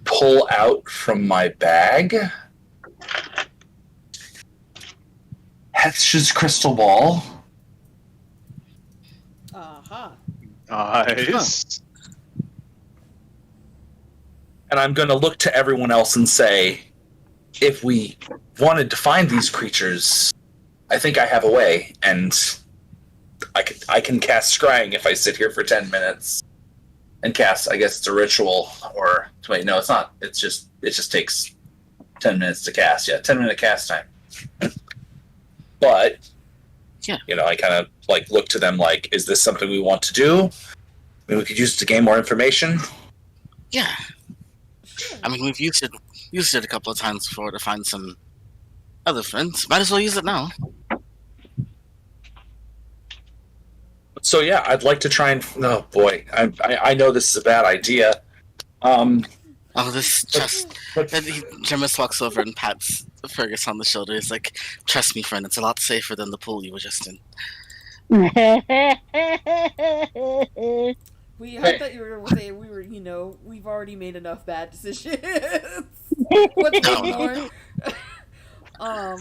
pull out from my bag Hetch's crystal ball. aha. Nice. And I'm going to look to everyone else and say, if we wanted to find these creatures, I think I have a way, and I can cast scrying if I sit here for 10 minutes. and cast. I guess it's a ritual, or wait, no, it's not. It just takes 10 minutes to cast. Yeah, 10-minute cast time. But Yeah. I kind of like look to them like, is this something we want to do? I mean, we could use it to gain more information. Yeah. I mean, we've used it a couple of times before to find some other friends. Might as well use it now. So yeah, I'd like to try and. Oh boy, I know this is a bad idea. This just. Jemis walks over and pats Fergus on the shoulder. He's like, "Trust me, friend. It's a lot safer than the pool you were just in." I thought you were saying we've already made enough bad decisions. What's one more?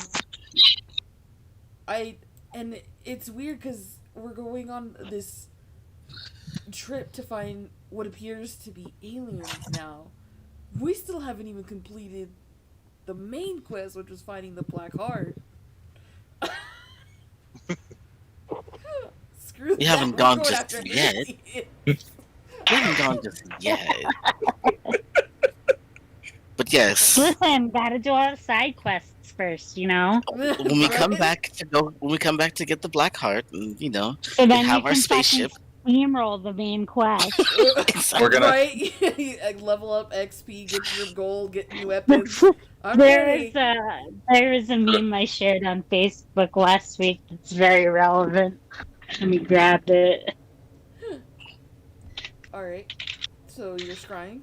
And it's weird because we're going on this trip to find what appears to be aliens now. We still haven't even completed the main quest, which was finding the Black Heart. Screw that. We haven't gone just yet. We haven't gone just yet. But yes. Listen, gotta do all the side quests first, When we come back to get the Black Heart, and so then have our spaceship. Steamroll the main quest. We're gonna level up XP, get your gold, get new weapons. There was a meme I shared on Facebook last week that's very relevant. Let me grab it. Alright. So you're scrying?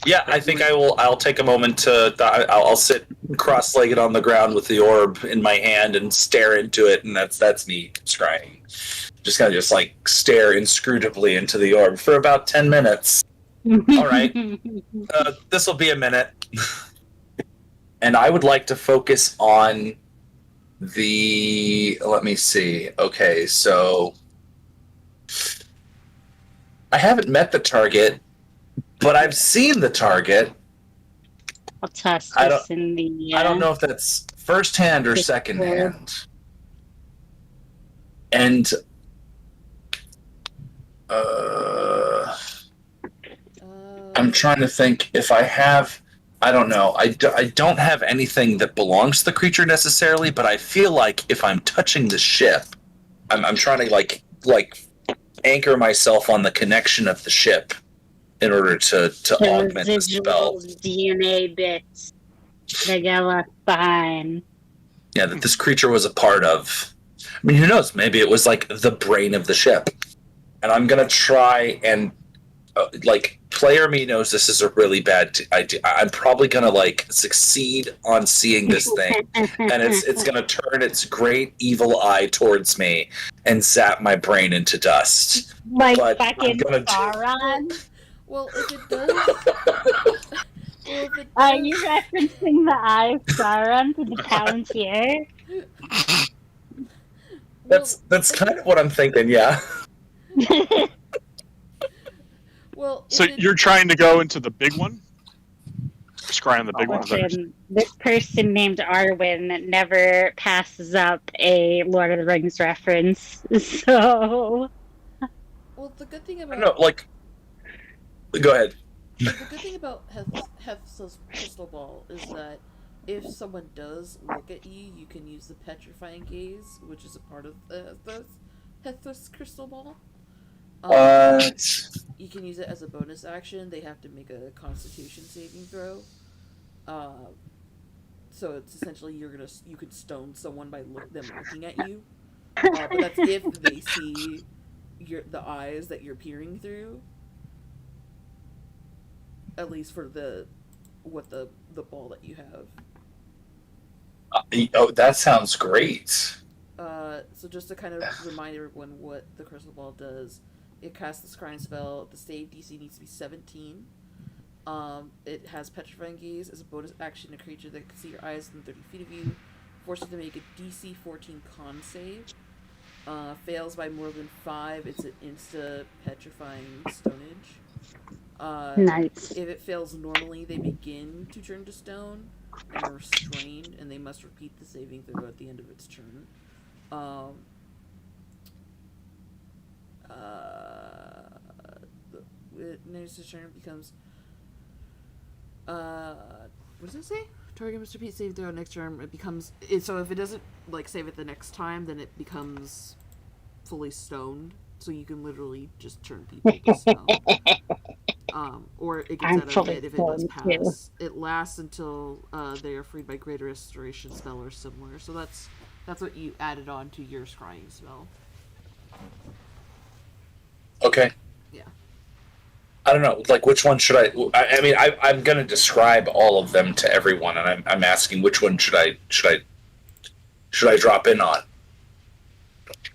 Yeah, I think I'll take a moment to. I'll sit cross-legged on the ground with the orb in my hand and stare into it, and that's me scrying. Just kind of stare inscrutably into the orb for about 10 minutes. All right, this will be a minute, and I would like to focus on the. Let me see. Okay, so I haven't met the target. But I've seen the target. I'll toss this in the. I don't know if that's first hand or second hand. And I'm trying to think if I have. I don't know. I don't have anything that belongs to the creature necessarily, but I feel like if I'm touching the ship, I'm trying to like anchor myself on the connection of the ship. In order to augment the spell. DNA bits that got left behind. Yeah, that this creature was a part of. I mean, who knows? Maybe it was like the brain of the ship. And I'm going to try and, player me knows this is a really bad idea. I'm probably going to, succeed on seeing this thing. And it's going to turn its great evil eye towards me and zap my brain into dust. Like fucking Sauron? Well, if it does... Are you referencing the eye of Sauron to the Palantir? That's kind of what I'm thinking, yeah. Well, so you're trying to go into the big one? Scry on the big one? This person named Arwen never passes up a Lord of the Rings reference, so... Well, the good thing about... No, go ahead. The good thing about Heth's crystal ball is that if someone does look at you, you can use the petrifying gaze, which is a part of Heth's crystal ball. You can use it as a bonus action. They have to make a Constitution saving throw. So it's essentially you could stone someone by them looking at you. But that's if they see the eyes that you're peering through. At least for the ball that you have. That sounds great. So just to kind of remind everyone what the crystal ball does, it casts the scrying spell. The save DC needs to be 17. It has petrifying gaze as a bonus action. A creature that can see your eyes within 30 feet of you forces to make a DC 14 con save. Fails by more than 5. It's an insta petrifying stonage. Nice. If it fails normally, they begin to turn to stone and are restrained, and they must repeat the saving throw at the end of its turn. next turn it becomes. What does it say? Target must repeat save throw next turn. It becomes. So if it doesn't like save it the next time, then it becomes fully stoned. So you can literally just turn people to stone. Or it gets out of it if it does pass. It lasts until they are freed by greater restoration spell or similar. So that's what you added on to your scrying spell. Okay. Yeah. I don't know. Like, which one should I? I mean, I'm going to describe all of them to everyone, and I'm asking which one should I drop in on?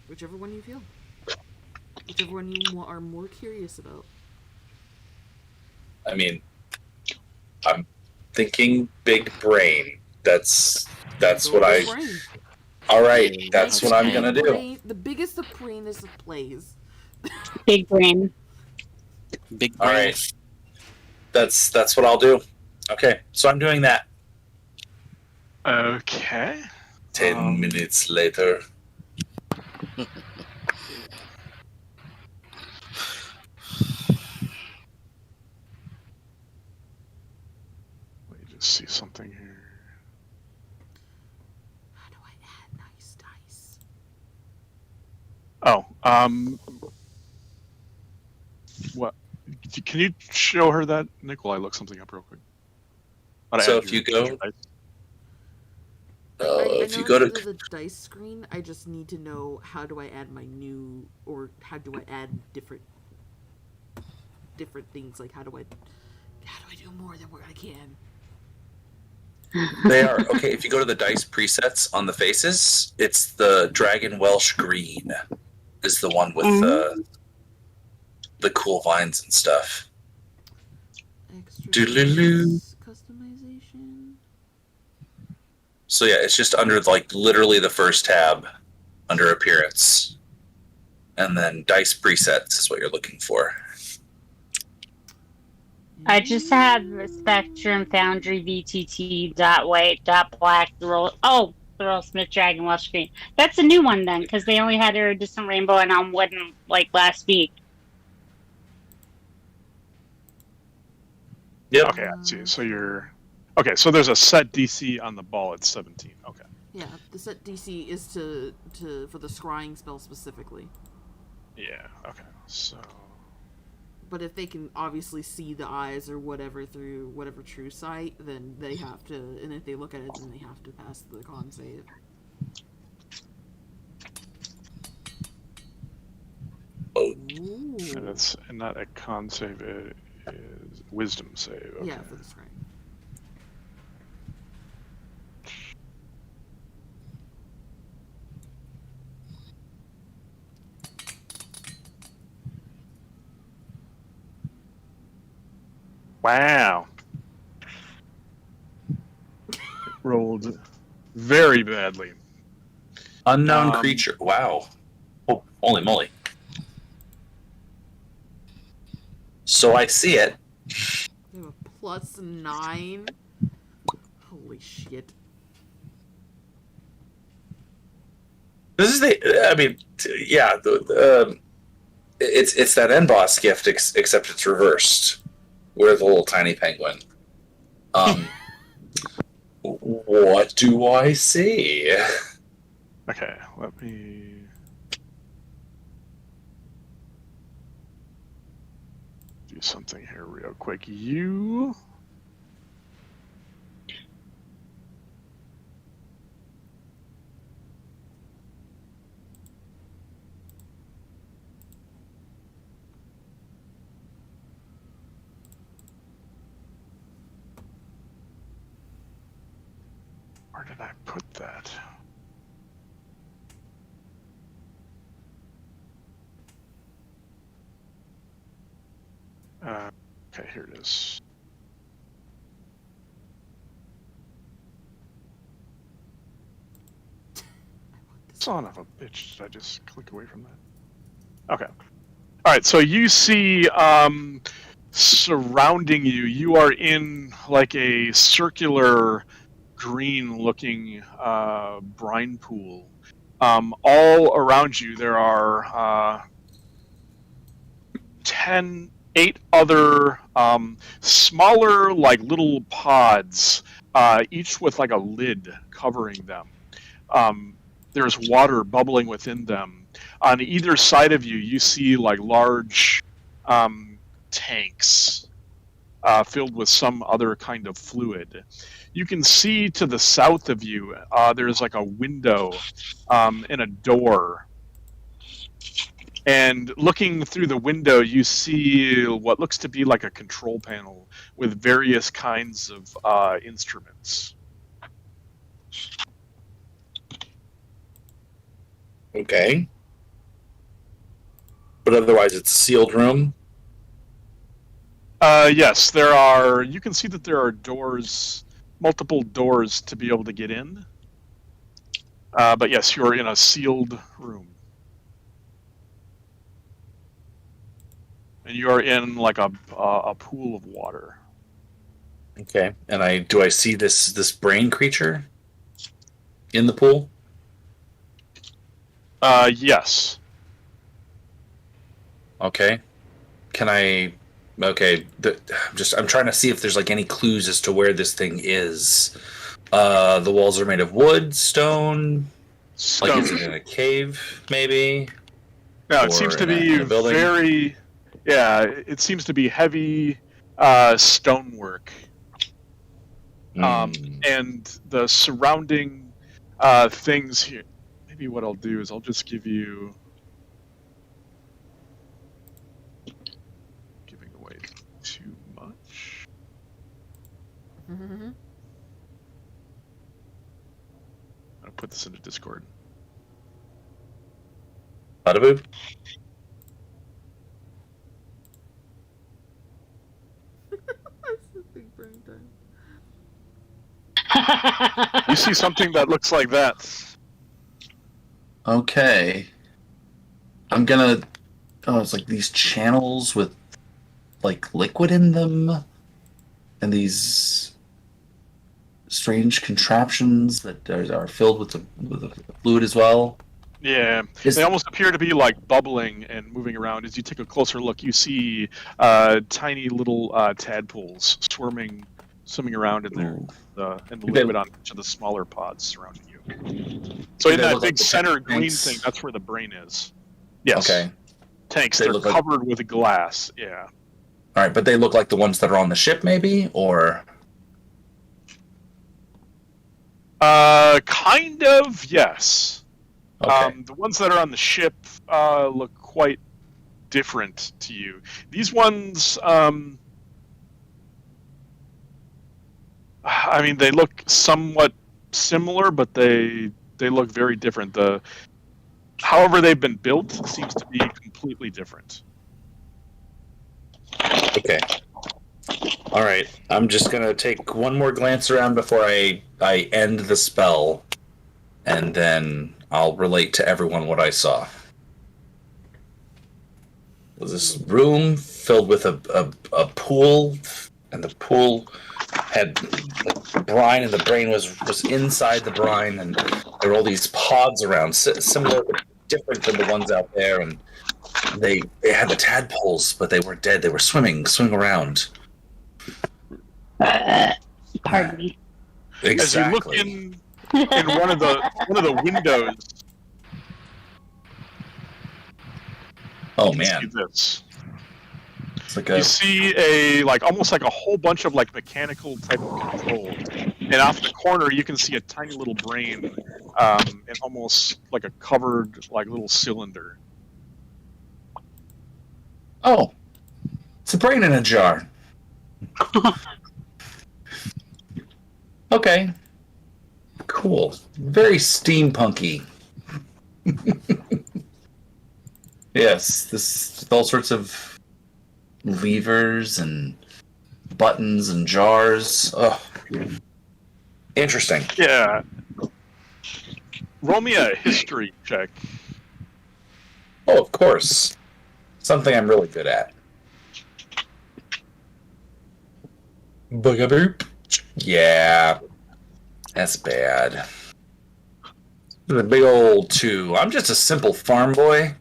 Whichever one you feel. Whichever one you are more curious about. I mean, I'm thinking big brain. That's what I. Brain. All right, that's what I'm gonna do. The biggest the brain is the plays. Big brain. Big brain. All right, that's what I'll do. Okay, so I'm doing that. Okay. 10 minutes later. Let me just see something here. How do I add nice dice? Oh, what? Can you show her that, Nick? While I look something up real quick. So if you go, if you go to the dice screen, I just need to know how do I add my new, or how do I add different things? Like how do I do more than what I can? they are okay. If you go to the dice presets on the faces, it's the Dragon Welsh Green is the one with the cool vines and stuff. Extra Doodaloo. Customization. So yeah, it's just under like literally the first tab under appearance, and then dice presets is what you're looking for. I just have Spectrum Foundry VTT .white .black Thurl Smith Dragon Welsh Green. That's a new one then, because they only had Iridescent Rainbow and on Wooden like last week. Yep. Okay, I see. So you're okay. So there's a set DC on the ball at 17. Okay. Yeah, the set DC is to for the scrying spell specifically. Yeah. Okay. So. But if they can obviously see the eyes or whatever through whatever true sight, then they have to. And if they look at it, then they have to pass the con save. Ooh. And it's not a con save. It is wisdom save. Okay. Yeah, for the scrying. Wow. Rolled very badly. Unknown creature. Wow. Oh, holy moly. So I see it. They have a +9. Holy shit. This is the. I mean, yeah. It's that end boss gift, except it's reversed. With a little tiny penguin. What do I see? Okay, let me. Do something here real quick. You. Where did I put that? Okay, here it is. Son of a bitch, did I just click away from that? Okay. Alright, so you see surrounding you, you are in like a circular green looking brine pool. All around you there are 10 8 other smaller, like little pods, each with like a lid covering them. There's water bubbling within them. On either side of you, you see like large tanks filled with some other kind of fluid. You can see to the south of you, there's like a window and a door. And looking through the window, you see what looks to be like a control panel with various kinds of instruments. Okay. But otherwise, it's a sealed room. Yes, there are. You can see that there are doors, multiple doors to be able to get in. But yes, you're in a sealed room. And you are in like a pool of water. Okay. And do I see this brain creature in the pool? Yes. Okay. Can I? Okay. I'm trying to see if there's like any clues as to where this thing is. The walls are made of wood, stone. Stone. Like, is it in a cave, maybe? No, Or it seems to in a be building? very. Yeah, it seems to be heavy stonework. And the surrounding things here. Maybe what I'll do is I'll just give you. Giving away too much. Mm-hmm. I'll put this into Discord. Bada boop. Big brain time. You see something that looks like that. Okay. I'm gonna. Oh, it's like these channels with like liquid in them, and these strange contraptions that are filled with the fluid as well. Yeah, Is- they almost appear to be like bubbling and moving around. As you take a closer look, you see tiny little tadpoles swimming around in there, and the Do they- liquid on each of the smaller pods surrounding you. So Do in they that look big like the center green tanks? thing, that's where the brain is. Yes. Okay. Tanks. They They're look like- covered with glass. Yeah. All right, but they look like the ones that are on the ship, maybe, or Kind of. Yes. okay. The ones that are on the ship look quite different to you. These ones, I mean, they look somewhat similar, but they look very different. However they've been built seems to be completely different. Okay. All right. I'm just gonna take one more glance around before I end the spell, and then I'll relate to everyone what I saw. Was this room filled with a pool, and the pool had like brine, and the brain was inside the brine, and there were all these pods around, similar but different than the ones out there, and they had the tadpoles, but they weren't dead. They were swimming around. Pardon me. Exactly. As you look in one of the windows, Oh you see man, this. It's like You see almost like a whole bunch of like mechanical type of control, and off the corner you can see a tiny little brain, and almost like a covered like little cylinder. oh, it's a brain in a jar. Okay. Cool. Very steampunky. Yes, this all sorts of levers and buttons and jars. Oh, interesting. Yeah. Roll me a history check. Oh, of course. Something I'm really good at. Boogaboop. Yeah. That's bad. The big old 2. I'm just a simple farm boy.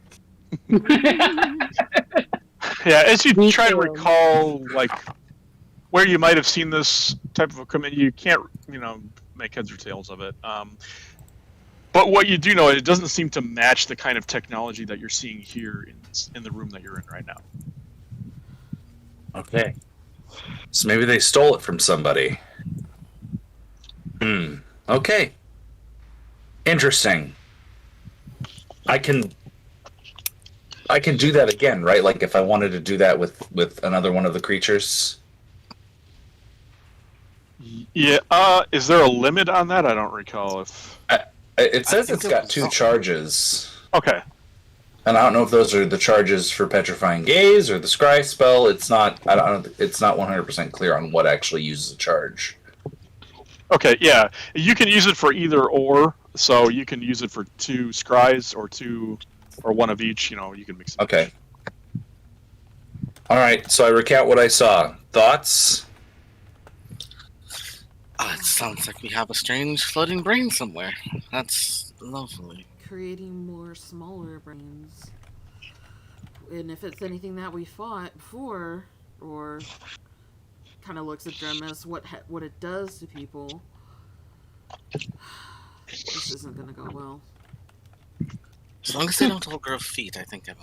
Yeah, as you Me try to too. recall, like, where you might have seen this type of equipment, you can't, make heads or tails of it. But what you do know, it doesn't seem to match the kind of technology that you're seeing here in the room that you're in right now. Okay. So maybe they stole it from somebody. Okay. Interesting. I can do that again, right? Like if I wanted to do that with another one of the creatures. Yeah. Is there a limit on that? I don't recall if. It says think it's it got was 2 something. charges. Okay. And I don't know if those are the charges for Petrifying Gaze or the Scry spell. It's not. I don't. It's not 100% clear on what actually uses a charge. Okay. Yeah, you can use it for either or. So you can use it for 2 scries or 2, or 1 of each. You can mix it. Okay. All right. So I recount what I saw. Thoughts? It sounds like we have a strange floating brain somewhere. That's lovely. Creating more smaller brains. And if it's anything that we fought before, or kind of looks at them as what it does to people, this isn't going to go well. As long as they don't all grow feet, I think I'm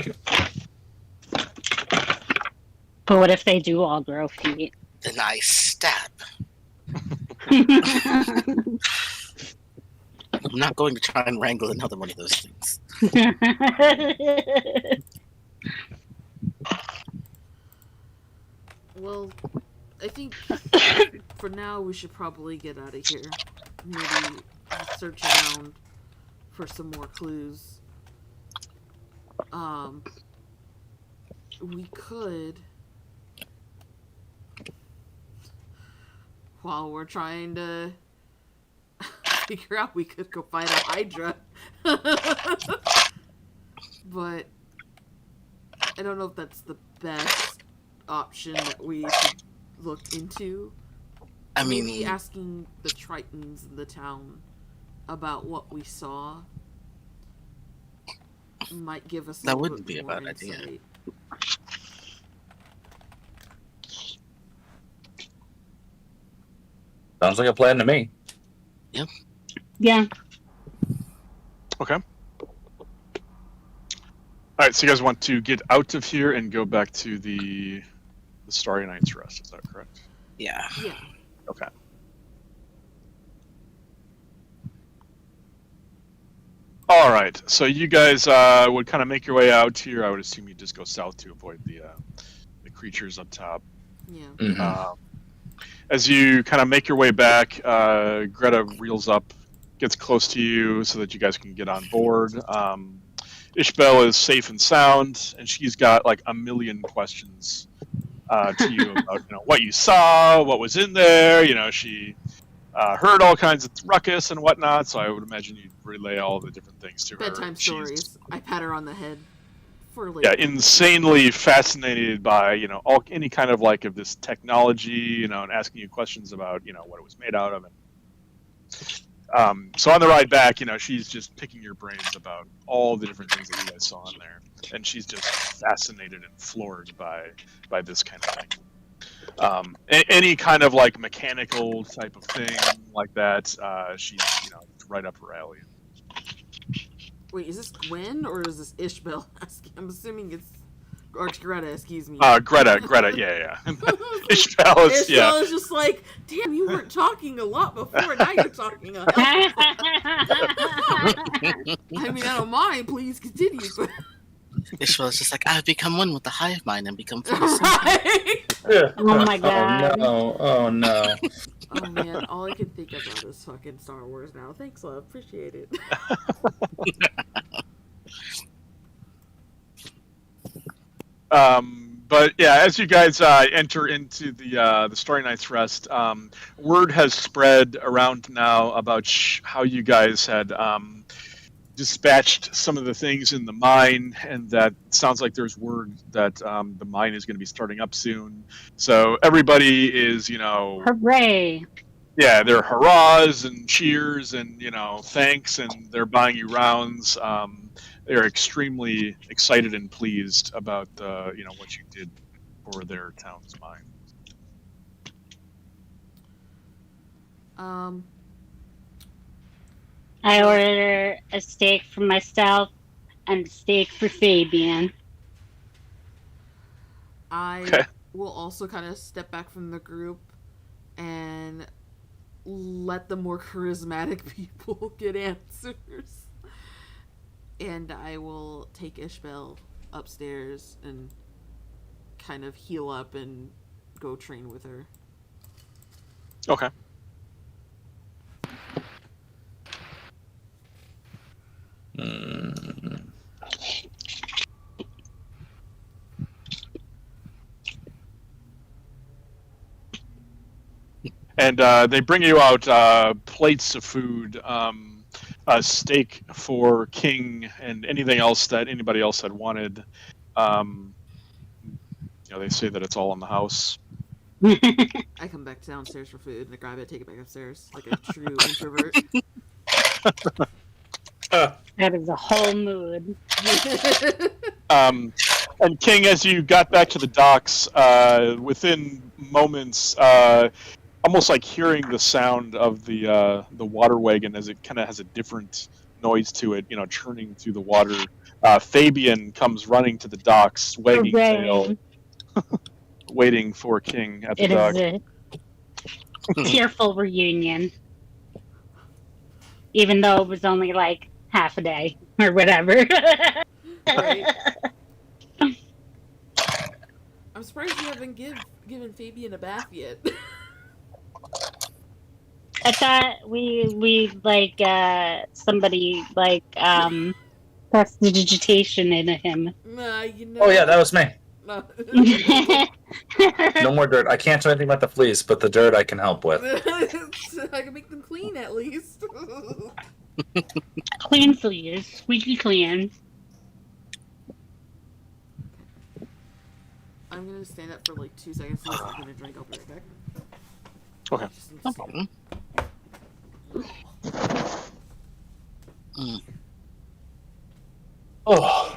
okay. But what if they do all grow feet? Then I stab. I'm not going to try and wrangle another one of those things. Well, I think for now we should probably get out of here. Maybe search around for some more clues. We could, while we're trying to figure out, we could go fight a Hydra. But I don't know if that's the best option that we should look into. I mean, Maybe asking the Tritons in the town about what we saw might give us That little wouldn't bit be a more bad idea. insight. Sounds like a plan to me. Yeah. Okay. All right, so you guys want to get out of here and go back to the Starry Night's Rest, is that correct? yeah. Yeah. Okay. All right, so you guys would kind of make your way out here. I would assume you just go south to avoid the creatures up top. Yeah. Mhm. As you kind of make your way back, Greta reels up, gets close to you so that you guys can get on board. Ishbel is safe and sound, and she's got like a million questions to you about what you saw, what was in there. She heard all kinds of ruckus and whatnot, so I would imagine you'd relay all the different things to her. Bedtime She's, stories. I pat her on the head for yeah, later. insanely fascinated by any kind of of this technology, and asking you questions about what it was made out of. And so on the ride back, she's just picking your brains about all the different things that you guys saw in there, and she's just fascinated and floored by this kind of thing. Any kind of mechanical type of thing like that, she's right up her alley. Wait, is this Gwen or is this Ishbel asking? I'm assuming it's or Greta, excuse me. Greta, yeah. Ishbel is, yeah. Ishbel is just like, damn, you weren't talking a lot before, now you're talking a hell. I mean, I don't mind, please continue. But... Ishmael's just like, I've become one with the hive mind and become full of Right? Oh my god. Oh no. Oh man, all I can think about is fucking Star Wars now. Thanks, love. Appreciate it. But yeah, as you guys enter into the Starry Night's Rest, word has spread around now about how you guys had dispatched some of the things in the mine, and that sounds like there's word that the mine is going to be starting up soon. So everybody is, Hooray. yeah, they're hurrahs and cheers and thanks, and they're buying you rounds. they are extremely excited and pleased about what you did for their town's mine. I order a steak for myself and a steak for Fabian. I will also kind of step back from the group and let the more charismatic people get answers. And I will take Ishbel upstairs and kind of heal up and go train with her. Okay. And they bring you out plates of food, a steak for King, and anything else that anybody else had wanted. They say that it's all in the house. I come back downstairs for food and I grab it, take it back upstairs like a true introvert. That is a whole mood. And King, as you got back to the docks, within moments, almost like hearing the sound of the water wagon as it kind of has a different noise to it, churning through the water. Fabian comes running to the docks, wagging tail, waiting for King at the dock. It is a tearful reunion. Even though it was only like half a day or whatever. Right. I'm surprised you haven't given Fabian a bath yet. I thought we like somebody like prestidigitation into him. Oh yeah, that was me. No. No more dirt. I can't do anything about the fleas, but the dirt I can help with. I can make them clean at least. Clean fleas, squeaky clean. I'm gonna stand up for like 2 seconds and I'm gonna drink. I'll be right back. Okay. No problem. Oh.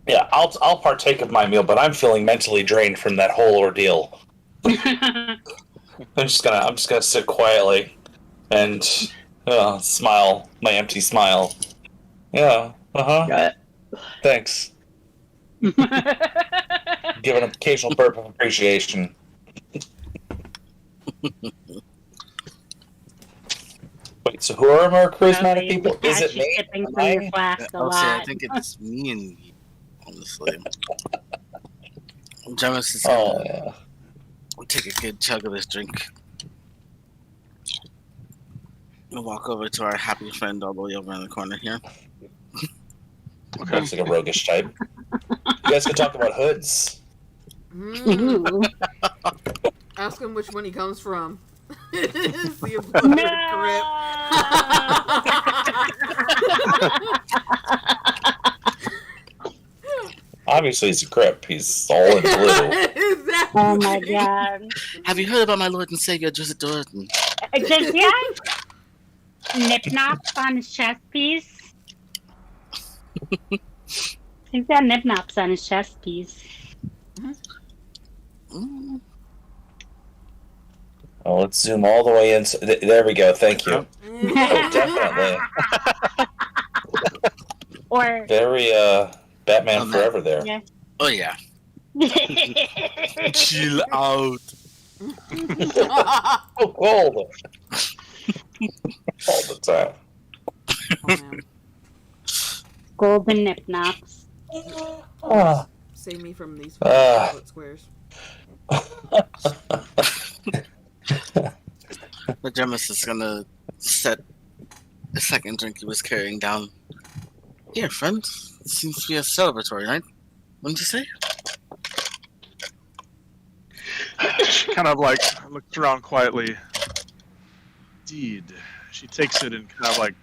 Yeah, I'll partake of my meal, but I'm feeling mentally drained from that whole ordeal. I'm just gonna sit quietly and smile my empty smile. Yeah. Thanks. Give an occasional burp of appreciation. Wait, so who are more charismatic people? Is it me? I think it's me and you, honestly. Jemis is gonna take a good chug of this drink. We'll walk over to our happy friend all the way over in the corner here. Okay. Looks like a roguish type. You guys can talk about hoods. Ask him which one he comes from. See if grip. Obviously, he's a grip. He's all in blue. Exactly. Oh my god. Have you heard about my Lord and Savior, Joseph Jordan? Does he have nip-nops on his chest piece? He's got nip-nops on his chest piece. Mm. Oh, let's zoom all the way in. There we go. Thank you. Oh, definitely. Or very Batman Forever there. Yeah. Oh yeah. Chill out. So cold. All the time. Oh, golden nip-nops. Save me from these squares. The Jemis is gonna set the second drink he was carrying down. Here, friend. It seems to be a celebratory night. Wouldn't you say? She kind of like looks around quietly. Indeed. She takes it and kind of like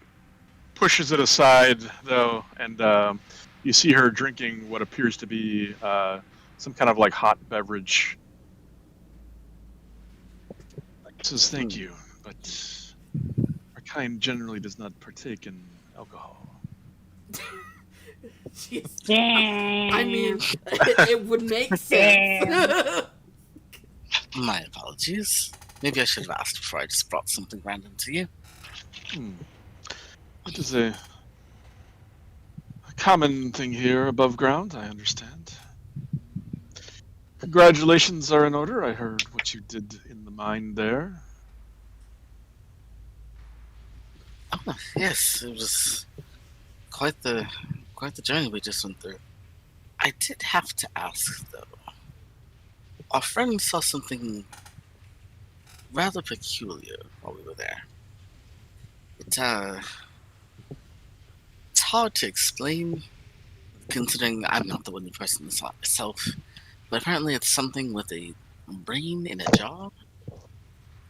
pushes it aside, though, and you see her drinking what appears to be some kind of like hot beverage. Says thank you, but our kind generally does not partake in alcohol. Jeez. Damn. I mean, it would make sense. My apologies. Maybe I should have asked before I just brought something random to you. It is a common thing here above ground, I understand. Congratulations are in order. I heard what you did in the mine there. Oh, yes, it was quite the journey we just went through. I did have to ask though. Our friend saw something rather peculiar while we were there. It's hard to explain, considering I'm not the one who person saw it myself. But apparently, it's something with a brain in a jar.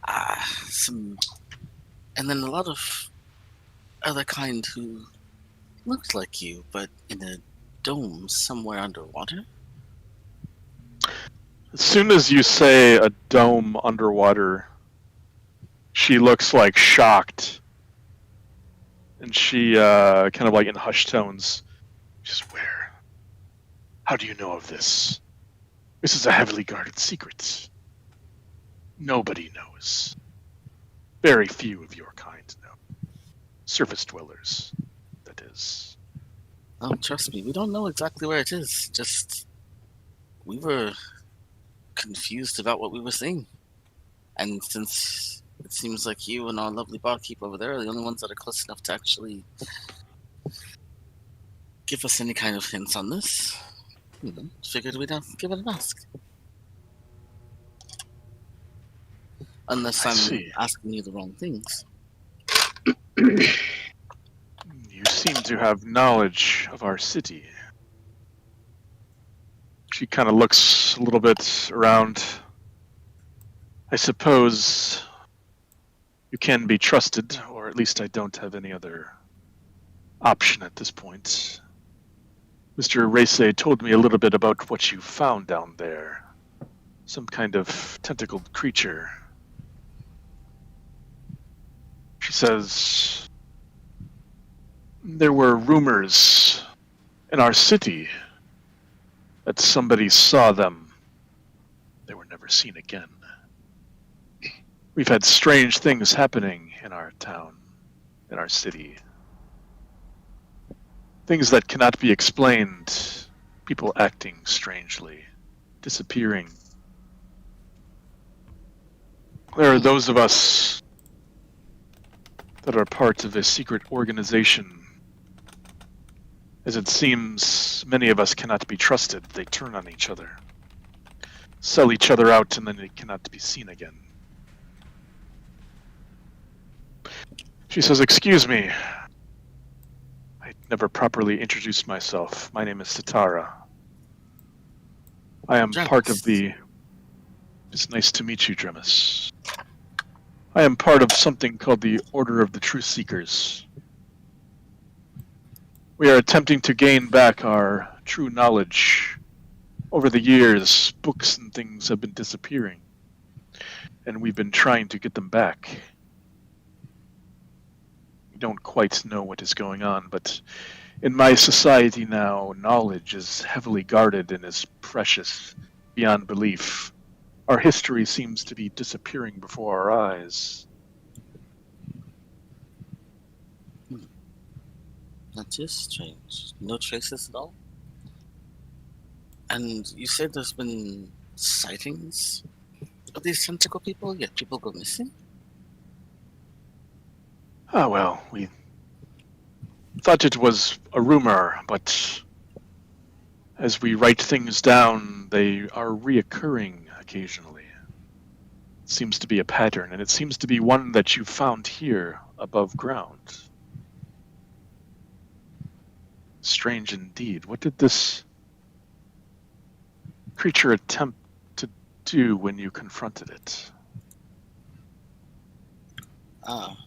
And then a lot of other kind who looked like you, but in a dome somewhere underwater. As soon as you say a dome underwater, she looks like shocked. And she, kind of like in hushed tones, she's, where? How do you know of this? This is a heavily guarded secret. Nobody knows. Very few of your kind know. Surface dwellers, that is. Oh, trust me, we don't know exactly where it is. Just, we were confused about what we were seeing. And since it seems like you and our lovely barkeep over there are the only ones that are close enough to actually give us any kind of hints on this, figured we'd give it an ask. Unless I'm asking you the wrong things. You seem to have knowledge of our city. She kind of looks a little bit around. I suppose you can be trusted, or at least I don't have any other option at this point. Mr. Race told me a little bit about what you found down there. Some kind of tentacled creature. She says there were rumors in our city that somebody saw them. They were never seen again. We've had strange things happening in our town, in our city. Things that cannot be explained. People acting strangely, disappearing. There are those of us that are part of a secret organization. As it seems, many of us cannot be trusted. They turn on each other, sell each other out, and then they cannot be seen again. She says, excuse me. I never properly introduced myself. My name is Satara. I am part of the... It's nice to meet you, Dremis. I am part of something called the Order of the Truth Seekers. We are attempting to gain back our true knowledge. Over the years, books and things have been disappearing, and we've been trying to get them back. We don't quite know what is going on, but in my society now, knowledge is heavily guarded and is precious beyond belief. Our history seems to be disappearing before our eyes. That is strange. No traces at all? And you said there's been sightings of these tentacle people, yet people go missing? Ah, well, we thought it was a rumor, but as we write things down, they are reoccurring occasionally. It seems to be a pattern, and it seems to be one that you found here above ground. Strange indeed. What did this creature attempt to do when you confronted it?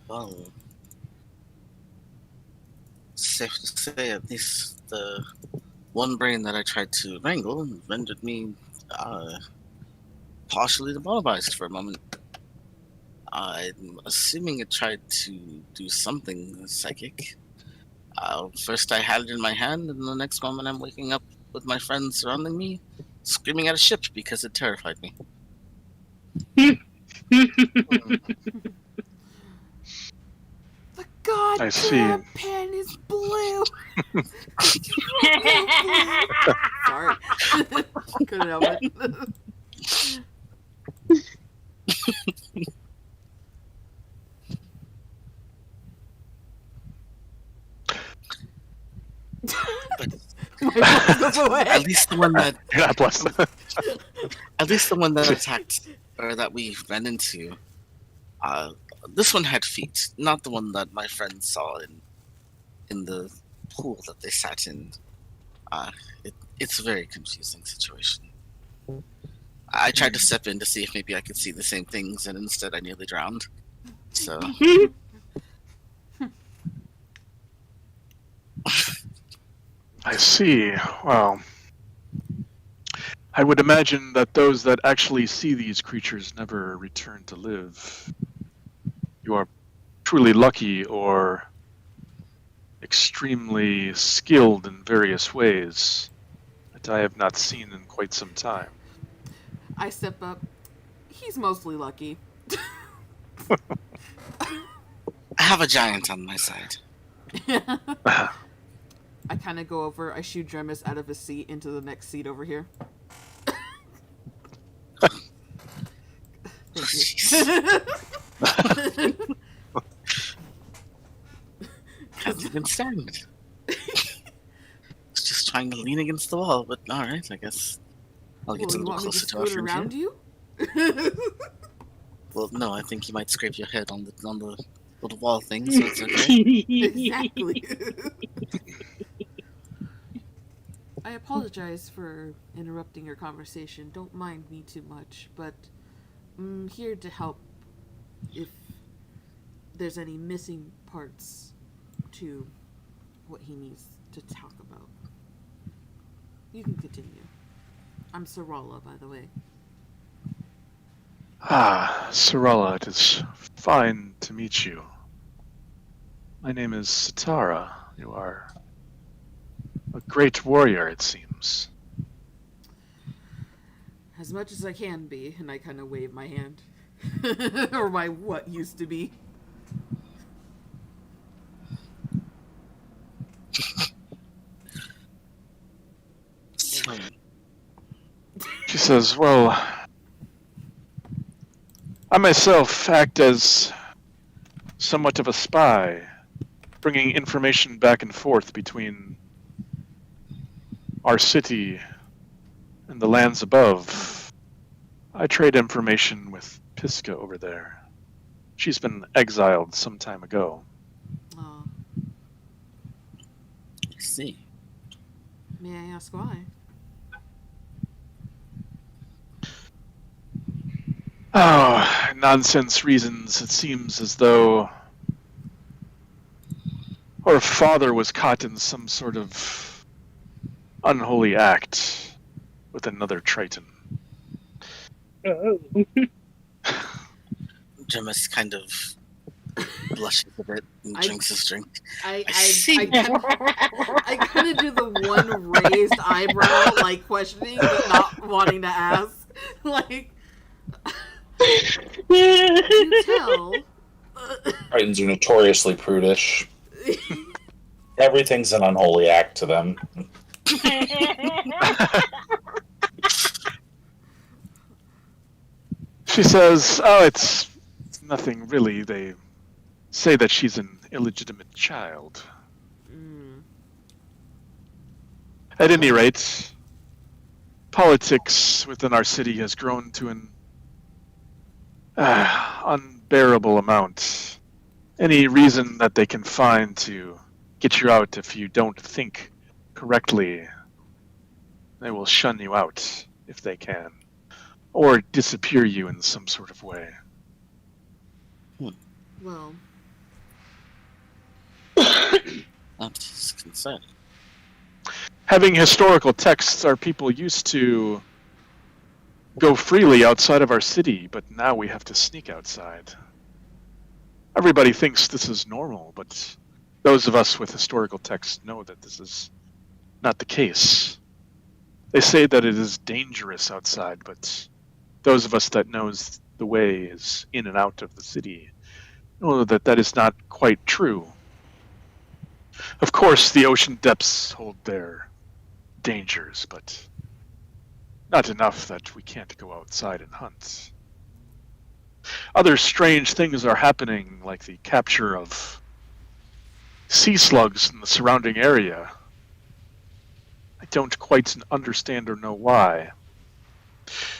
Well, safe to say at least the one brain that I tried to wrangle rendered me partially demobilized for a moment. I'm assuming it tried to do something psychic. First I had it in my hand, and the next moment I'm waking up with my friends surrounding me, screaming at a ship because it terrified me. The I see. goddamn pen is blue. Sorry. Couldn't help it. At least the one that God bless. At least the one that attacked, or that we ran into, this one had feet, not the one that my friends saw in the pool that they sat in. It's a very confusing situation. I tried to step in to see if maybe I could see the same things, and instead I nearly drowned. So. I see. Well, I would imagine that those that actually see these creatures never return to live. You are truly lucky or extremely skilled in various ways that I have not seen in quite some time. I step up. He's mostly lucky. I have a giant on my side. I kind of go over. I shoo Dremis out of his seat into the next seat over here. Can't even stand. It's just trying to lean against the wall, but alright, I guess I'll get a You little want me to closer to our scoot friend around here. you? Well, no, I think you might scrape your head on the little wall thing, so it's okay. Exactly. I apologize for interrupting your conversation. Don't mind me too much, but I'm here to help if there's any missing parts to what he needs to talk about. You can continue. I'm Sarala, by the way. Ah, Sarala, it is fine to meet you. My name is Sitara. You are a great warrior, it seems. As much as I can be, and I kind of wave my hand. Or my what used to be. She says, well, I myself act as somewhat of a spy, bringing information back and forth between our city and the lands above. I trade information with Pisca over there. She's been exiled some time ago. Oh, I see. may I ask why? Oh, nonsense reasons. It seems as though her father was caught in some sort of unholy act with another Triton. Jemis kind of blushes a bit and drinks his drink. I see. kind of do the one raised eyebrow, like questioning, but not wanting to ask. Like, you tell. Titans are notoriously prudish. Everything's an unholy act to them. She says, oh, it's nothing really. They say that she's an illegitimate child. At any rate, politics within our city has grown to an unbearable amount. Any reason that they can find to get you out if you don't think correctly, they will shun you out if they can, or disappear you in some sort of way. Well, That's concerning. Having historical texts, our people used to go freely outside of our city, but now we have to sneak outside. Everybody thinks this is normal, but Those of us with historical texts know that this is not the case. They say that it is dangerous outside, but those of us that knows the way is in and out of the city know that that is not quite true. Of course, the ocean depths hold their dangers, but not enough that we can't go outside and hunt. Other strange things are happening, like the capture of sea slugs in the surrounding area. I don't quite understand or know why.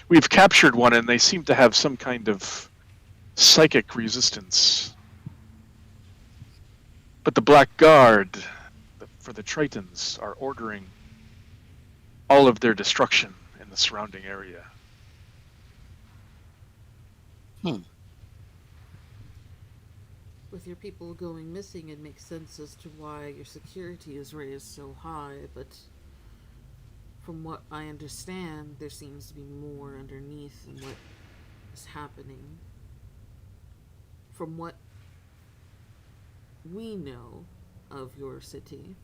We've captured one, and they seem to have some kind of psychic resistance. But the Black Guard, for the Tritons, are ordering all of their destruction in the surrounding area. With your people going missing, it makes sense as to why your security is raised so high, but from what I understand, there seems to be more underneath in what is happening. From what we know of your city,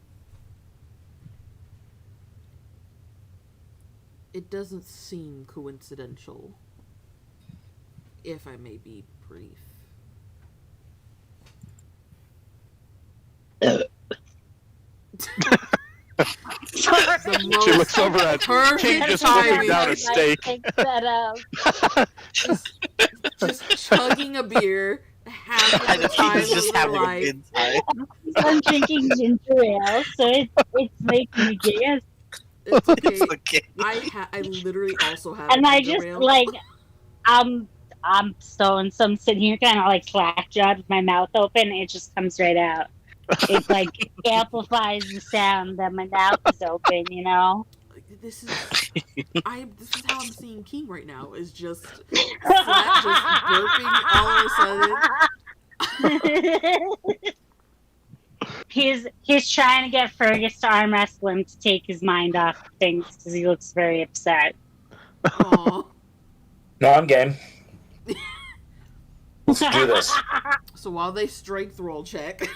it doesn't seem coincidental, if I may be brief. She looks over at King just looking down a steak. Just chugging a beer, having the time of their life. I'm drinking ginger ale, so it's making me gas. It's okay. It's okay. I literally also have. And a I ginger just ale. I'm stoned, so I'm sitting here kind of like slack-jawed with my mouth open, and it just comes right out. It like amplifies the sound that my mouth is open, you know? This is how I'm seeing King right now. Is just burping all of a sudden. He's trying to get Fergus to arm wrestle him to take his mind off things because he looks very upset. Aww. No, I'm game. Let's do this. So while they strength roll check,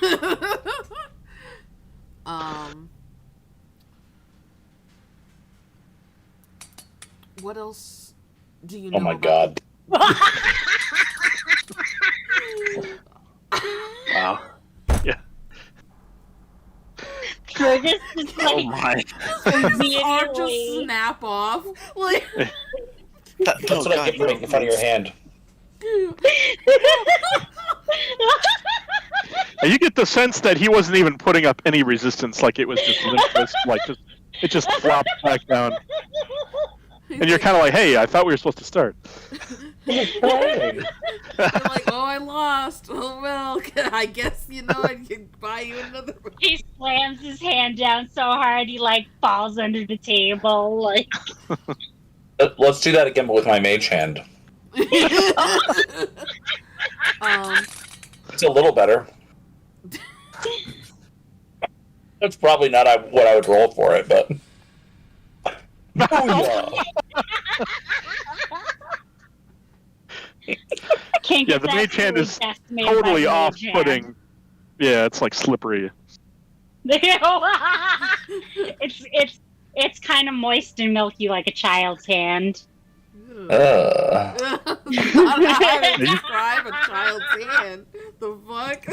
what else do you know? Oh my about god. Wow. Yeah. Fergus is Oh like my. His arm just immediately. snap off. Like That's what I get for making fun of your hand. And you get the sense that he wasn't even putting up any resistance, like it was just limitless, it just flopped back down. And you're kind of like, hey, I thought we were supposed to start. you're like, oh, I lost. Oh well, I guess I can buy you another one. He slams his hand down so hard he like falls under the table. Like Let's do that again, but with my mage hand. It's a little better. That's probably not what I would roll for it, but. Oh, yeah, the mage hand is totally off-putting. Yeah, it's like slippery. It's kind of moist and milky like a child's hand. Not how to describe a child's hand. The fuck?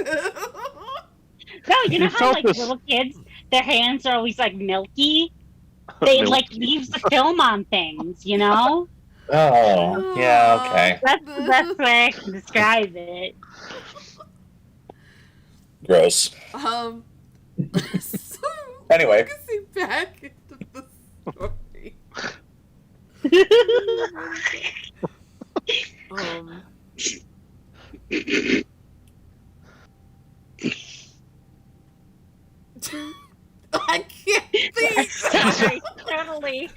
No, you know You how felt like this- little kids, their hands are always like milky. They Milky. like leaves the film on things, you know. Oh, yeah, okay. That's the best way I can describe it. Gross. So Anyway. focusing back into the story. I can't think. Sorry, totally.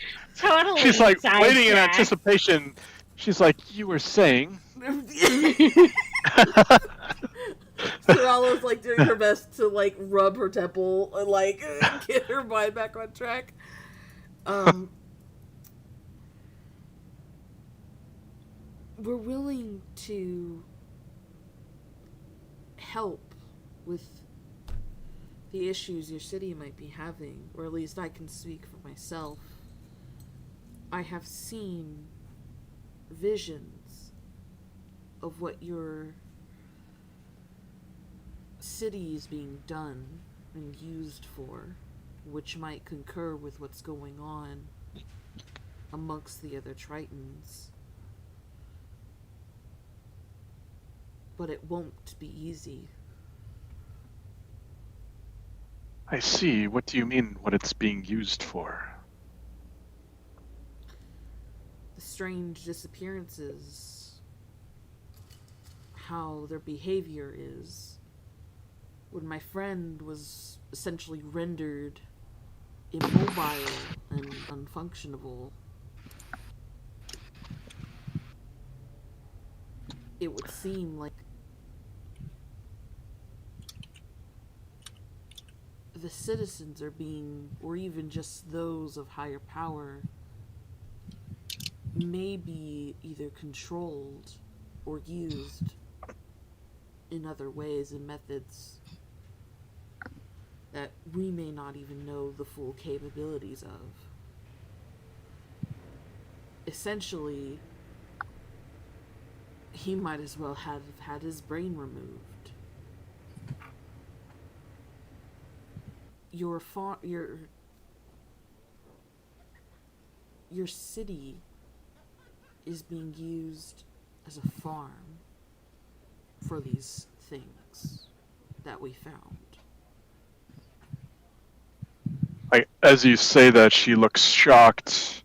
She's like waiting in sidetracked. anticipation. She's like, you were saying. Sorala's like doing her best to like rub her temple and like get her mind back on track. We're willing to help with the issues your city might be having, or at least I can speak for myself. I have seen visions of what your city is being done and used for, which might concur with what's going on amongst the other Tritons. But it won't be easy. I see. What do you mean, what it's being used for? The strange disappearances, how their behavior is. When my friend was essentially rendered immobile and unfunctionable, it would seem like the citizens are being, or even just those of higher power, may be either controlled or used in other ways and methods that we may not even know the full capabilities of. Essentially, he might as well have had his brain removed. Your city is being used as a farm for these things that we found. As you say that, she looks shocked,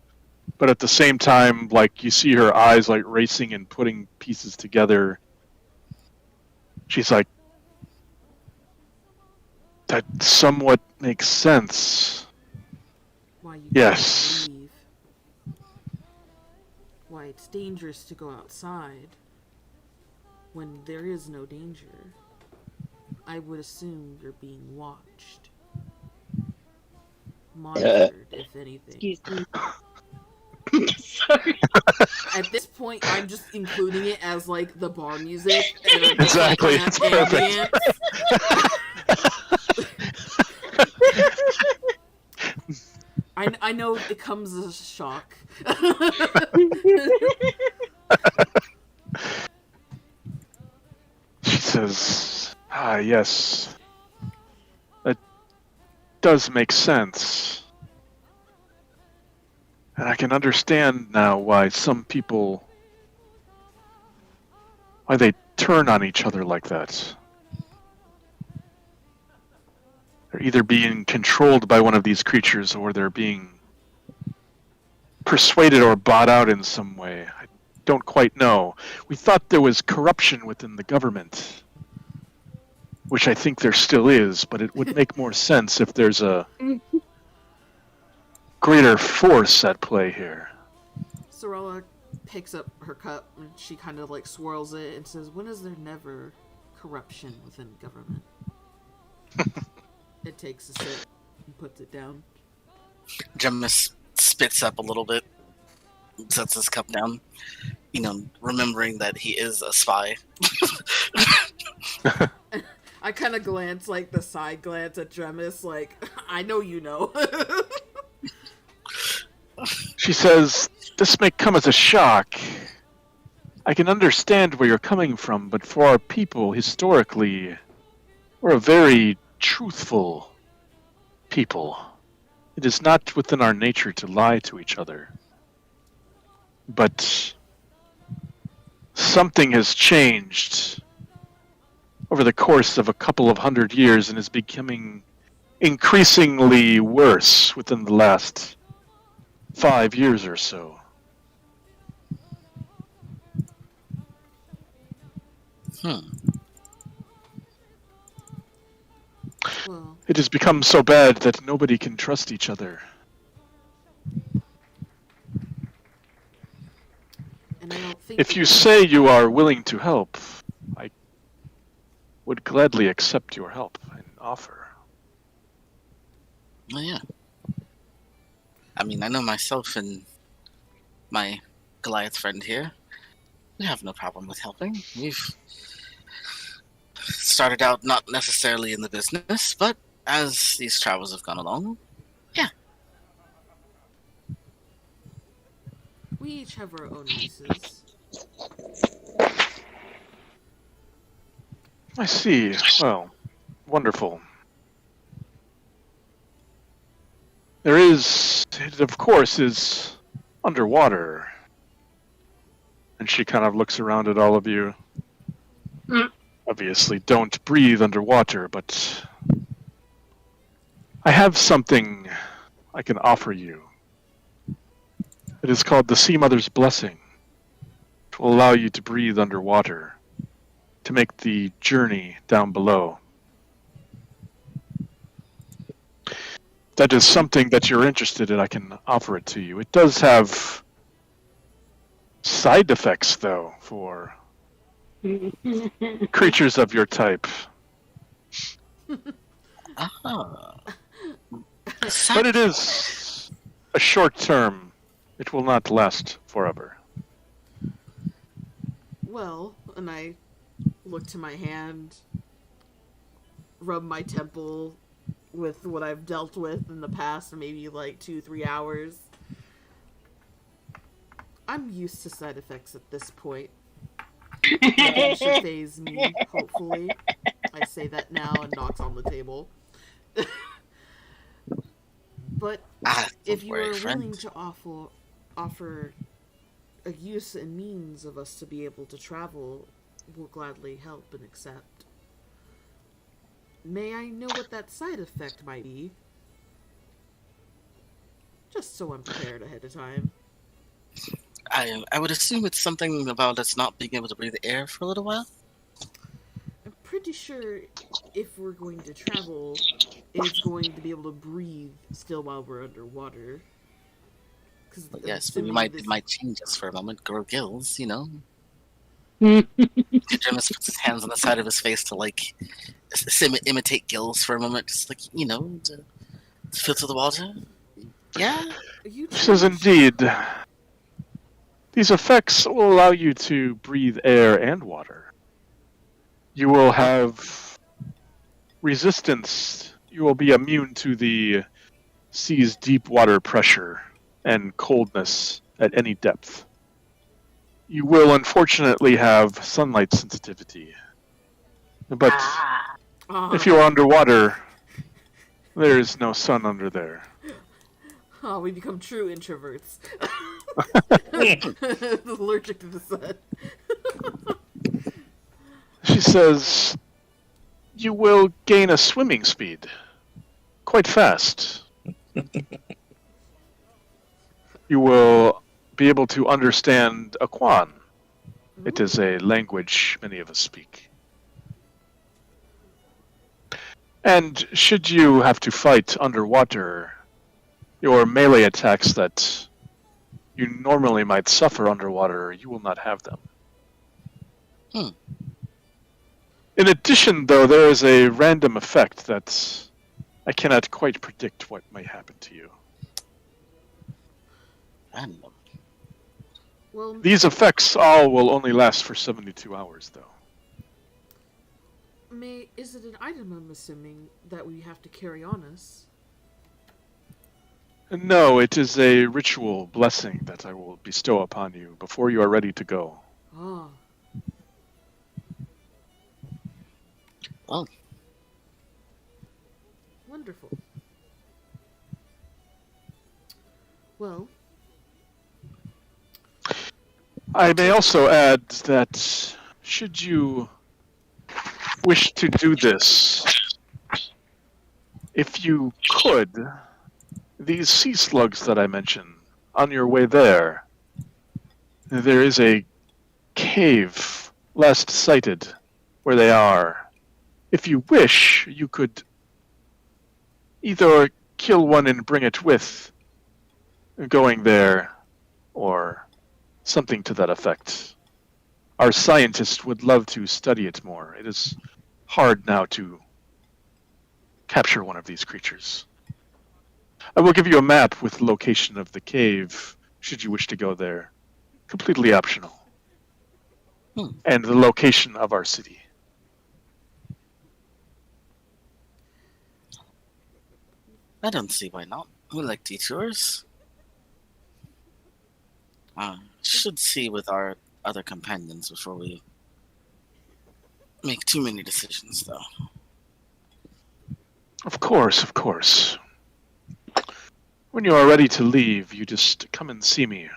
but at the same time, like, you see her eyes like racing and putting pieces together. She's like, that somewhat makes sense. Why you Yes. can't leave. Why it's dangerous to go outside when there is no danger. I would assume you're being watched. Monitored, if anything. Excuse me. Sorry. At this point, I'm just including it as like the bar music. And I'm just, Exactly, like, it's ambience. I know it comes as a shock. She says, yes. That does make sense. And I can understand now why some people, why they turn on each other like that. They're either being controlled by one of these creatures or they're being persuaded or bought out in some way. I don't quite know. We thought there was corruption within the government, which I think there still is, but it would make more sense if there's a greater force at play here. Sorella picks up her cup and she kind of like swirls it and says, "When is there never corruption within government?" It takes a sip and puts it down. Gemma spits up a little bit, sets his cup down, remembering that he is a spy. I kind of glance, like the side glance at Dremis, like, I know you know. She says, this may come as a shock. I can understand where you're coming from, but for our people, historically, we're a very truthful people. It is not within our nature to lie to each other. But something has changed over the course of a couple of 100 years and is becoming increasingly worse within the last 5 years or so. Well, It has become so bad that nobody can trust each other. and I don't think If you say you are willing to help, I would gladly accept your help and offer. Oh, yeah. I mean, I know myself and my Goliath friend here. We have no problem with helping. We've started out not necessarily in the business, but as these travels have gone along, yeah. We each have our own uses. I see. Well, wonderful. There is, it of course, is underwater. And she kind of looks around at all of you. Obviously, don't breathe underwater, but I have something I can offer you. It is called the Sea Mother's Blessing. It will allow you to breathe underwater, to make the journey down below. If that is something that you're interested in, I can offer it to you. It does have side effects, though, for creatures of your type. Ah. But it is a short term. It will not last forever. Well, and I look to my hand, rub my temple with what I've dealt with in the past, maybe like 2-3 hours. I'm used to side effects at this point. Nothing should phase me, hopefully. I say that now and knocks on the table. But if you are willing to offer a use and means of us to be able to travel, we'll gladly help and accept. May I know what that side effect might be? Just so I'm prepared ahead of time. I would assume it's something about us not being able to breathe air for a little while. I'm pretty sure if we're going to travel, it's going to be able to breathe still while we're underwater. But yes, but it might change us for a moment. Grow gills, you know. Jemus puts his hands on the side of his face to like imitate gills for a moment, just like to filter the water. Yeah. She says, indeed. These effects will allow you to breathe air and water. You will have resistance. You will be immune to the sea's deep water pressure and coldness at any depth. You will unfortunately have sunlight sensitivity. But if you are underwater, there is no sun under there. Oh, we become true introverts. Allergic to the sun. She says, you will gain a swimming speed. Quite fast. You will be able to understand Aquan. It is a language many of us speak. And should you have to fight underwater, your melee attacks that you normally might suffer underwater, you will not have them. In addition, though, there is a random effect that I cannot quite predict what might happen to you. Random. Well, These effects all will only last for 72 hours, though. is it an item, I'm assuming, that we have to carry on us? No, it is a ritual blessing that I will bestow upon you before you are ready to go. Ah. Well. Wonderful. Well. I may also add that should you wish to do this, if you could, these sea slugs that I mentioned, on your way there is a cave last sighted where they are. If you wish, you could either kill one and bring it with going there, or something to that effect. Our scientists would love to study it more. It is hard now to capture one of these creatures. I will give you a map with the location of the cave, should you wish to go there. Completely optional. And the location of our city. I don't see why not. We like detours. Should see with our other companions before we make too many decisions, though. Of course, of course. When you are ready to leave, you just come and see me,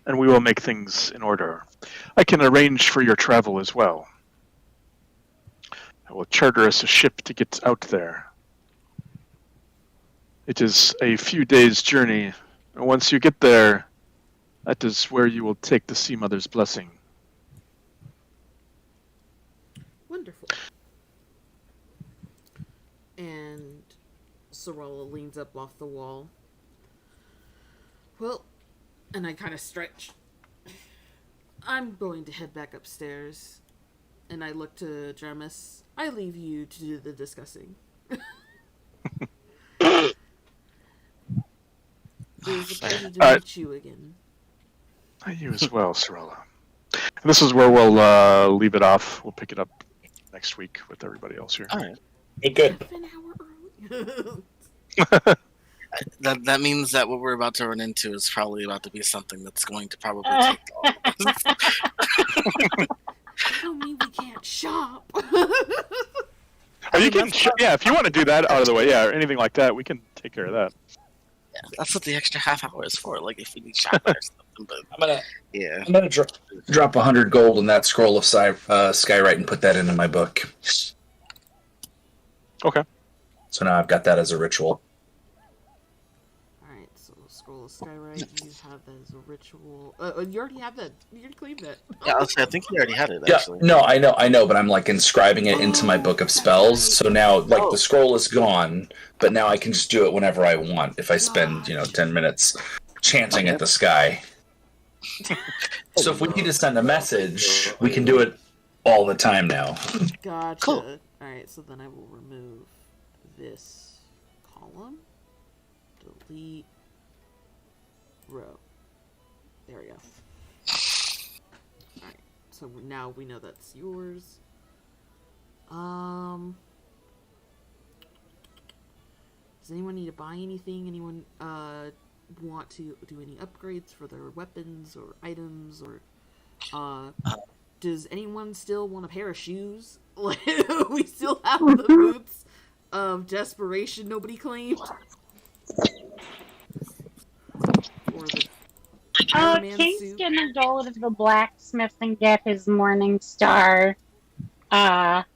and we will make things in order. I can arrange for your travel as well. I will charter us a ship to get out there. It is a few days' journey, and once you get there, that is where you will take the Sea Mother's blessing. Wonderful. And Sorella leans up off the wall. Well, and I kind of stretch. I'm going to head back upstairs. And I look to Dremis. I leave you to do the discussing. It was a pleasure to meet you again. You as well, Sorella. And this is where we'll leave it off. We'll pick it up next week with everybody else here. All right. Good. Half an hour early. That means that what we're about to run into is probably about to be something that's going to probably take all of us. Don't mean we can't shop. You can, yeah, if you want to do that out of the way, yeah, or anything like that, we can take care of that. Yeah, that's what the extra half hour is for. Like if we need shopping or something. But I'm gonna drop 100 gold in that scroll of Skywrite and put that into my book. Okay. So now I've got that as a ritual. Alright, so scroll of Skywrite, you have that as a ritual. You already have that. You already claimed that. yeah, I think you already had it. Yeah, Actually. no, I know, but I'm like inscribing it into my book of spells. So now, like, the scroll is gone, but now I can just do it whenever I want. If I spend, 10 minutes chanting at the sky. So if we need to send a message, we can do it all the time now. Gotcha. Cool. Alright, so then I will remove this column. Delete row. There we go. Alright, so now we know that's yours. Does anyone need to buy anything? Anyone want to do any upgrades for their weapons or items, or does anyone still want a pair of shoes? We still have the boots of desperation nobody claimed. Or the Iron Man King's suit. gonna go to the blacksmith and get his morning star, shined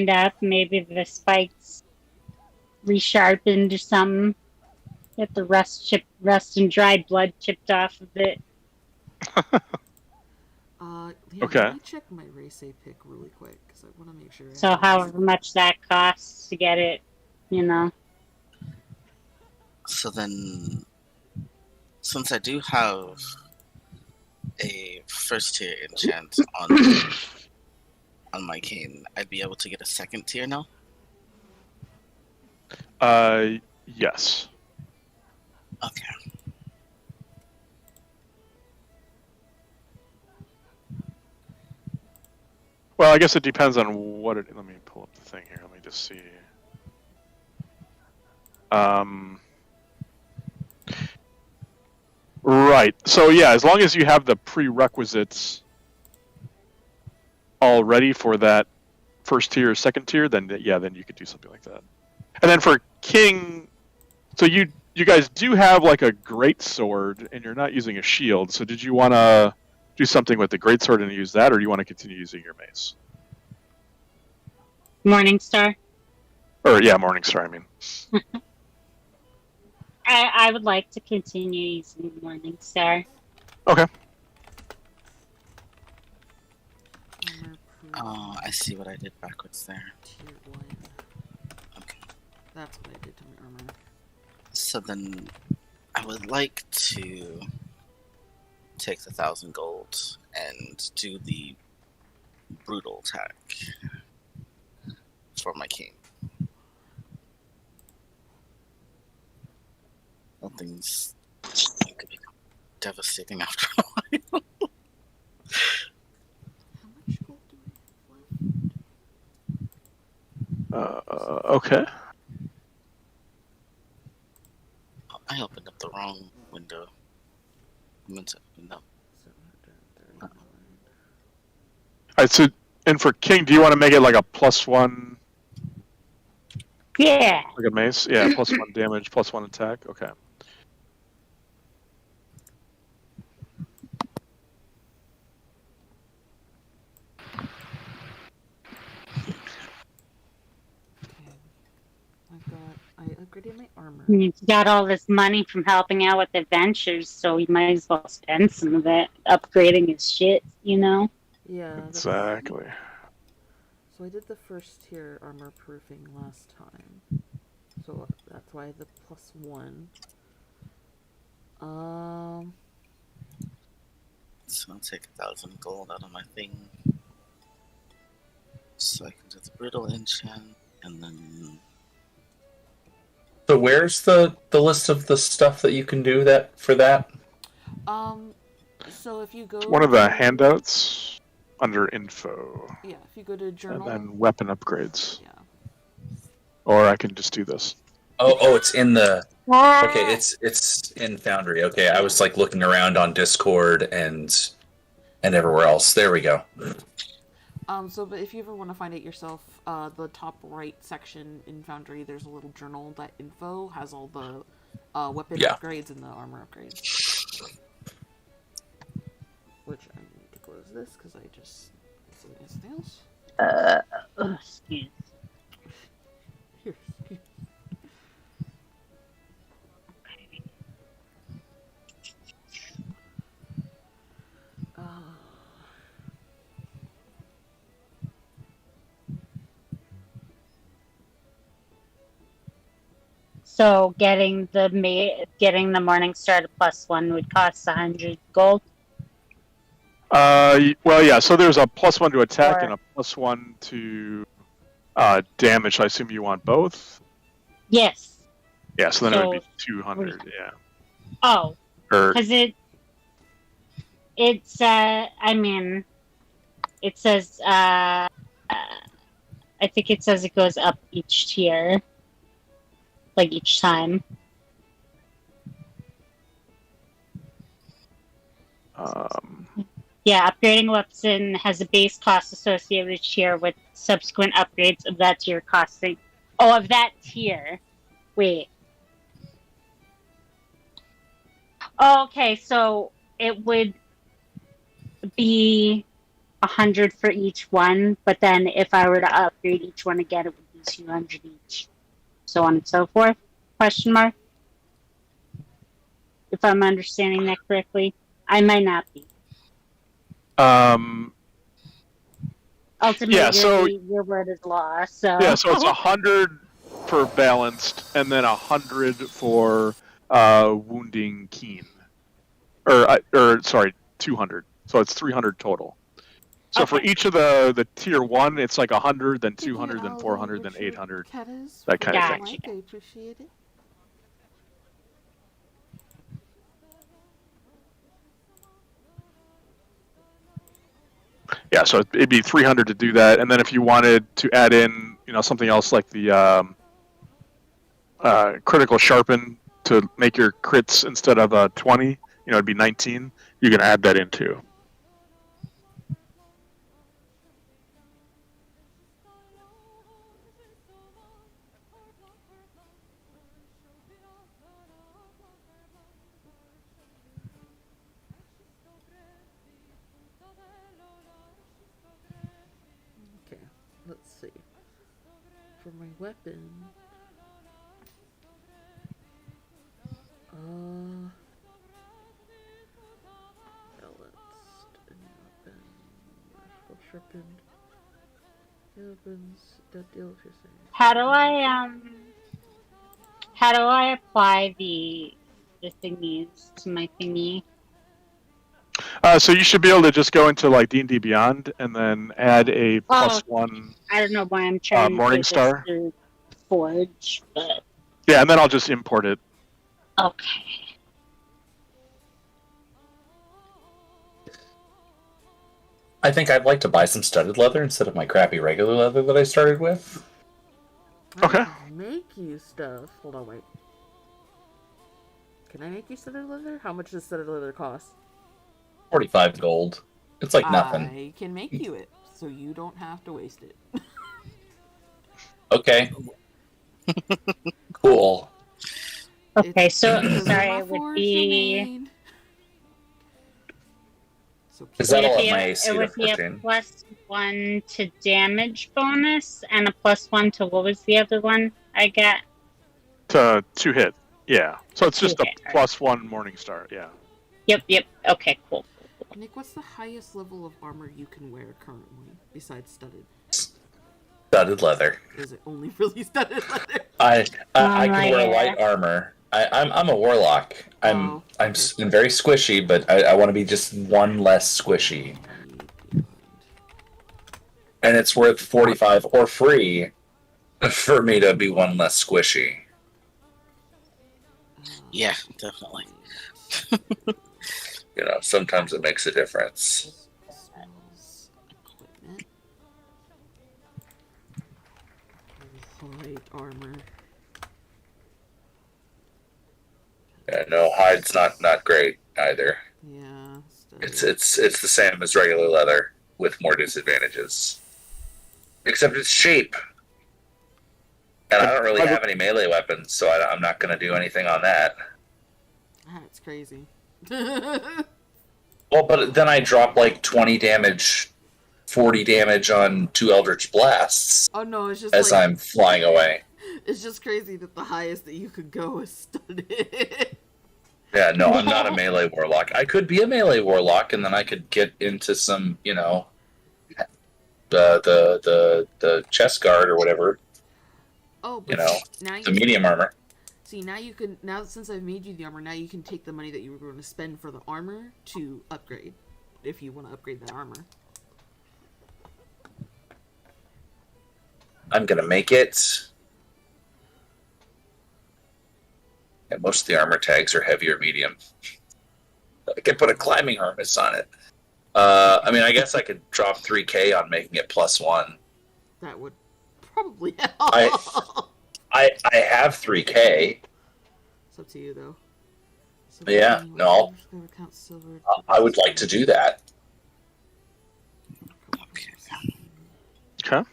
up. Maybe the spikes resharpened or something. Get the rust and dried blood chipped off of it. Yeah, Okay. Let me check my race A pick really quick because I want to make sure. So however much that costs to get it, So then, since I do have a first tier enchant on my cane, I'd be able to get a second tier now. Yes. Okay. Well, I guess it depends on what it... Let me pull up the thing here. Let me just see. Right. So, yeah, as long as you have the prerequisites all ready for that first tier or second tier, then, yeah, then you could do something like that. And then for King... So you guys do have, like, a great sword, and you're not using a shield. So did you want to do something with the great sword and use that, or do you want to continue using your mace? Morningstar. Or, yeah, Morningstar, I mean. I would like to continue using Morningstar. Okay. I see what I did backwards there. Tier 1. Okay. That's what I did to my armor. So then, I would like to take the 1,000 gold and do the brutal attack for my king. Things could become devastating after a while. How much gold do I have left? Okay. meant to, no. 739. All right, so and for King, do you want to make it like a +1, Yeah. like a mace? Yeah, +1 damage, +1 attack. Okay. I upgraded my armor. You got all this money from helping out with adventures, so you might as well spend some of it upgrading his shit, you know? Yeah. Exactly. So I did the first tier armor proofing last time. So that's why the +1. So I'll take 1,000 gold out of my thing. So I can do the brittle enchant, and then So where's the list of the stuff that you can do that for that? So if you go It's one of the to- handouts under info, Yeah, if you go to journal. and then weapon upgrades. Yeah. Or I can just do this. Oh, it's in the. Okay, it's in Foundry. Okay, I was like looking around on Discord and everywhere else. There we go. But if you ever want to find it yourself, the top right section in Foundry, there's a little journal. That info has all the weapon upgrades and the armor upgrades. Which I need to close this because I just something else. Excuse. Here. So getting the Morning Star to +1 would cost 100 gold. Well, yeah. So there's a +1 to attack Or- and a +1 to damage. I assume you want both. Yes. Yeah. So then it would So- be 200. Yeah. Oh, Or because it's I mean, it says I think it says it goes up each tier, like each time. Yeah, upgrading a weapon has a base cost associated with each tier, with subsequent upgrades of that tier costing. Oh, of that tier. Wait. Oh, okay, so it would be 100 for each one, but then if I were to upgrade each one again, it would be 200 each, so on and so forth? Question mark. If I'm understanding that correctly, I might not be. Ultimately, Yeah, so- your word is law. So yeah. So it's 100 for balanced, and then 100 for wounding keen. Or sorry, 200. So it's 300 total. So for Okay. each of the tier 1, it's like 100, then 200, then 400, then 800. That kind of thing. Gotcha. I appreciate it. Yeah, so it'd be 300 to do that, and then if you wanted to add in, something else like the critical sharpen to make your crits instead of 20, it'd be 19. You can add that in too. Okay, let's see. For my weapon, balanced and weapon, magical sharpened weapons that deal with your thing. how do I apply the thingies to my thingy? So you should be able to just go into like D&D Beyond and then add a +1. I don't know why I'm trying to Morning do this Star? through Forge, but Yeah, and then I'll just import it. okay. I think I'd like to buy some studded leather instead of my crappy regular leather that I started with. I Okay. can make you stuff. Hold on, wait. Can I make you studded leather? How much does studded leather cost? 45 gold. It's like nothing. I can make you it, so you don't have to waste it. Okay. Cool. Okay, so Because of sorry, my it would forge be domain. So Is that would all it at be my a, AC it to would be a 14? +1 to damage bonus and a +1 to what was the other one I got? To hit. Yeah. So it's just a To hit, right. +1 morning star. Yeah. Yep. Okay, cool. Nick, what's the highest level of armor you can wear currently, besides studded? Studded leather. Is it only really studded leather? I can my wear God. light armor. I'm a warlock. I'm Oh, I'm okay. I'm very squishy, but I want to be just one less squishy, and it's worth 45 or free for me to be one less squishy. Yeah, definitely. You know, sometimes it makes a difference. Spells, equipment, light armor. Yeah, no, hide's not great either. Yeah, It's the same as regular leather with more disadvantages, except it's cheap. And I don't really have any melee weapons, so I'm not going to do anything on that. That's crazy. Well, but then I drop like 20 damage, 40 damage on 2 Eldritch Blasts Oh no, it's just as like, I'm flying away. it's just crazy that the highest that you could go is studded. Yeah, no, I'm not a melee warlock. I could be a melee warlock, and then I could get into some, you know, the chest guard or whatever, Oh, but you know, now the medium armor. See, now you can, now since I've made you the armor, now you can take the money that you were going to spend for the armor to upgrade, if you want to upgrade that armor. I'm gonna make it. And most of the armor tags are heavy or medium. I could put a climbing harness on it. I mean, I guess I could drop 3K on making it +1. That would probably help. I have 3K. It's up to you, though. So Yeah, no. I would like to do that. Okay.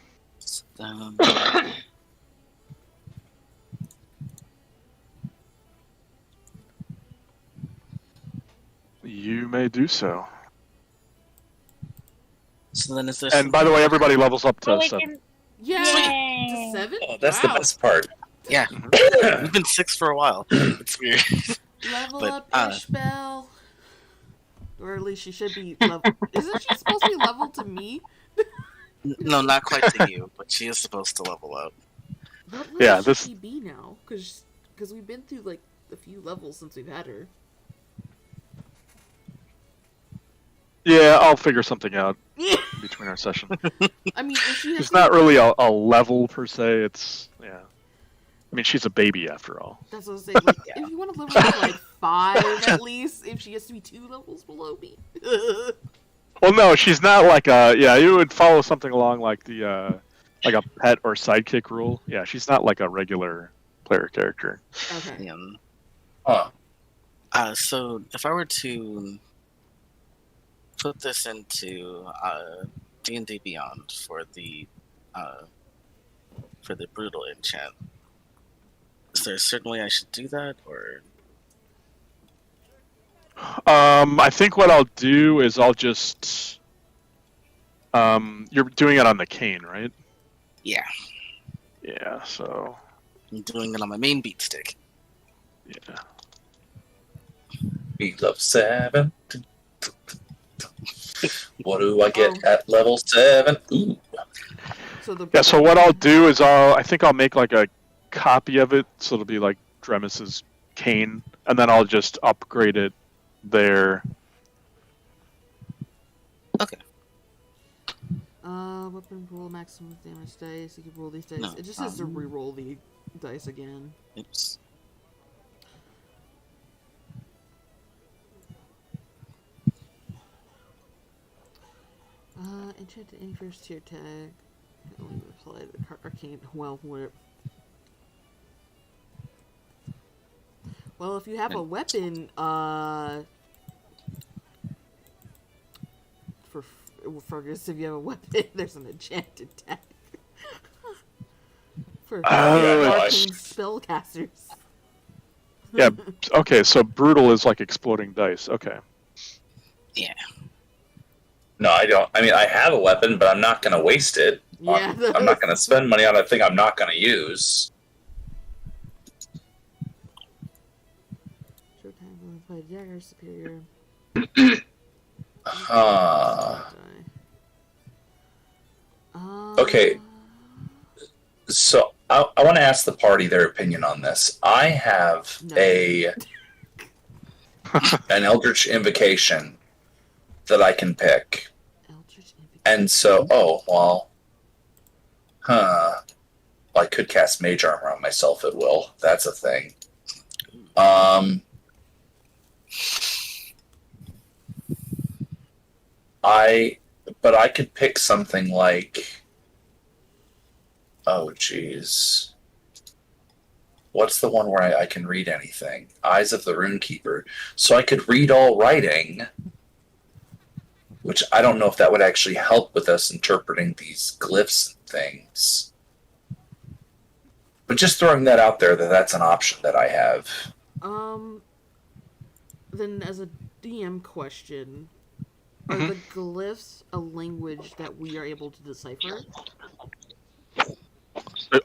You may do so. So then is there And by the way, everybody levels up to 7. Yeah, Yay. to 7? Oh, that's Wow. the best part. Yeah, we've been 6 for a while. It's weird. Level But, up, Ishbel. Or at least she should be level. Isn't she supposed to be leveled to me? No, not quite to you, but she is supposed to level up. What level Yeah, should this- she be now? Because we've been through like a few levels since we've had her. Yeah, I'll figure something out between our session. I mean, if she has It's not really a level per se. It's yeah. I mean, she's a baby after all. That's what I was saying. Like, if you want to level her to like 5 at least, if she has to be 2 levels below me. Well, no, she's not like a. Yeah, you would follow something along like the like a pet or sidekick rule. Yeah, she's not like a regular player character. Okay. Yeah. So if I were to put this into D&D Beyond for the brutal enchant, is there a certain way I should do that, or? I think what I'll do is I'll just. You're doing it on the cane, right? Yeah, Yeah. So. I'm doing it on my main beat stick. Yeah. Beat level 7. What do I get at level 7? Ooh. So Yeah. So what I'll do is I think I'll make like a copy of it, so it'll be like Dremis's cane, and then I'll just upgrade it there. Okay. Weapon roll maximum damage dice. You can roll these dice. No, It just has to re-roll the dice again. Oops. Enchant any first tier tag. Can only apply to the arcane. Well, Well, if you have a weapon, for Fergus, if you have a weapon, there's an enchanted tag. For Oh, arcane spellcasters. Yeah. Okay. So brutal is like exploding dice. Okay. Yeah. No, I don't. I mean, I have a weapon, but I'm not going to waste it. Yeah. I'm not going to spend money on a thing I'm not going to use. Showtime by Jagger superior. Okay. So I want to ask the party their opinion on this. I have an Eldritch Invocation that I can pick. And so, well, I could cast Mage Armor on myself at will. That's a thing. But I could pick something like, oh, geez. What's the one where I can read anything? Eyes of the Runekeeper. So I could read all writing, which I don't know if that would actually help with us interpreting these glyphs and things. But just throwing that out there, that's an option that I have. Then as a DM question, are the glyphs a language that we are able to decipher?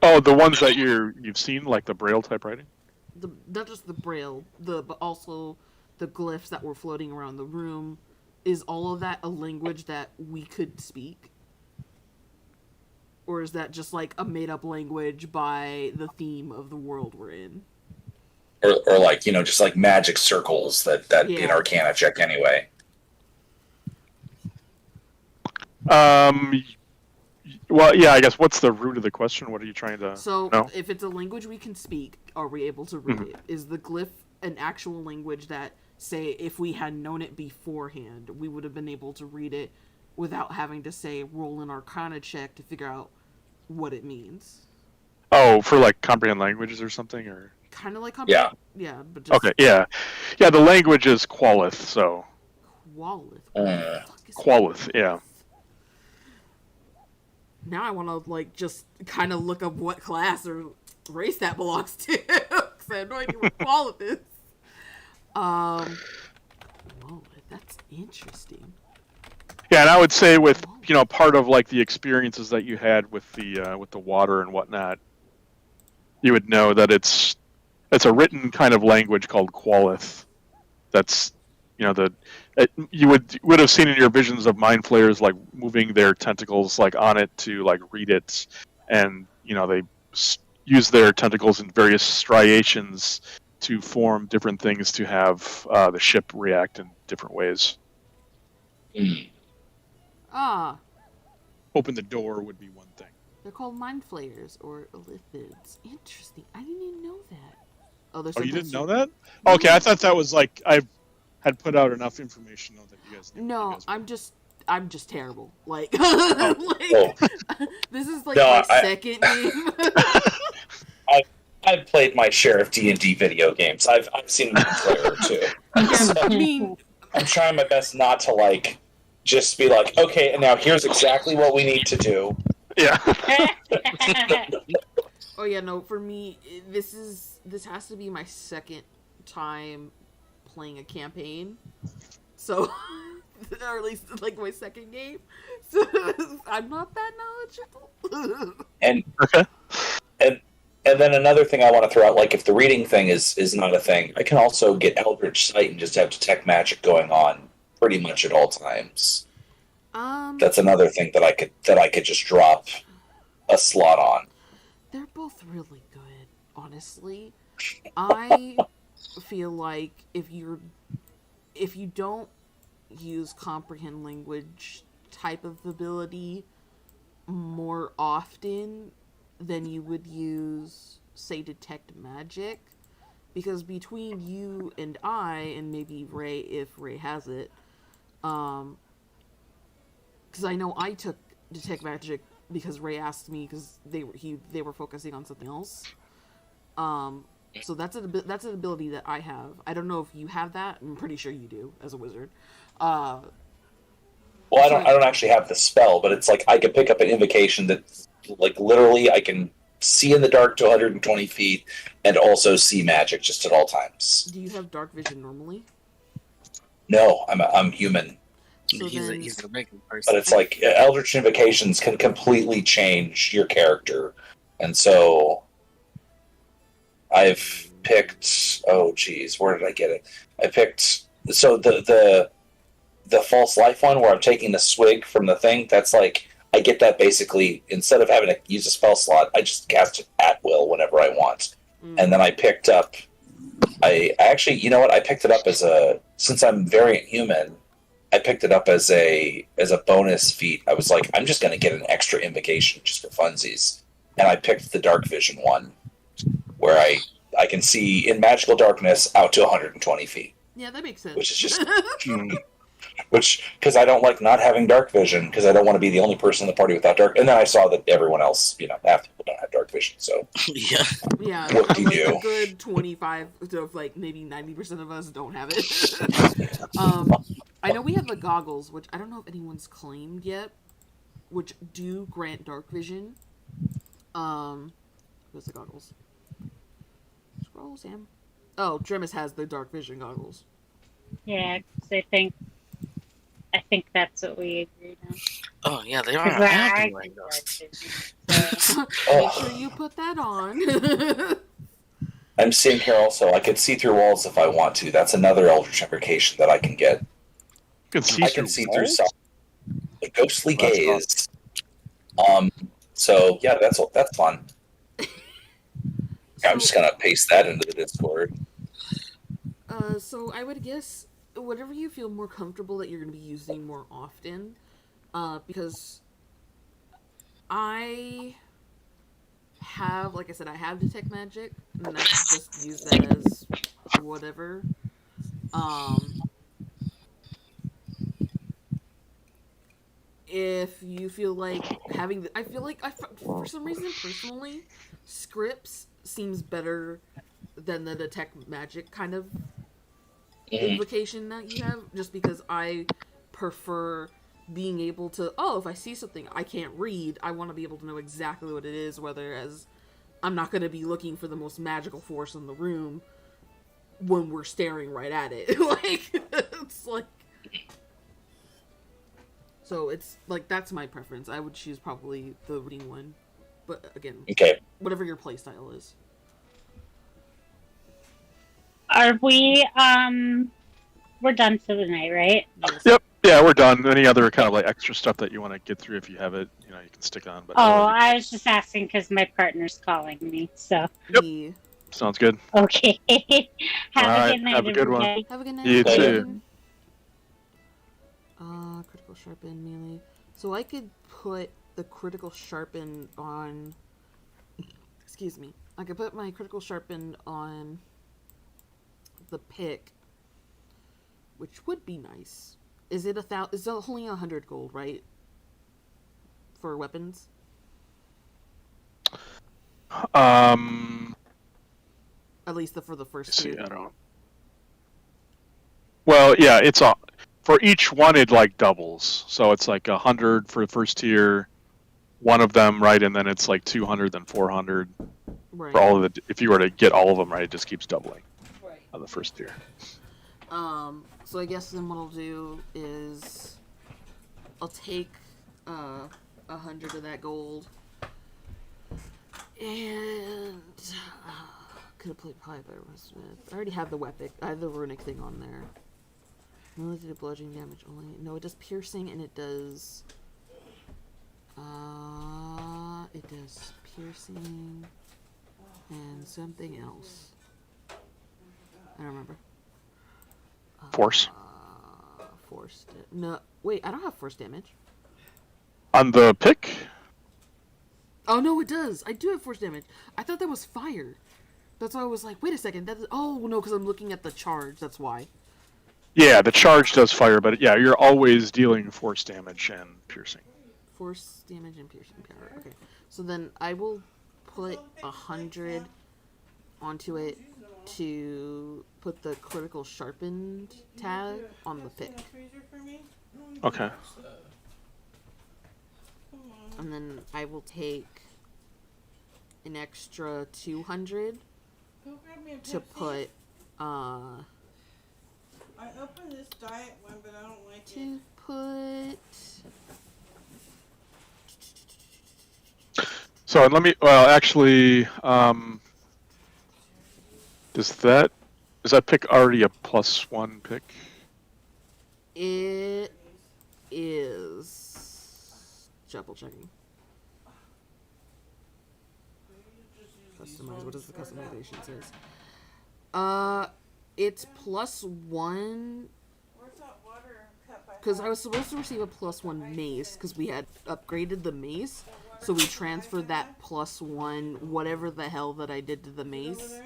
Oh, the ones that you've seen, like the Braille type writing? Not just the Braille, but also the glyphs that were floating around the room. Is all of that a language that we could speak? Or is that just like a made-up language by the theme of the world we're in? Or like, just like magic circles that be an Arcana check anyway. Well, yeah, I guess what's the root of the question? What are you trying to know? If it's a language we can speak, are we able to read it? Is the glyph an actual language that, say, if we had known it beforehand, we would have been able to read it without having to, say, roll an Arcana check to figure out what it means? Oh, for like comprehend languages or something, or kind of like comprehend. Yeah, but just okay, yeah. The language is Qualith, so Qualith. What the fuck is Qualith, yeah. Now I want to just kind of look up what class or race that belongs to, because I have no idea what Qualith is. Whoa, that's interesting. Yeah, and I would say with part of like the experiences that you had with the water and whatnot, you would know that it's a written kind of language called Qualith. That's you would have seen in your visions of mind flayers like moving their tentacles like on it to like read it, and they use their tentacles in various striations to form different things to have the ship react in different ways. Open the door would be one thing. They're called mind flayers or lithids. Interesting. I didn't even know that. Oh, you didn't know that? Okay, I thought that was like I had put out enough information that you guys knew. No, I'm just terrible. Like, this is like No, my second game. I've played my share of D&D video games. I've seen a player or two. So, I'm trying my best not to just be like, okay, and now here's exactly what we need to do. Yeah. Oh yeah, no. For me, this has to be my second time playing a campaign. So, or at least my second game. So I'm not that knowledgeable. And then another thing I want to throw out, if the reading thing is not a thing, I can also get Eldritch Sight and just have detect magic going on pretty much at all times. That's another thing that I could just drop a slot on. They're both really good, honestly. I feel like if you don't use comprehend language type of ability more often than you would use, say, detect magic, because between you and I, and maybe Ray, if Ray has it, because I know I took detect magic because Ray asked me, because they were focusing on something else. So that's an ability that I have. I don't know if you have that. I'm pretty sure you do as a wizard. Well, I don't actually have the spell, but it's like I can pick up an invocation that, like, literally I can see in the dark to 120 feet and also see magic just at all times. Do you have dark vision normally? No, I'm human. So He's a regular person. But it's like Eldritch Invocations can completely change your character. And so I've picked, oh geez, where did I get it? I picked, so the false life one where I'm taking the swig from the thing, that's like, I get that basically, instead of having to use a spell slot, I just cast it at will whenever I want. And then I picked up, I actually, you know what, I picked it up as since I'm variant human, I picked it up as a bonus feat. I was like, I'm just going to get an extra invocation just for funsies. And I picked the dark vision one, where I can see in magical darkness out to 120 feet. Yeah, that makes sense. Which is just... because I don't like not having dark vision, because I don't want to be the only person in the party without dark. And then I saw that everyone else, half people don't have dark vision. So yeah, what do you do? A good 25 to like maybe 90% of us don't have it. I know we have the goggles, which I don't know if anyone's claimed yet, which do grant dark vision. Where's the goggles? Scroll, Sam. Oh, Dremis has the dark vision goggles. Yeah, 'cause I think that's what we agreed on. Oh yeah, they are. 'Cause I I have been think wearing those. Make sure you put that on. I'm seeing here also, I can see through walls if I want to. That's another Eldritch Invocation that I can get. You can see I can see through walls? some. A ghostly That's gaze. So yeah, that's fun. I'm just gonna paste that into the Discord. So I would guess whatever you feel more comfortable that you're going to be using more often, because I have, like I said, I have detect magic, and I just use that as whatever. If you feel like having, I feel like for some reason personally, scripts seems better than the detect magic kind of invocation that you have, just because I prefer being able to, if I see something I can't read, I want to be able to know exactly what it is, whether as I'm not going to be looking for the most magical force in the room when we're staring right at it. It's like, so it's like, that's my preference. I would choose probably the reading one, but again, Okay. whatever your playstyle is. Are we, we're done for the night, right? Yes. Yep. Yeah, we're done. Any other kind of like extra stuff that you want to get through, if you have it, you can stick on. But I was just asking because my partner's calling me, so. Yep. Yeah. Sounds good. Okay. Have All a right, good night, have a good one. everybody. Have a good night. You too. everyone. Critical sharpen melee. So I could put the critical sharpen on. Excuse me. I could put my critical sharpen on the pick, which would be nice. Is it Is it only 100 gold, right? For weapons. At least for the first See, two. I don't. Well, yeah, it's for each one it like doubles. So it's like 100 for the first tier, one of them, right, and then it's like 200, then 400 Right. for all of the. If you were to get all of them, right, it just keeps doubling on the first tier. So I guess then what I'll do is I'll take 100 of that gold, and could have played probably better with Smith. I already have the weapon. I have the runic thing on there. Limited bludgeoning damage only. No, it does piercing, and it does. It does piercing and something else. I don't remember. Force. Force. No, wait. I don't have force damage. On the pick? Oh no, it does. I do have force damage. I thought that was fire. That's why I was like, wait a second. Oh no, because I'm looking at the charge. That's why. Yeah, the charge does fire, but yeah, you're always dealing force damage and piercing. Force damage and piercing power. Okay, so then I will put 100 onto it to put the critical sharpened tag on the pick. Okay. And then I will take an extra 200 to put I opened this diet one, but I don't like to put So let me. Well, actually, is that pick already a +1 pick? it is double checking. Customize. What does the customization says? It's +1 because I was supposed to receive a +1 mace because we had upgraded the mace, so we transferred that +1 whatever the hell that I did to the mace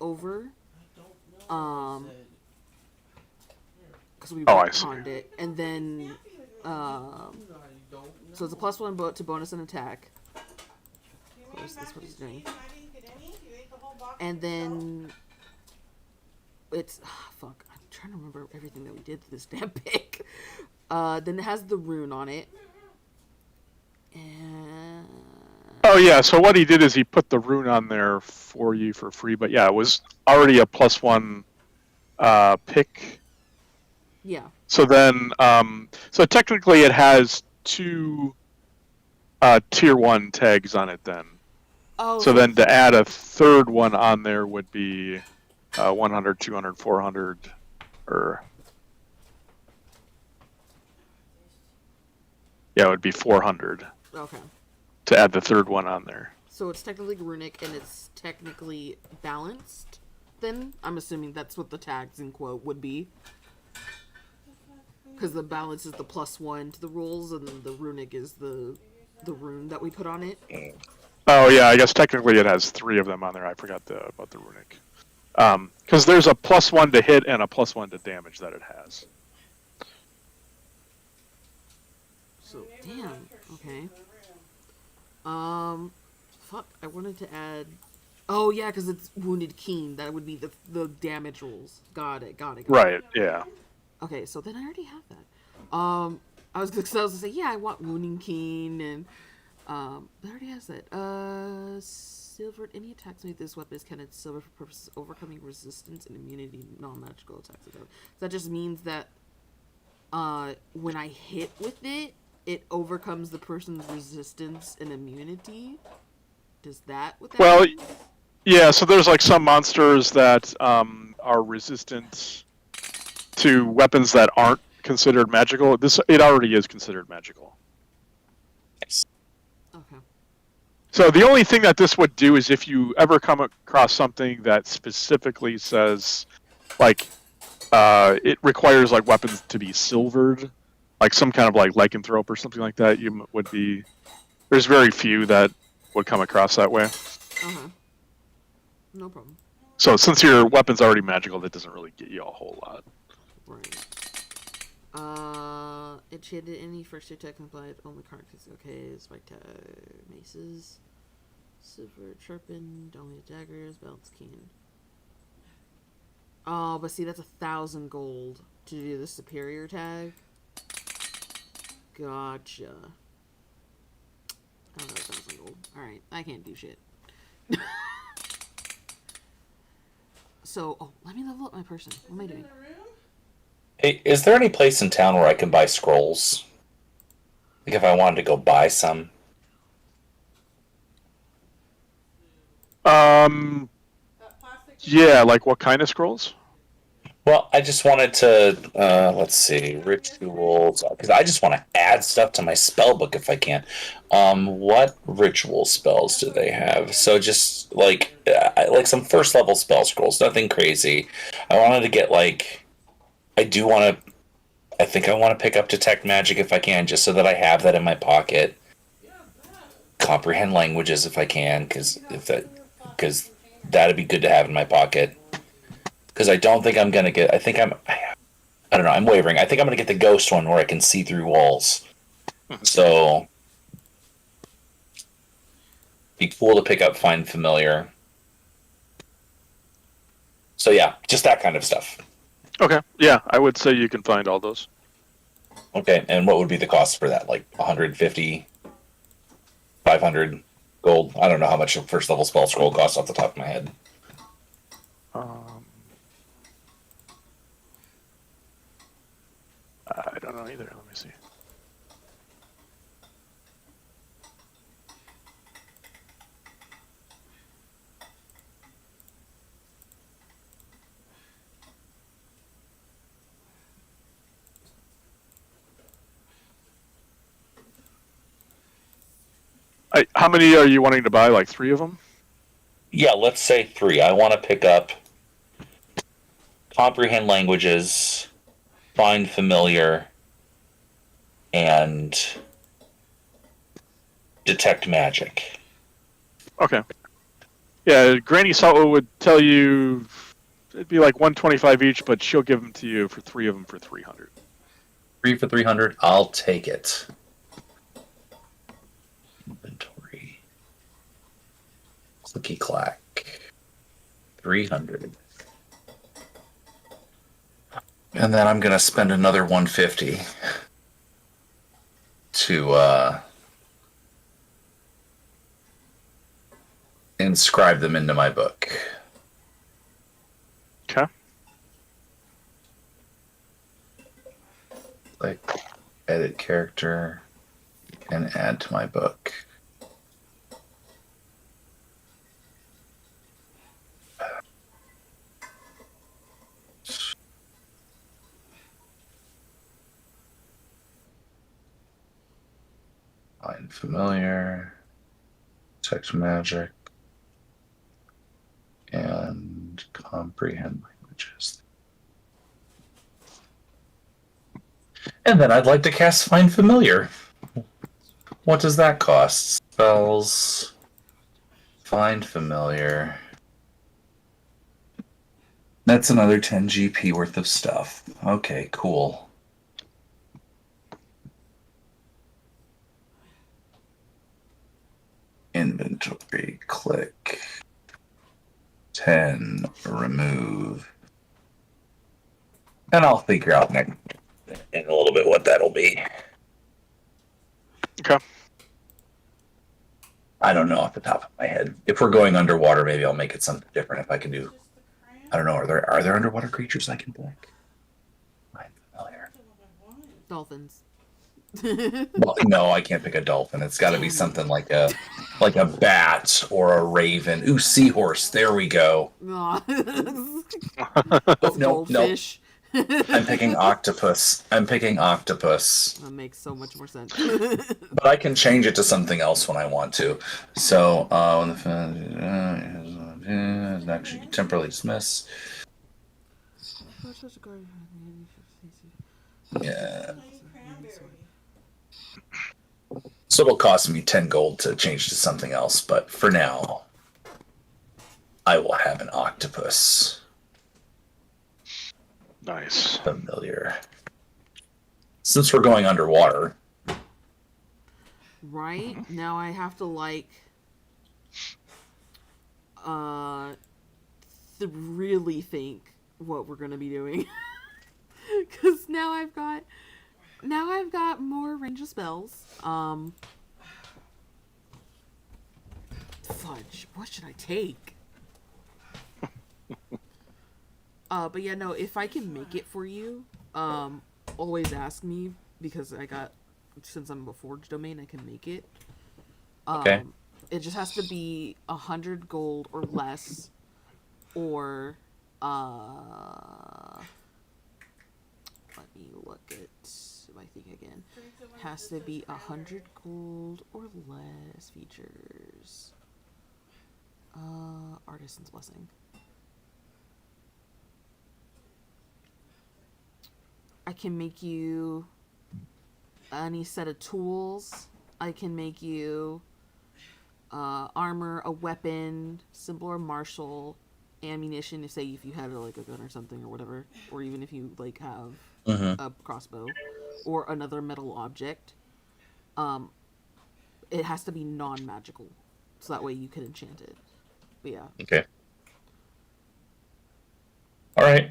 over. Because we retconned it, and then so it's a +1 to bonus and attack. Of course, that's what it's doing. And then it's fuck. I'm trying to remember everything that we did to this damn pick. Then it has the rune on it. And Oh yeah. So what he did is he put the rune on there for you for free. But yeah, it was already a +1 pick. yeah. So then, so technically it has 2 tier 1 tags on it then. Oh. So then to add a third one on there would be 100, 200, 400, or... Yeah, it would be 400 Okay. to add the third one on there. So it's technically runic and it's technically balanced. Then I'm assuming that's what the tags in quote would be. Because the balance is the +1 to the rolls, and then the runic is the rune that we put on it. Oh yeah, I guess technically it has 3 of them on there. I forgot about the runic. Because there's a +1 to hit and a +1 to damage that it has. So damn. Okay. Fuck. I wanted to add. Oh yeah, because it's wounded keen. That would be the damage rolls. Got it. Right. Yeah. Okay, so then I already have that. I was gonna say, yeah, I want wounding keen, and that already has that. Silver. Any attacks made with this weapon is counted silver for purposes of overcoming resistance and immunity to non-magical attacks. So that just means that when I hit with it, it overcomes the person's resistance and immunity. Does that what that Well, means? yeah. So there's like some monsters that are resistant to weapons that aren't considered magical. It already is considered magical. Okay. So the only thing that this would do is if you ever come across something that specifically says, like, it requires like weapons to be silvered, like some kind of like lycanthrope or something like that, you would be. There's very few that would come across that way. No problem. So since your weapon's already magical, that doesn't really get you a whole lot. Right. Enchanted any first attack applied only card is okay. Spike tag maces. Silver sharpened, only daggers, balance keen. Oh, but see that's 1,000 gold to do the superior tag. Gotcha. Oh, 1,000 gold. Alright, I can't do shit. So, let me level up my person. What am I doing? Hey, is there any place in town where I can buy scrolls? Like if I wanted to go buy some. Yeah, like what kind of scrolls? Well, I just wanted to, let's see, rituals, because I just want to add stuff to my spell book if I can. What ritual spells do they have? So just like some first level spell scrolls, nothing crazy. I wanted to get I think I want to pick up Detect Magic if I can, just so that I have that in my pocket. Comprehend languages if I can, because that'd be good to have in my pocket. Because I don't think I'm gonna get. I don't know. I'm wavering. I think I'm gonna get the ghost one where I can see through walls. So, be cool to pick up Find Familiar. So yeah, just that kind of stuff. Okay. Yeah, I would say you can find all those. Okay, and what would be the cost for that? Like 150, 500 gold? I don't know how much a first level spell scroll costs off the top of my head. I don't know either. Let me see. How many are you wanting to buy? Like 3 of them? Yeah, let's say 3. I want to pick up comprehend languages, find familiar, and detect magic. Okay. Yeah, Granny Salwa would tell you it'd be like 125 each, but she'll give them to you for 3 of them for 300. 3 for 300. I'll take it. Inventory. Clicky clack. 300. And then I'm gonna spend another 150 to inscribe them into my book. Okay. Like edit character and add to my book. Find familiar, text magic, and comprehend languages. And then I'd like to cast Find Familiar. What does that cost? Spells. Find Familiar. That's another 10 GP worth of stuff. Okay, cool. Inventory, click. 10, remove. And I'll figure out next in a little bit what that'll be. Okay. I don't know off the top of my head. If we're going underwater, maybe I'll make it something different. If I can do, I don't know. Are there underwater creatures I can pick? Find familiar. Dolphins. Well, no, I can't pick a dolphin. It's got to be something like a bat or a raven. Ooh, seahorse. There we go. Aw. Oh, no. Goldfish. I'm picking octopus. That makes so much more sense. But I can change it to something else when I want to. So, when the actually temporarily dismiss. Yeah. So it'll cost me 10 gold to change to something else, but for now, I will have an octopus. Nice. Familiar. Since we're going underwater. Right? Now I have to really think what we're gonna be doing. Cause now I've got more range of spells. Fudge, what should I take? But yeah, no, if I can make it for you, always ask me, because since I'm a forge domain, I can make it. Okay. It just has to be 100 gold or less, or let me look at my thing again. Has to be 100 gold or less. Features. Artisan's Blessing. I can make you any set of tools. I can make you armor, a weapon, symbol or martial, ammunition. If you had a gun or something or whatever, or even if you have a crossbow or another metal object. It has to be non-magical, so that way you can enchant it. But yeah. Okay. All right.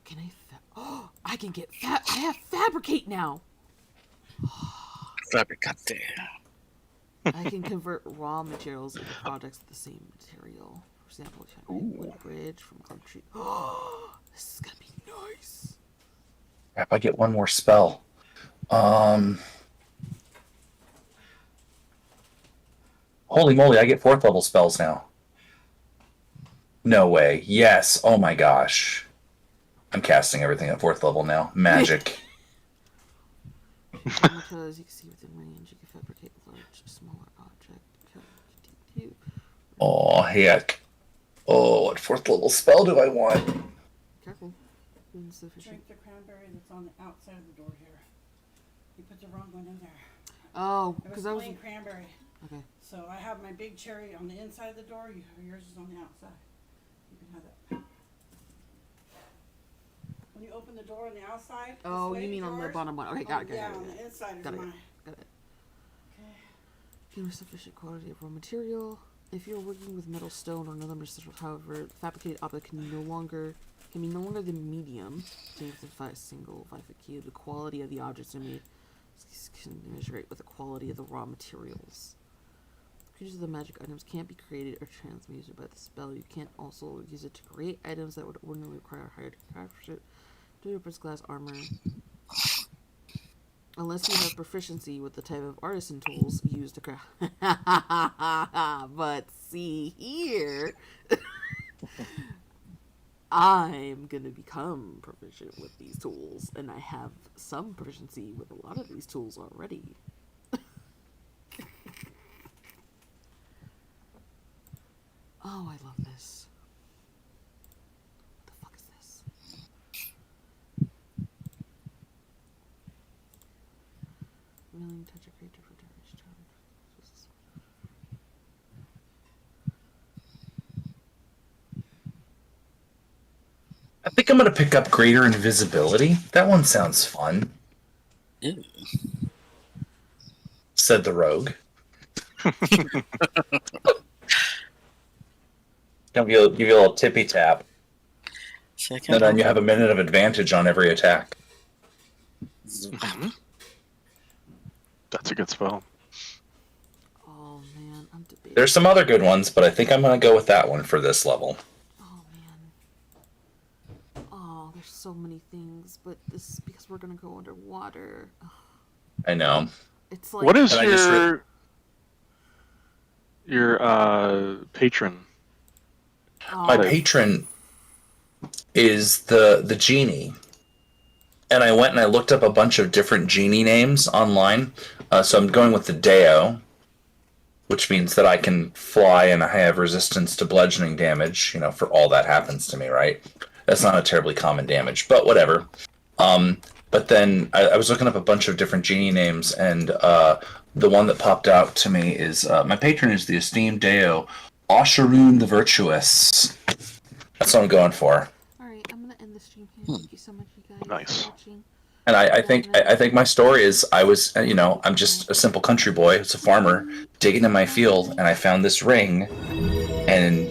Can I? Oh, I can get I have fabricate now. Fabric, goddamn. I can convert raw materials into projects with the same material. For example, wood bridge from club tree. Oh, this is gonna be nice. Crap, I get one more spell. Holy moly, I get 4th level spells now. No way. Yes. Oh my gosh. I'm casting everything at 4th level now. Magic. Because you can see within range, you can fabricate a large, smaller object. Oh, heck. Oh, what 4th level spell do I want? Careful. Insufficient. Drink the cranberry that's on the outside of the door here. You put the wrong one in there. Oh, It was because I was. plain cranberry. Okay. So I have my big cherry on the inside of the door. Yours is on the outside. You can have that. When you open the door on the outside. Oh, you mean on the bottom one? Okay, got it. Yeah, Got on it. the inside is Got it. mine. Got it. Okay. Gain sufficient quantity of raw material. If you're working with metal, stone, or another material, however, fabricated object can be no longer the medium. Save the single 5-foot cube. The quality of the objects are made can measure it with the quality of the raw materials. Creatures of the magic items can't be created or transmuted by the spell. You can't also use it to create items that would ordinarily require higher craftsmanship, due to first-class armor. Unless you have proficiency with the type of artisan tools used to craft. But see here, I'm gonna become proficient with these tools, and I have some proficiency with a lot of these tools already. Oh, I love this. What the fuck is this? Willing to touch a creature for damage charge. I think I'm going to pick up Greater Invisibility. That one sounds fun. Ew. Said the rogue. Give you a little tippy tap. And then you have a minute of advantage on every attack. That's a good spell. Oh man, I'm debating. There's some other good ones, but I think I'm going to go with that one for this level. Oh man. Oh, there's so many things, but this is because we're gonna go underwater. Ugh. I know. It's like What is And I just your patron? My patron is the genie. And I went and I looked up a bunch of different genie names online. So I'm going with the Deo, which means that I can fly and I have resistance to bludgeoning damage, for all that happens to me, right? That's not a terribly common damage, but whatever. But then I was looking up a bunch of different genie names, and the one that popped out to me is my patron is the esteemed Deo, Osharoon the Virtuous. That's what I'm going for. Alright, I'm gonna end the stream here. Thank you so much, you guys, Nice. for watching. And I think my story is I'm just a simple country boy, it's a farmer, digging in my field, and I found this ring, and